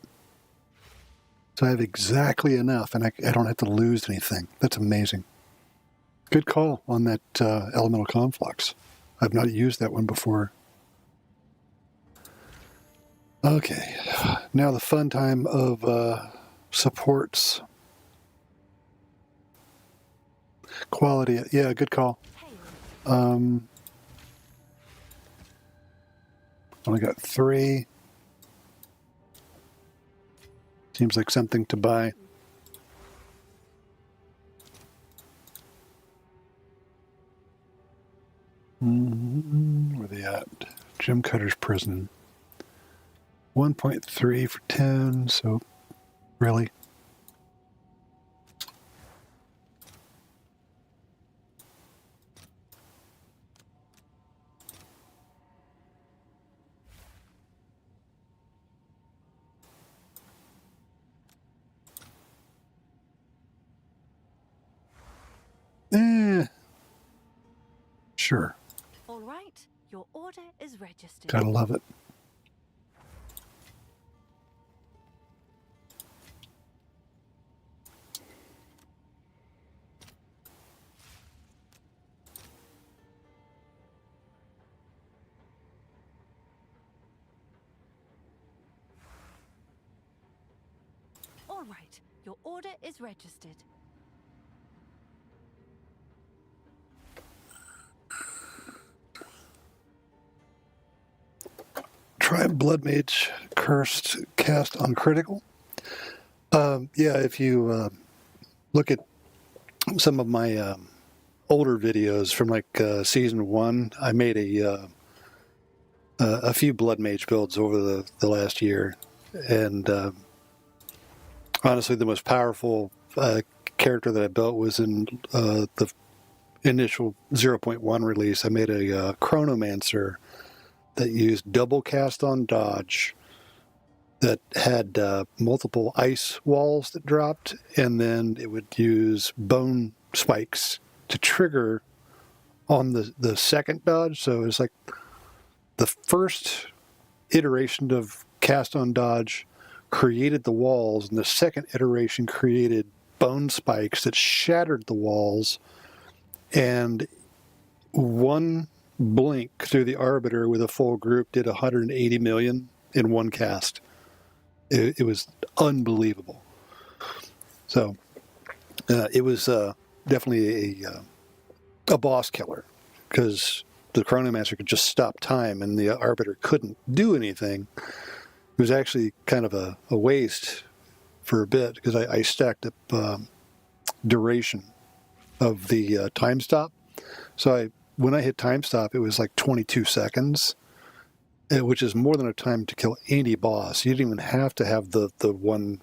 So I have exactly enough, and I don't have to lose anything. That's amazing. Good call on that elemental conflux. I've not used that one before. Okay, now the fun time of supports. Quality, yeah, good call. Only got 3. Seems like something to buy. Where are they at? Jim Cutter's prison. 1.3 for 10, so really? Sure. All right, your order is registered. Gotta love it. All right, your order is registered. Try Blood Mage Cursed cast on critical. Yeah, if you look at some of my older videos from like season 1, I made a few Blood Mage builds over the last year, and honestly, the most powerful character that I built was in the initial 0.1 release. I made a Chronomancer that used double cast on dodge, that had multiple ice walls that dropped, and then it would use bone spikes to trigger on the second dodge. So it was like the first iteration of cast on dodge created the walls, and the second iteration created bone spikes that shattered the walls, and one blink through the Arbiter with a full group did 180 million in one cast. It was unbelievable. So it was definitely a boss killer, because the Chronomancer could just stop time and the Arbiter couldn't do anything. It was actually kind of a waste for a bit, because I stacked up duration of the time stop. So when I hit time stop, it was like 22 seconds, which is more than a time to kill any boss. You didn't even have to have the one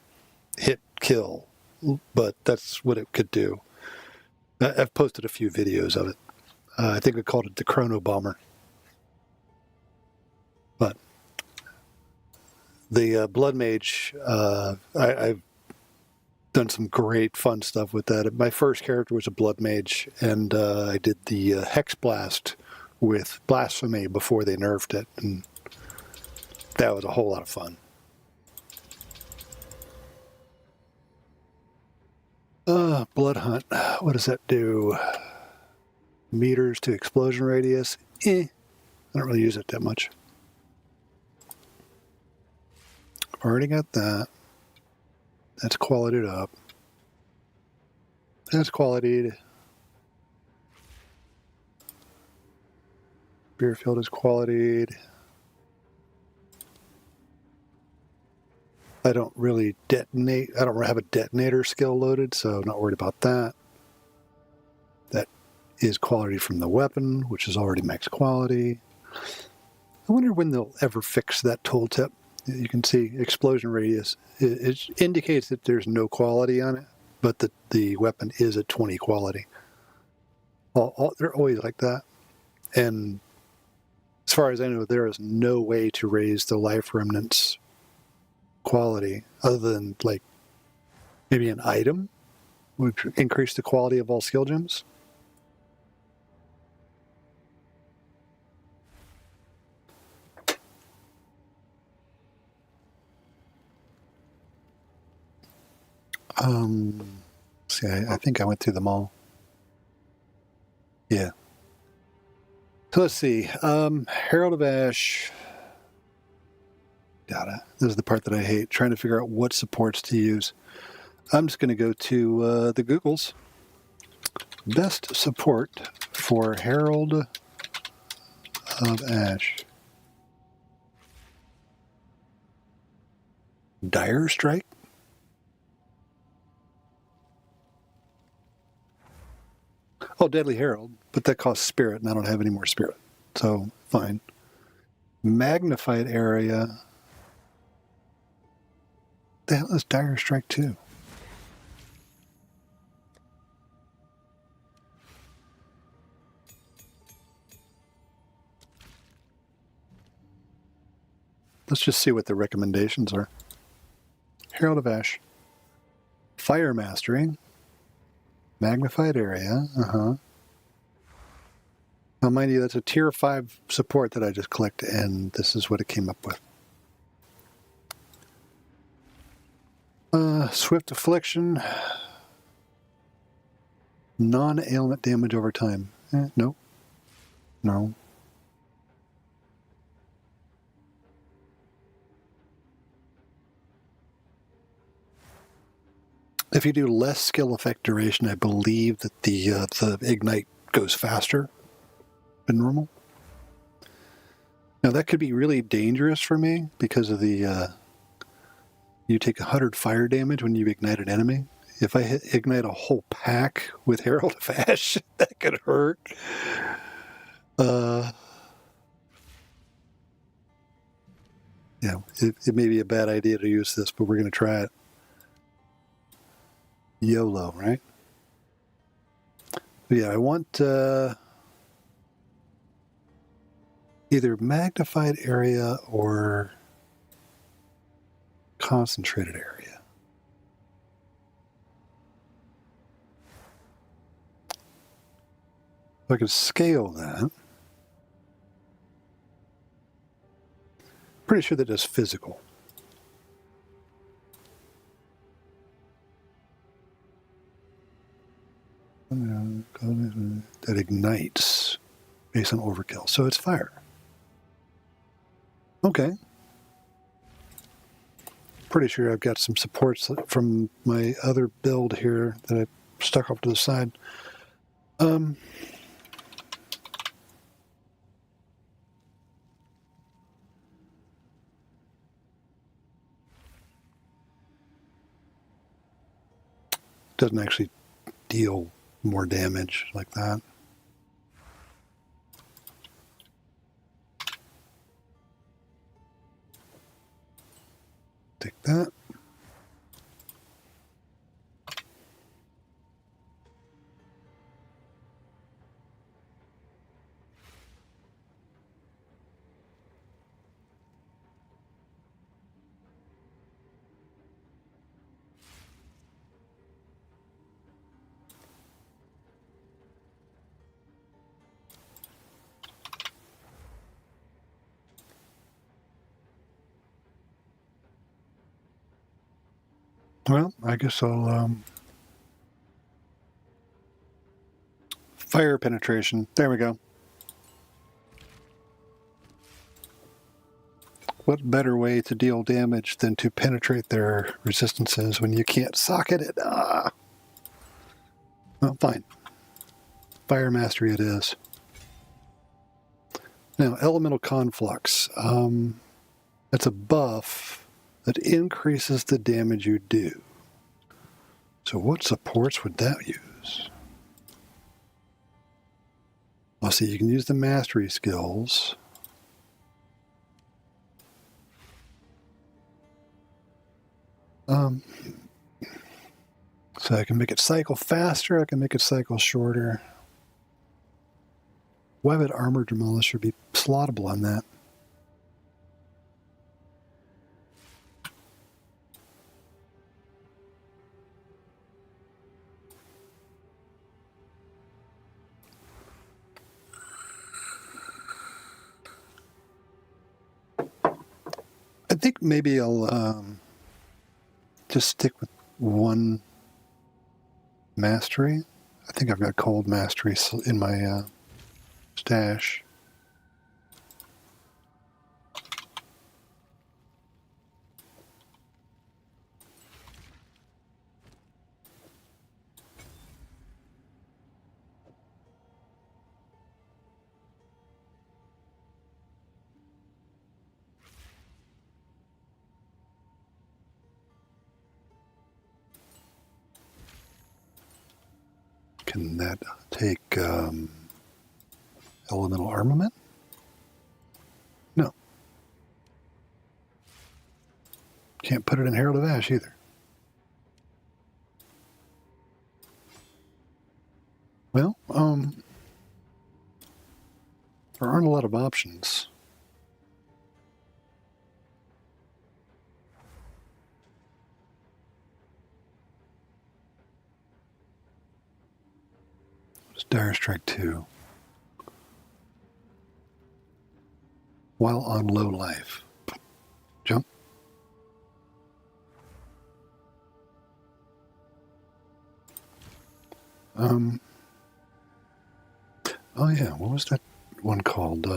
hit kill, but that's what it could do. I've posted a few videos of it. I think I called it the Chrono Bomber. But the Blood Mage, I've done some great fun stuff with that. My first character was a Blood Mage, and I did the Hex Blast with Blasphemy before they nerfed it, and that was a whole lot of fun. Blood Hunt. What does that do? Meters to explosion radius. I don't really use it that much. Already got that. That's qualityed up. That's qualityed. Beerfield is qualityed. I don't really detonate. I don't have a detonator skill loaded, so I'm not worried about that. That is quality from the weapon, which is already max quality. I wonder when they'll ever fix that tooltip. You can see explosion radius. It indicates that there's no quality on it, but that the weapon is at 20 quality. They're always like that. And as far as I know, there is no way to raise the life remnants quality other than like maybe an item would increase the quality of all skill gems. See, I think I went through them all. Yeah. So let's see. Herald of Ash. Got it. This is the part that I hate, trying to figure out what supports to use. I'm just going to go to the Googles. Best support for Herald of Ash. Dire Strike? Oh, Deadly Herald, but that costs Spirit, and I don't have any more Spirit. So, fine. Magnified Area. The hell is Dire Strike 2? Let's just see what the recommendations are. Herald of Ash. Fire Mastery. Magnified Area. Now, mind you, that's a tier 5 support that I just clicked, and this is what it came up with. Swift Affliction. Non-ailment damage over time. Nope. No. If you do less skill effect duration, I believe that the ignite goes faster than normal. Now that could be really dangerous for me because of the you take 100 fire damage when you ignite an enemy. If I ignite a whole pack with Herald of Ash, that could hurt. Yeah, it may be a bad idea to use this, but we're going to try it. YOLO, right? Yeah, I want either magnified area or concentrated area. If I could scale that. Pretty sure that is physical. That ignites based on overkill. So it's fire. Okay. Pretty sure I've got some supports from my other build here that I stuck off to the side. Doesn't actually deal more damage like that. Take that. Well, I guess I'll fire penetration. There we go. What better way to deal damage than to penetrate their resistances when you can't socket it? Ah. Well, fine. Fire mastery it is. Now, elemental conflux. It's a buff that increases the damage you do. So what supports would that use? Well, see, you can use the mastery skills. So I can make it cycle faster, I can make it cycle shorter. Why would Armor Demolisher be slottable on that? I think maybe I'll just stick with one mastery. I think I've got cold mastery in my stash. Can that take elemental armament? No. Can't put it in Herald of Ash either. Well, there aren't a lot of options. It's Dire Strike 2. While on low life. Jump. Oh yeah, what was that one called?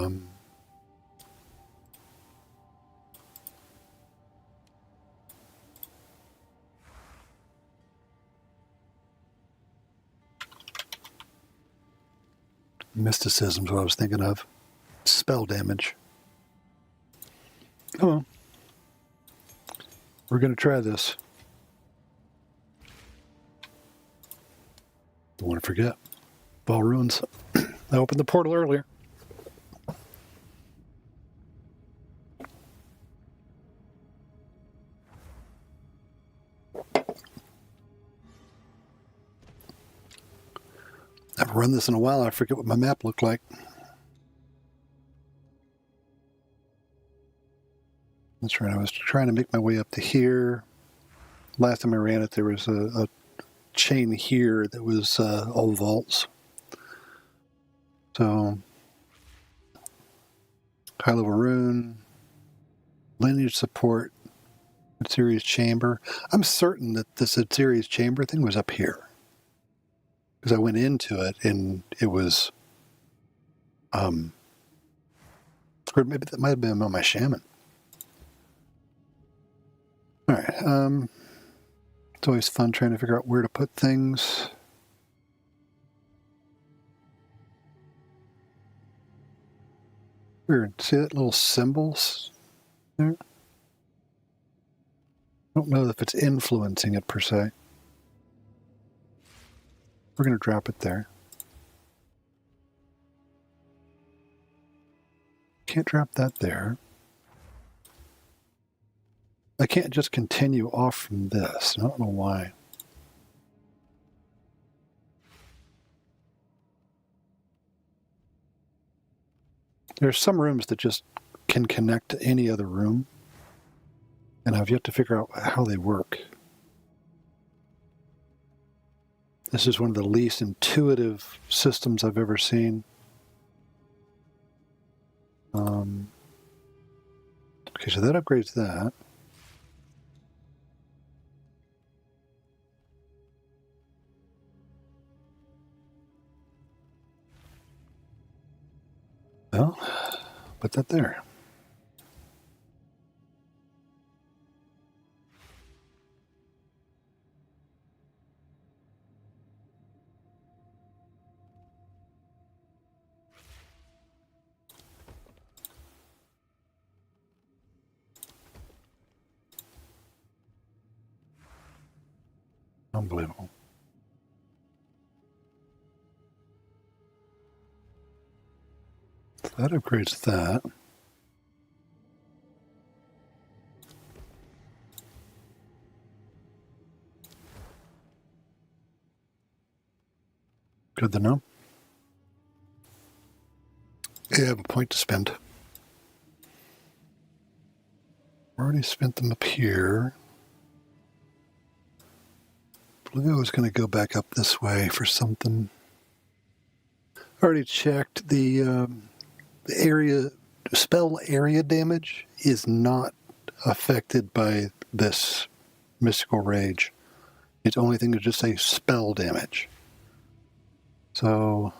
Mysticism's what I was thinking of. Spell damage. Oh well. We're going to try this. Don't want to forget. Ball ruins. I opened the portal earlier. I haven't run this in a while. I forget what my map looked like. That's right. I was trying to make my way up to here. Last time I ran it, there was a chain here that was all vaults. So, high level rune, lineage support, series chamber. I'm certain that this series chamber thing was up here. Because I went into it and it was, or maybe that might have been on my shaman. All right. It's always fun trying to figure out where to put things. Weird. See that little symbols there? I don't know if it's influencing it per se. We're going to drop it there. Can't drop that there. I can't just continue off from this. I don't know why. There's some rooms that just can connect to any other room, and I've yet to figure out how they work. This is one of the least intuitive systems I've ever seen. Okay, so that upgrades that. go. Put that there. Unbelievable. So that upgrades that. Good to know. I have a point to spend. Already spent them up here. I believe I was going to go back up this way for something. Already checked the area, spell area damage is not affected by this mystical rage. Its only thing is just say spell damage. So,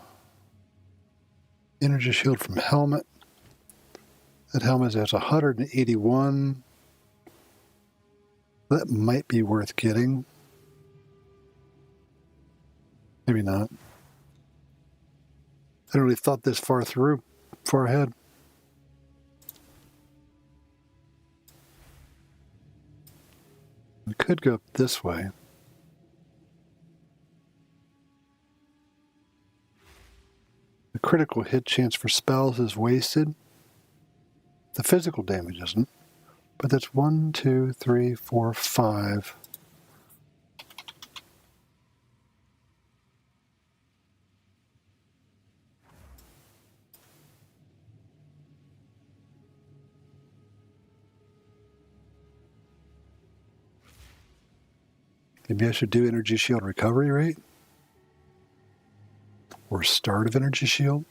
energy shield from helmet. That helmet has 181. That might be worth getting. Maybe not. I hadn't really thought this far ahead. We could go up this way. The critical hit chance for spells is wasted. The physical damage isn't. But that's 1, 2, 3, 4, 5. Maybe I should do energy shield recovery rate? Or start of energy shield?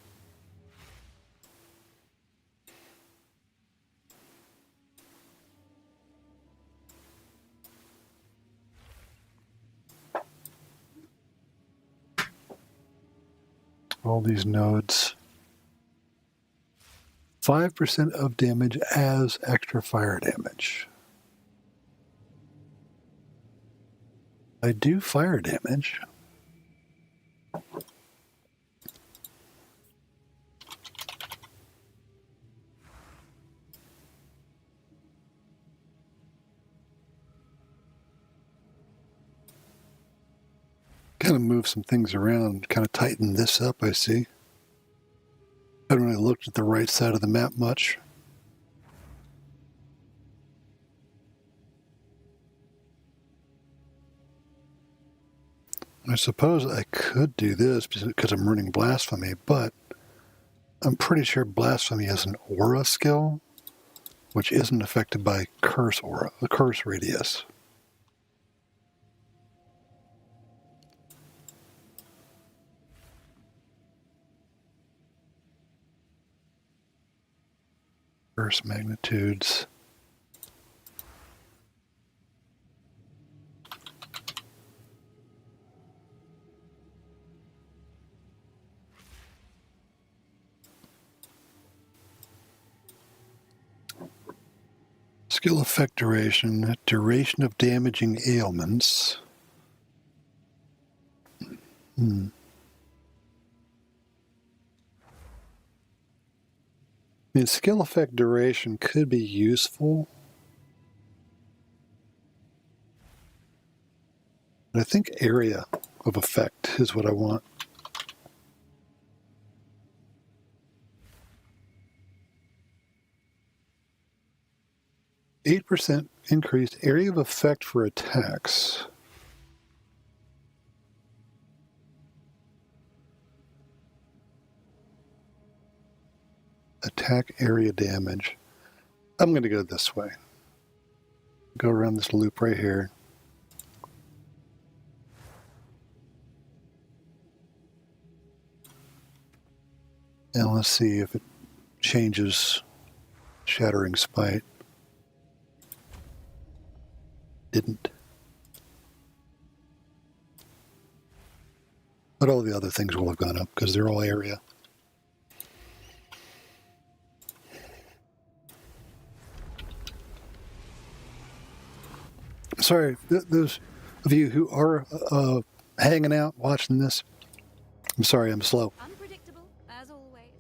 All these nodes. 5% of damage as extra fire damage. I do fire damage. Kind of move some things around, kind of tighten this up, I see. I haven't really looked at the right side of the map much. I suppose I could do this because I'm running Blasphemy, but I'm pretty sure Blasphemy is an aura skill, which isn't affected by curse aura, the curse radius. Curse magnitudes. Skill effect duration, duration of damaging ailments. I mean, skill effect duration could be useful. But I think area of effect is what I want. %8 increased area of effect for attacks. Attack area damage. I'm going to go this way. Go around this loop right here. And let's see if it changes Shattering Spite. Didn't. But all the other things will have gone up because they're all area. Sorry, those of you who are hanging out watching this, I'm sorry I'm slow. Unpredictable, as always.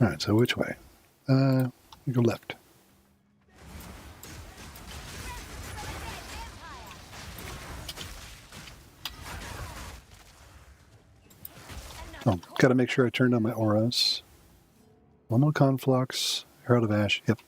All right, so which way? You go left. Oh, got to make sure I turned on my auras. One more conflux, Herald of Ash. Yep.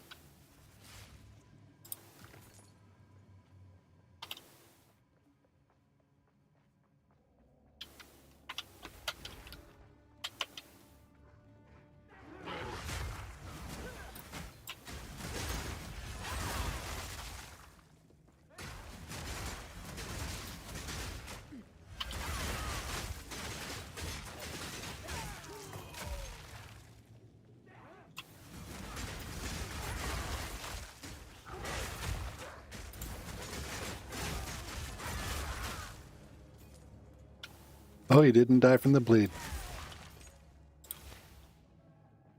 Oh, he didn't die from the bleed.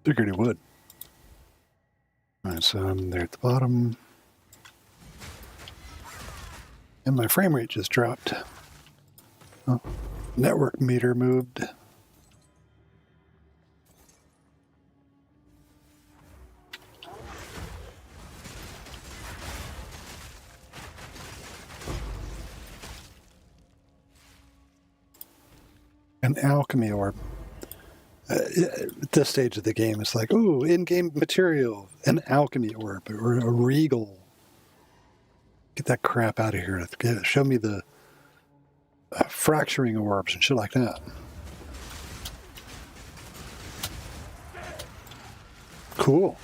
Figured he would. Alright, so I'm there at the bottom. And my frame rate just dropped. Oh, network meter moved. An alchemy orb. At this stage of the game, it's like, ooh, in-game material, an alchemy orb, or a regal. Get that crap out of here. Show me the fracturing orbs and shit like that. Cool.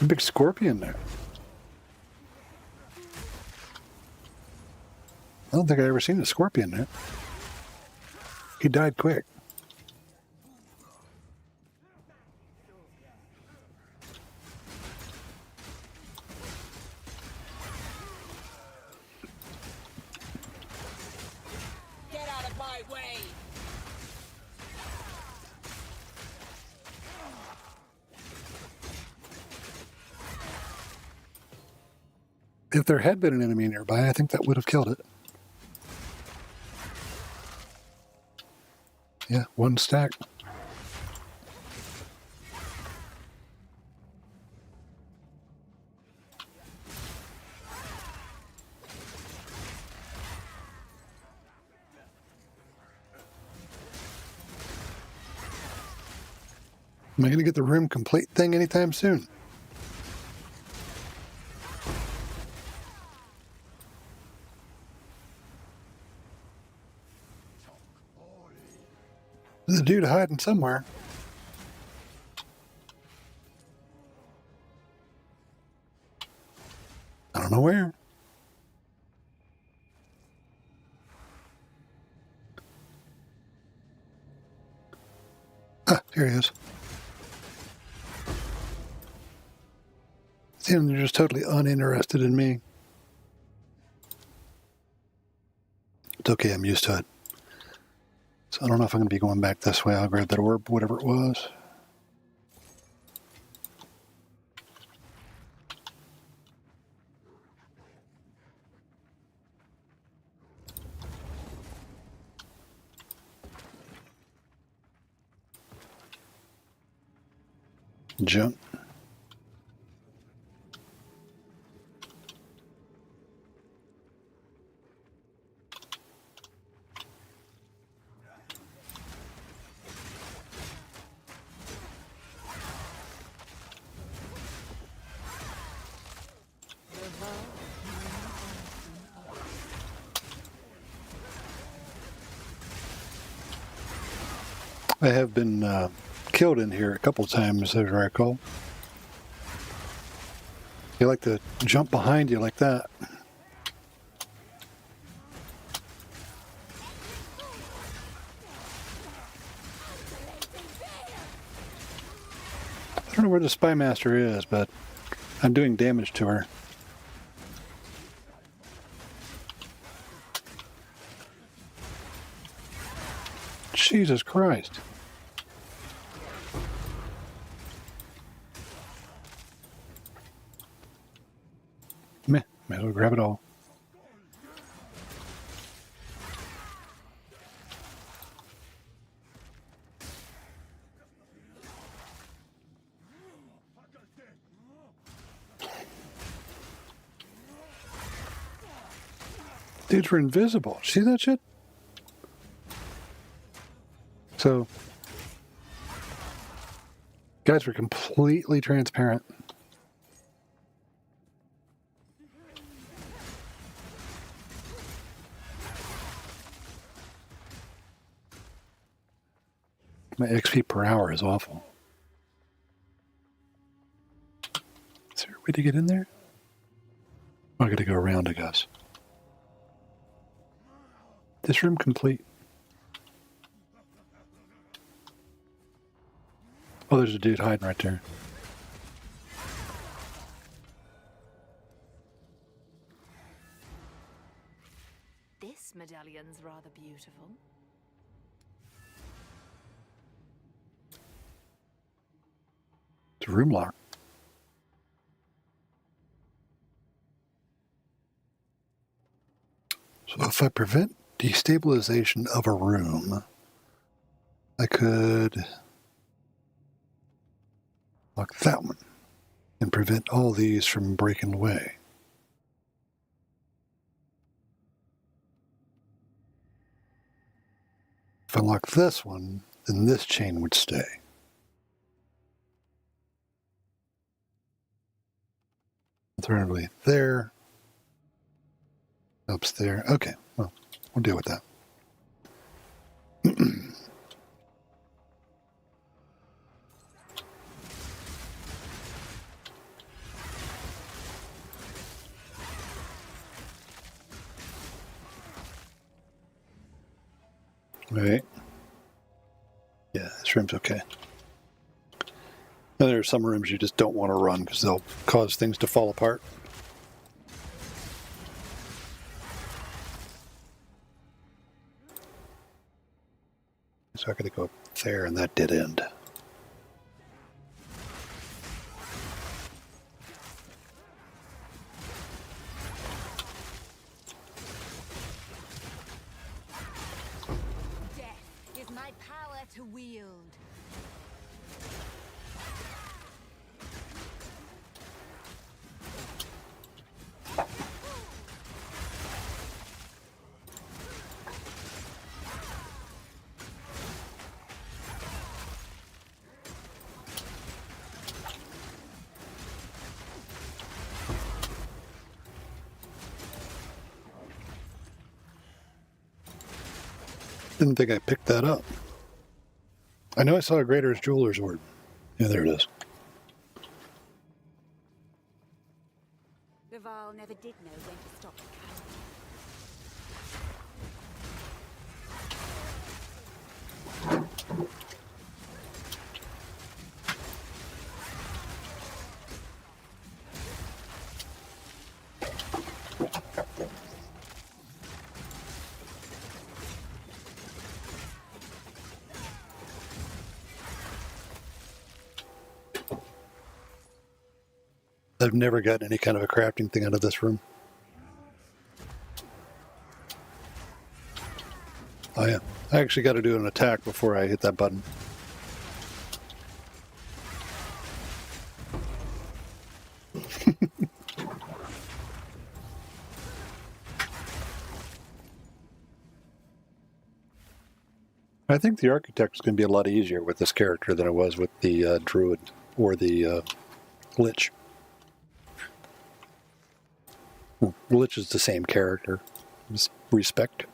A big scorpion there. I don't think I ever seen a scorpion there. He died quick. Get out of my way! If there had been an enemy nearby, I think that would have killed it. Yeah, one stack. Am I going to get the room complete thing anytime soon? There's a dude hiding somewhere. I don't know where. Ah, here he is. See, they're just totally uninterested in me. It's okay, I'm used to it. So I don't know if I'm going to be going back this way. I'll grab that orb, whatever it was. Jump. I have been killed in here a couple times, as I recall. They like to jump behind you like that. I don't know where the Spy Master is, but I'm doing damage to her. Jesus Christ. Might as well grab it all. Dudes were invisible. See that shit? So, guys were completely transparent. My XP per hour is awful. Is there a way to get in there? Oh, I gotta go around, I guess. This room complete. Oh, there's a dude hiding right there. This medallion's rather beautiful. It's a room lock. So if I prevent destabilization of a room, I could lock that one and prevent all these from breaking away. If I lock this one, then this chain would stay. Alternatively, there, helps there. Okay, well, we'll deal with that. Right. Yeah, this room's okay. And there are some rooms you just don't want to run because they'll cause things to fall apart. So I got to go up there, and that did end. Death is my power to wield. Didn't think I picked that up. I know I saw a Greater's Jeweler's Word. Yeah, there it is. Laval never did know when to stop the cat. I've never gotten any kind of a crafting thing out of this room. Oh yeah, I actually got to do an attack before I hit that button. I think the architect is going to be a lot easier with this character than it was with the druid or the lich. Well, lich is the same character. Just respect.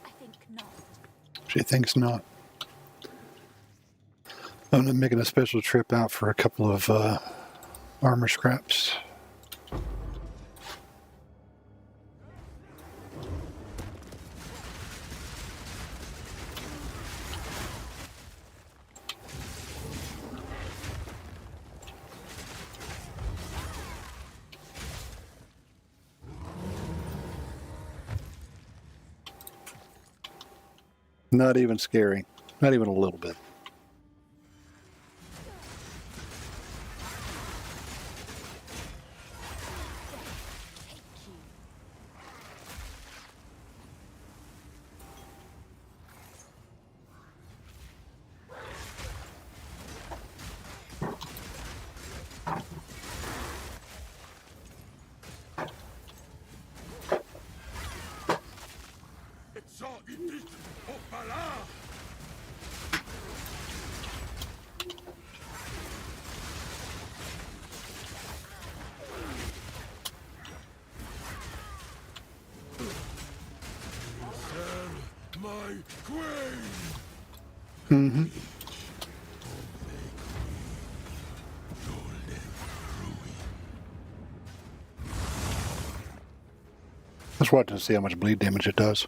I think not. She thinks not. I'm making a special trip out for a couple of armor scraps. Not even scary. Not even a little bit. My queen! Mm-hmm. Let's watch and see how much bleed damage it does.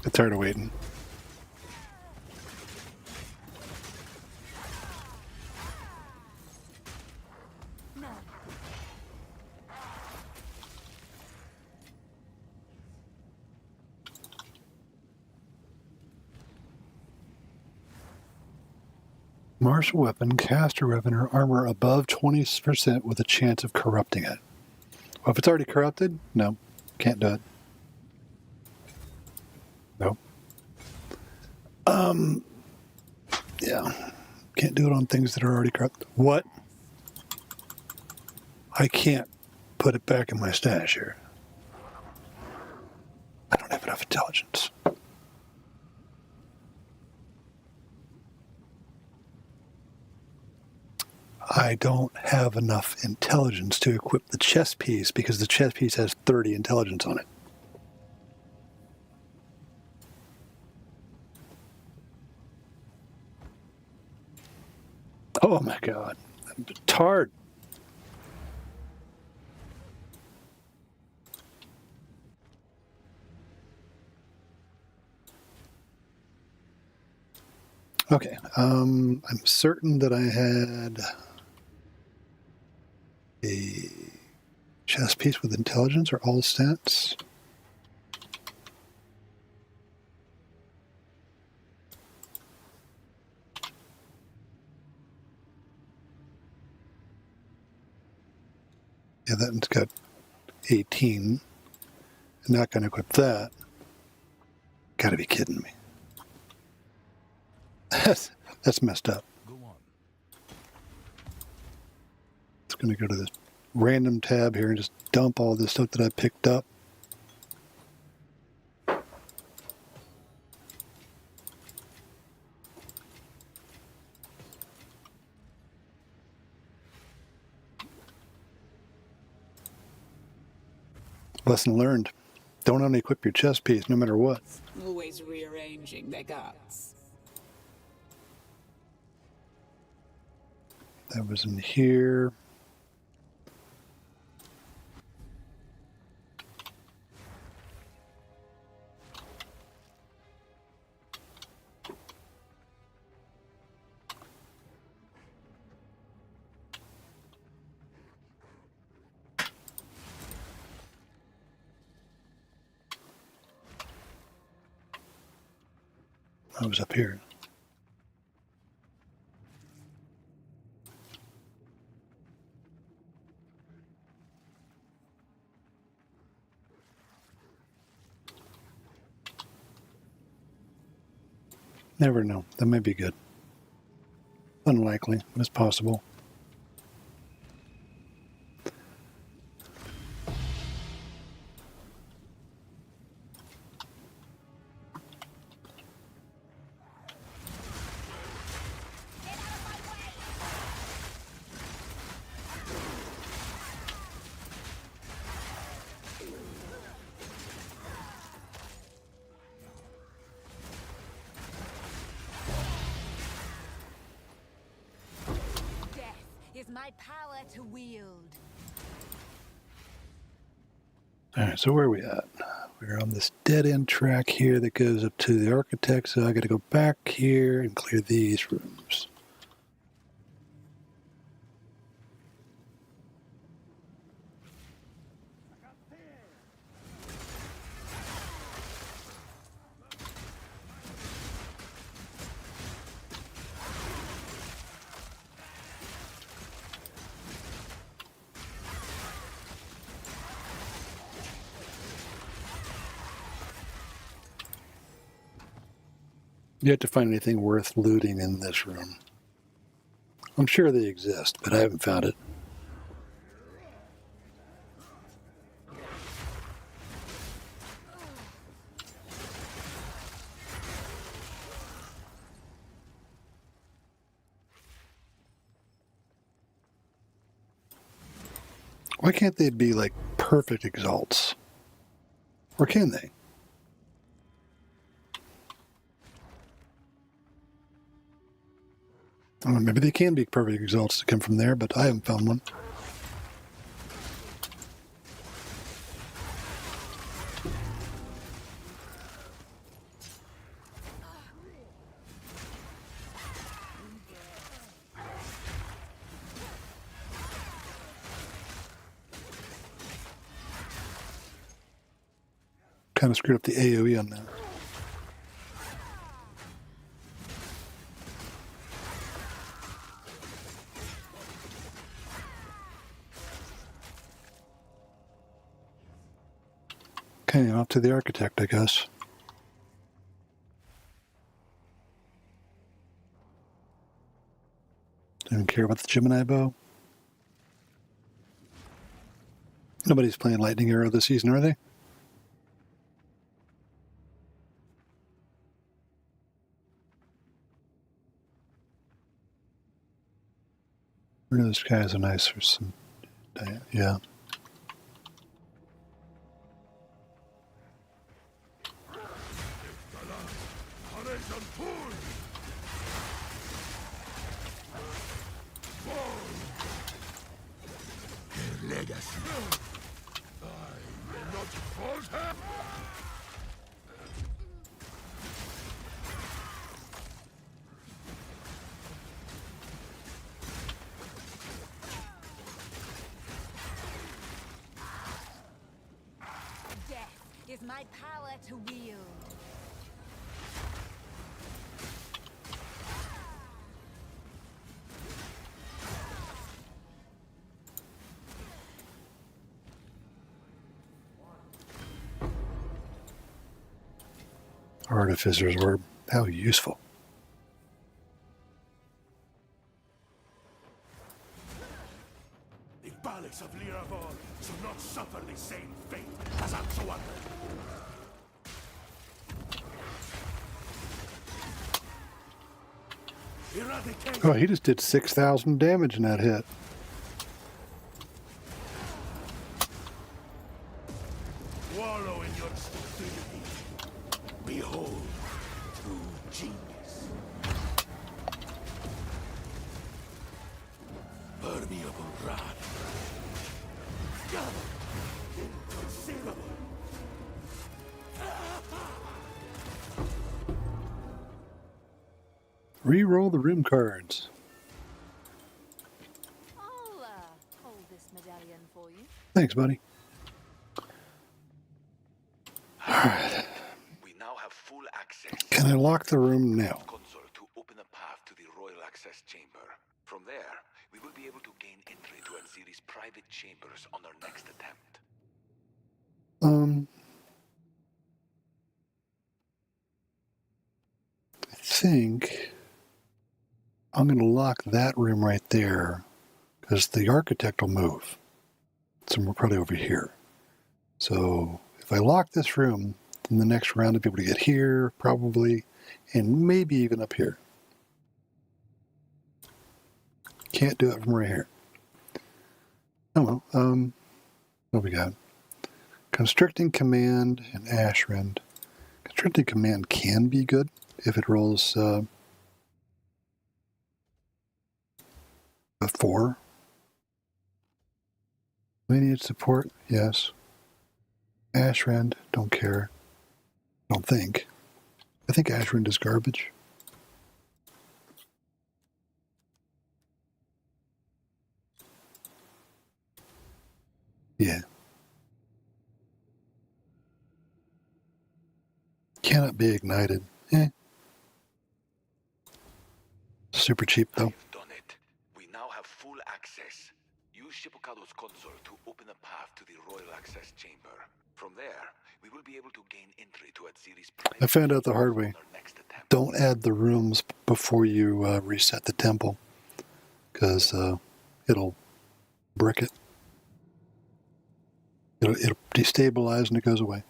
Get tired of waiting. No. Martial weapon, caster weapon, or armor above 20% with a chance of corrupting it. Well, if it's already corrupted, no. Can't do it. Nope. Yeah. Can't do it on things that are already corrupted. What? I can't put it back in my stash here. I don't have enough intelligence. I don't have enough intelligence to equip the chest piece because the chest piece has 30 intelligence on it. Oh my god. I'm tired. Okay. I'm certain that I had a chest piece with intelligence or all stats. Yeah, that one's got 18. I'm not going to equip that. Gotta be kidding me. That's messed up. Go on. It's going to go to this random tab here and just dump all this stuff that I picked up. Lesson learned. Don't unequip your chest piece no matter what. Always rearranging their guts. That was in here. I was up here. Never know. That may be good. Unlikely, but it's possible. Death is my power to wield. All right, so where are we at? We're on this dead-end track here that goes up to the architect, so I got to go back here and clear these rooms. Yet to find anything worth looting in this room. I'm sure they exist, but I haven't found it. Why can't they be like perfect exalts? Or can they? I don't know, maybe they can be perfect exalts to come from there, but I haven't found one. Kind of screwed up the AoE on that. Okay, off to the architect, I guess. Don't care about the Gemini bow. Nobody's playing Lightning Arrow this season, are they? Where are those guys are nice for some. Yeah. Death is my power to wield. Artificers were how useful. The Balix of Liravor should not suffer the same fate as Antoine. Eradicate! Oh, he just did 6,000 damage in that hit. Wallow in your stupidity. Behold, true genius. Permeable rod. Inconceivable. Re-roll the room cards. I'll hold this medallion for you. Thanks, buddy. We now have full access. Can I lock the room now? Console to open a path to the royal access chamber. From there, we will be able to gain entry to Anziri's private chambers on our next attempt. I think I'm going to lock that room right there because the architect will move. So we're probably over here. So if I lock this room, then the next round I'll be able to get here, probably, and maybe even up here. Can't do it from right here. Oh well. What we got? Constricting Command and Ashrend. Constricting Command can be good if it rolls a 4. Lineage support, yes. Ashrend, don't care. Don't think. I think Ashrend is garbage. Yeah. Cannot be ignited. Super cheap though. We've done it. We now have full access. Use Shippocado's console to open a path to the royal access chamber. From there, we will be able to gain entry to Anziri's private I found out the hard way. on our next attempt. Don't add the rooms before you reset the temple, because it'll brick it. It'll destabilize and it goes away.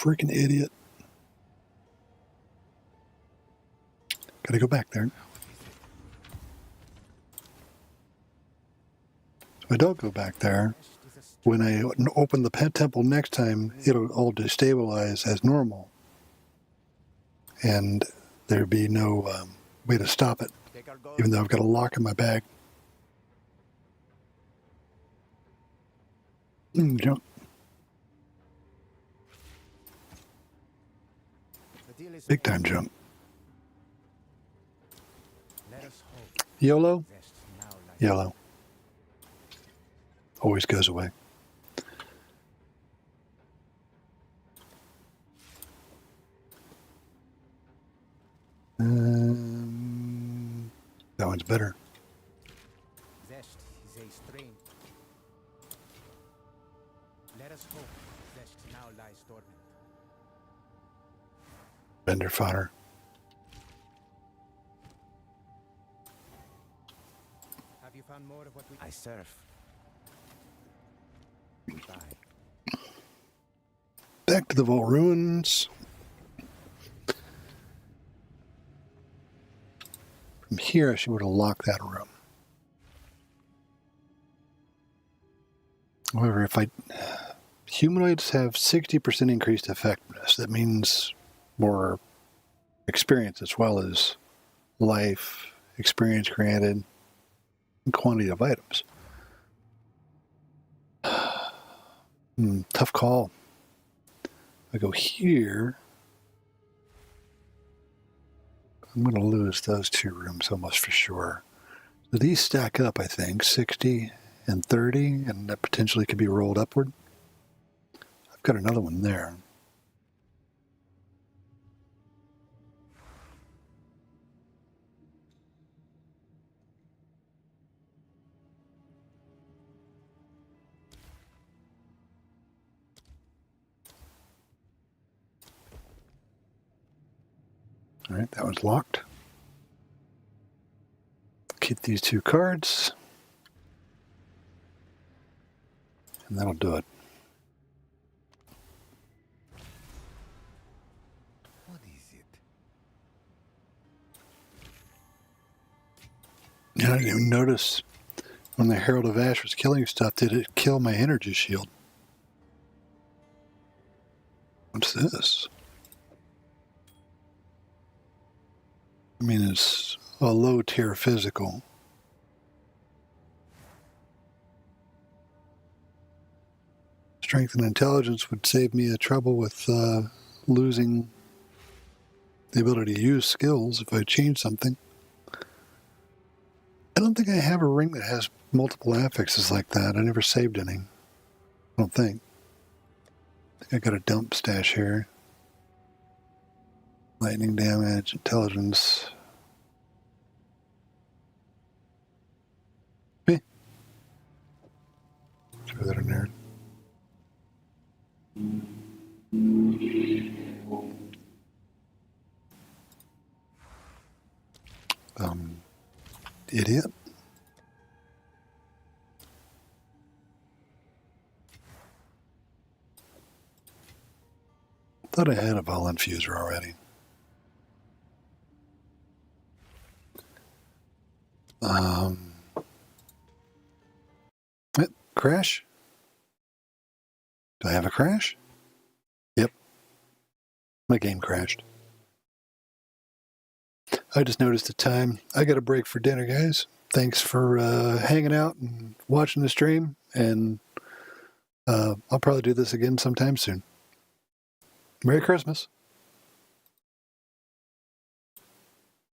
freaking idiot. Gotta go back there. If I don't go back there, when I open the pet temple next time, it'll all destabilize as normal. And there'd be no way to stop it, Take our gold. even though I've got a lock in my bag. Jump. The deal is Big made. time jump. Let us hope. YOLO? Zest now lies. Yellow. Always goes away. That one's better. Zest is a strain. Let us hope. Zest now lies dormant. Bender fodder. Have you found more of what we... I surf. Bye. Back to the vault ruins. From here, I should be able to lock that room. However, if humanoids have 60% increased effectiveness, that means more experience as well as life, experience granted, and quantity of items. Tough call. I go here, I'm going to lose those two rooms almost for sure. So these stack up, I think, 60 and 30, and that potentially could be rolled upward. I've got another one there. All right, that one's locked. Keep these two cards. And that'll do it. What is it? Yeah, I didn't even notice when the Herald of Ash was killing stuff, did it kill my energy shield? What's this? I mean, it's a low tier physical. Strength and intelligence would save me a trouble with losing the ability to use skills if I change something. I don't think I have a ring that has multiple affixes like that. I never saved any. I don't think. I think I got a dump stash here. Lightning damage, intelligence. Throw that in there. Idiot. Thought I had a Vol Infuser already. Crash? Do I have a crash? Yep. My game crashed. I just noticed the time. I got a break for dinner, guys. Thanks for hanging out and watching the stream. And I'll probably do this again sometime soon. Merry Christmas.